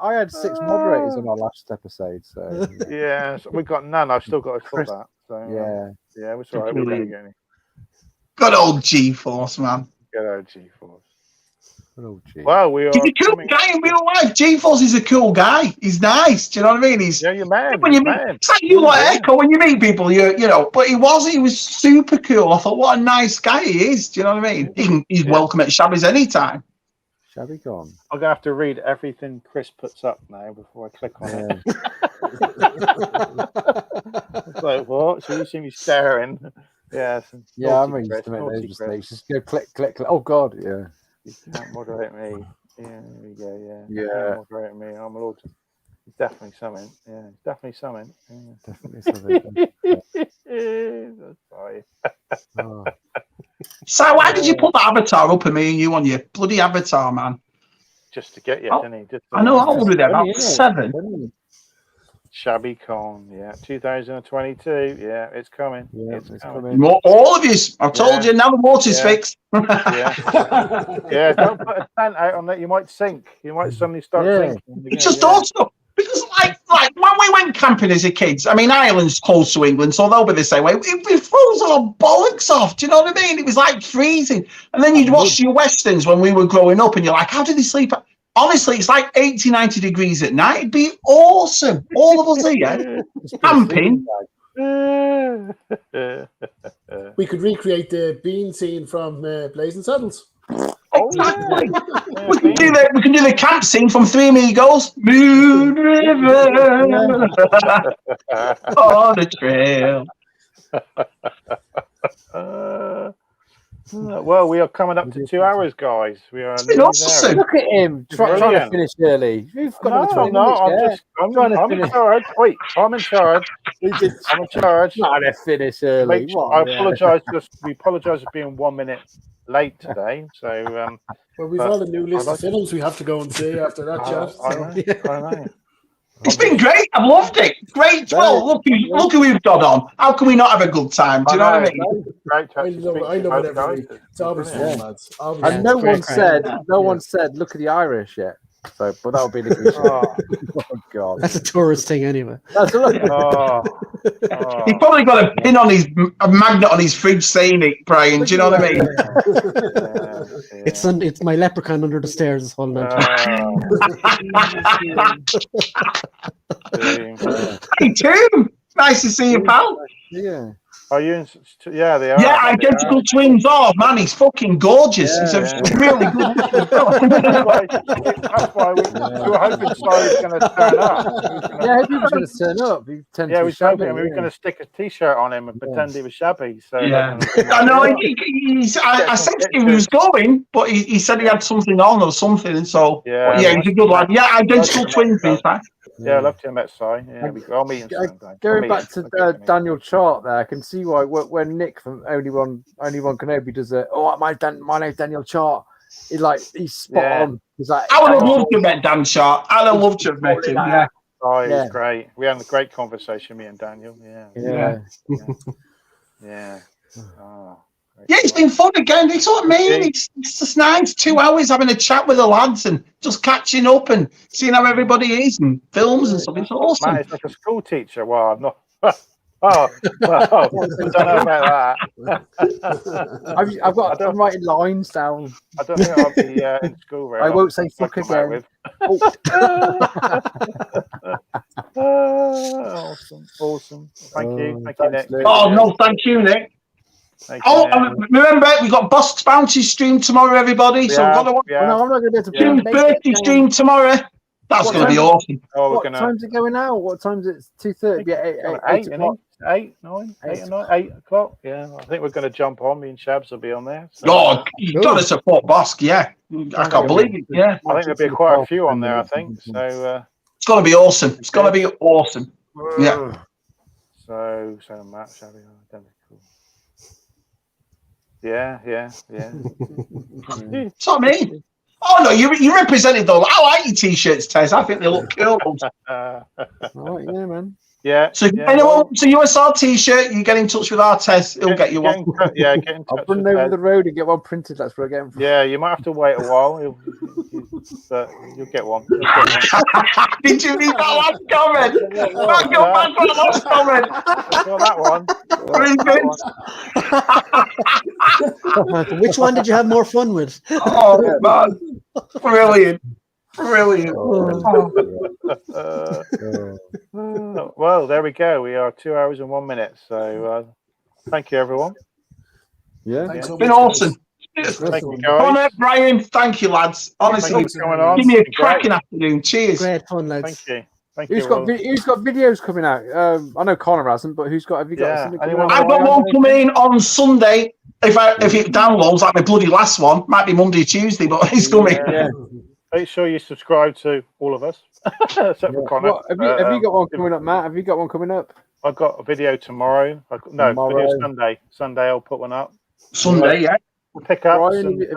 I had 6 moderators on our last episode, so yeah, so we got none. I've still got to fill that. So yeah, it was all right. We're going to get it. Good old G-Force, man. Good old G-Force. Well, we are. He's a cool guy in real life. G-Force is a cool guy. He's nice. Do you know what I mean? You're man. It's like you like Echo when you meet people. You know, but he was super cool. I thought, what a nice guy he is. Do you know what I mean? He's welcome at Shabby's anytime. Shabby gone. I'm gonna have to read everything Chris puts up now before I click on it. It's like, what? So you see me staring? Yeah, I'm used to make those mistakes. Just go click. Oh God, yeah. You can't moderate me. Yeah, there we go. Yeah. You can't moderate me. I'm allowed to. It's definitely something. Yeah, it's definitely something. Yeah. Definitely something. Sorry. So why did you put that avatar up of me and you on your bloody avatar, man? Just to get you, didn't he? I know. How old were they? About 7. Shabby Con, 2022. Yeah, it's coming. Yeah, it's coming. All of you. I've told you. Now the water's fixed. Don't put a tent out on that. You might sink. You might suddenly start sinking. It's just awesome. Because like when we went camping as a kids, I mean, Ireland's close to England, so they'll be the same way. It froze our bollocks off. Do you know what I mean? It was like freezing. And then you'd watch your westerns when we were growing up, and you're like, how did they sleep? Honestly, it's like 80, 90 degrees at night. It'd be awesome. All of us here, camping. We could recreate the bean scene from Blazing Saddles. Exactly. We can do the camp scene from Three Amigos. Moon River on the trail. Well, we are coming up to 2 hours, guys. We are nearly there. Look at him trying to finish early. We've got I'm in charge. Wait, I'm in charge. I'm in charge. Trying to finish early. I apologise. We apologise for being 1 minute late today. So, well, we've all a new list of films we have to go and see after that chat. I know. It's been great. I've loved it. Great. Well, look who we've got on. How can we not have a good time? Do you know what I mean? Great. I love it every week. It's always fun, lads. And no one said, look at the Irish yet. So, but that'll be the cliche. Oh God, that's a tourist thing anyway. He's probably got a pin on a magnet on his fridge saying it, Brian. Do you know what I mean? It's my leprechaun under the stairs holding on. Hey, Tim. Nice to see you, pal. Yeah. Are you? Yeah, they are. Yeah, identical twins. Oh man, he's fucking gorgeous. He's a really good. That's why we were hoping Si was going to turn up. Yeah, he was going to turn up. We were going to stick a T-shirt on him and pretend he was Shabby. So yeah, I know. I said to him he was going, but he said he had something on or something. And so yeah, he's a good lad. Yeah, identical twins. In fact. Yeah, I love to meet Si. Yeah, I'll meet him sometime. Going back to Daniel Chart there, I can see why when Nick from Only One Kenobi does it. Oh, my name's Daniel Chart. He's spot on. He's like, I would have loved to have met Dan Chart. I'd have loved to have met him. Yeah. Oh, he was great. We had a great conversation, me and Daniel. Yeah. Oh. Yeah, it's been fun again. It's what I mean. It's just nice. 2 hours having a chat with the lads and just catching up and seeing how everybody is and films and stuff. It's awesome. Man, it's like a school teacher. Well, I'm not. Oh, well, I don't know about that. I'm writing lines down. I don't think I'll be in school very I long. won't say I'll fuck come out again. with. Awesome. Thank you, Thanks, Nick. Luke. Oh, no, thank you, Nick. Remember, we got Busk's Bounty stream tomorrow, everybody. So we've got to watch Oh, no, I'm not going to be able to Jim's make birthday it. stream tomorrow. That's going to be awesome. Oh, what time's it going out? What time's it? 2:30. Yeah, 8 o'clock. 8 o'clock. Yeah, I think we're going to jump on. Me and Shabs will be on there. So, Oh, you got to support Busk, yeah. I can't believe it, yeah. I think there'll be quite a few on there, I think. So it's going to be awesome. It's going to be awesome. Yeah. So Matt, Shabby, identical. Yeah. That's what I mean. Oh no, you represented though. I like your t-shirts, Tez. I think they look cool. Oh, yeah, man. Yeah. So anyone, so USR t-shirt, you get in touch with our Tez. He'll get you one. Get in touch. I'll run over the road and get one printed. That's where I get them from. Yeah, you might have to wait a while, but you'll get one. Did you read that last comment? Back your back on the last comment. Well, that Brilliant. Which one did you have more fun with? Oh man, brilliant. Well, there we go. We are 2 hours and 1 minute. So thank you, everyone. Yeah, it's been awesome. Thank you, guys. Connor, Brian, thank you, lads. Honestly, give me a cracking afternoon. Cheers. Great fun, lads. Thank you. Who's got videos coming out? I know Connor hasn't, but have you got something coming out? I've got one coming on Sunday. If it downloads like my bloody last one, might be Monday, Tuesday, but it's coming. Yeah. Make sure you subscribe to all of us, except for Connor. Have you got one coming up, Matt? Have you got one coming up? I've got a video tomorrow. Video Sunday. Sunday I'll put one up. Sunday, yeah. We'll pick up. Brian, have you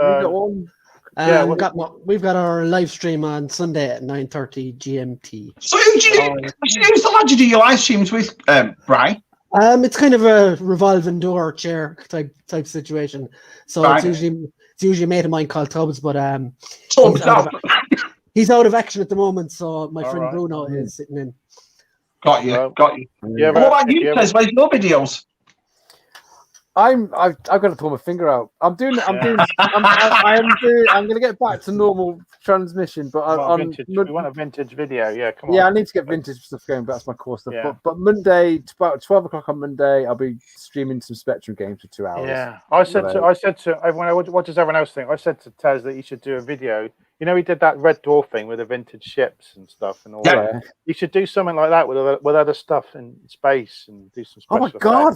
got one? We've got our live stream on Sunday at 9:30 GMT. So who's the lad you do your live streams with, Brian? It's kind of a revolving door chair type situation. So right. it's usually a mate of mine called Tubbs, but he's out of action at the moment. So my friend Bruno is sitting in. Got you. Yeah, what about you, Tez? Where's your videos? I've got to pull my finger out. I'm going to get back to normal transmission, but we want a vintage video. Yeah, come on. Yeah, I need to get vintage stuff going. But that's my core stuff. Yeah. But Monday, about 12 o'clock on Monday, I'll be streaming some Spectrum games for 2 hours. Yeah, I said to everyone, what does everyone else think? I said to Tez that he should do a video. You know, he did that Red Dwarf thing with the vintage ships and stuff and all that. You should do something like that with other stuff in space and do some special effects. God!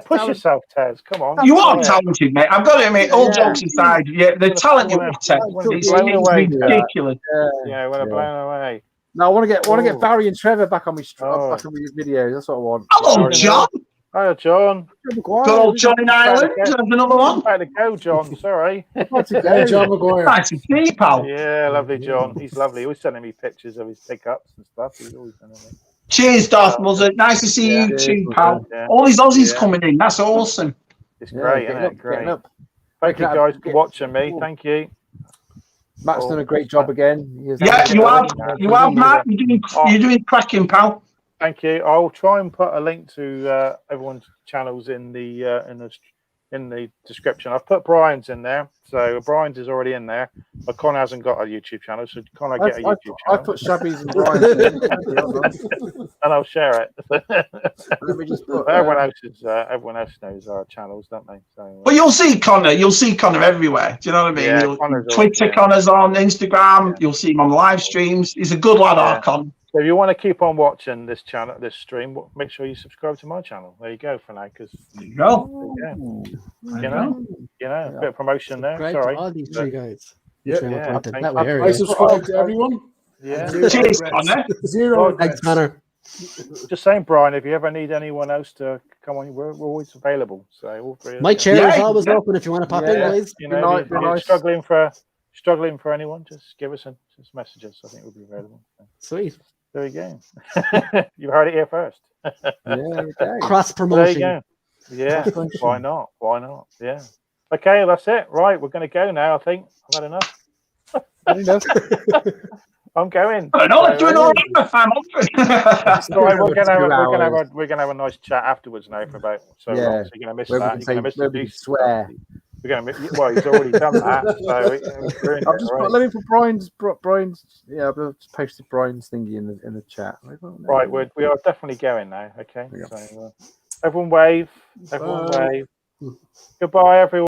Push yourself, Tez. Come on. You are talented, mate. I've got to admit, all jokes aside, the talent you have, Tez, it's ridiculous. Yeah, we're blown away. No, I want to get Barry and Trevor back on my videos. That's what I want. Hello, John. Hi, John. Good old John in Ireland. There's another one. Back to go, John. Sorry. John McGuire. Nice to see you, pal. Yeah, lovely, John. He's lovely. He was sending me pictures of his pickups and stuff. He's always sending me. Cheers, Darth Muzzard. Nice to see you too, pal. Yeah. All these Aussies coming in. That's awesome. It's great, isn't it? Great. Thank you guys for watching me. Thank you. Matt's done a great job again. You have, Matt. You're doing cracking, pal. Thank you. I'll try and put a link to everyone's channels in the description. I've put Brian's in there, so Brian's is already in there. But Connor hasn't got a YouTube channel, so Connor get a YouTube channel. I put Shabby's and Brian's in, and I'll share it. Let me just put, everyone else knows our channels, don't they? So, but you'll see Connor. You'll see Connor everywhere. Do you know what I mean? Yeah, Twitter, Connor's on Instagram. You'll see him on live streams. He's a good lad, Archon. So if you want to keep on watching this channel, this stream, make sure you subscribe to my channel. There you go for now, because you know, a bit of promotion there. Great Sorry, all these three guys. I subscribe to everyone. Yeah. Cheers, Connor. Zero. Thanks, Connor. Just saying, Brian, if you ever need anyone else to come on, we're always available. So all three. My chair is always open if you want to pop in, guys. You know, if you're struggling for anyone, just give us just messages. I think we'll be available. Sweet. There you go. You heard it here first. Cross promotion. There you go. Yeah. Why not? Yeah. Okay, that's it. Right, we're going to go now. I think I've had enough. I'm going. No, let's do it all right. We're gonna have a nice chat afterwards now for about so long. So you're gonna miss that. You're gonna miss the juice. Swear. We're gonna. Well, he's already done that. So I've just let me put Brian's. Yeah, I've just posted Brian's thingy in the chat. Right, we are definitely going now. Okay. So everyone wave. Everyone wave. Goodbye, everyone.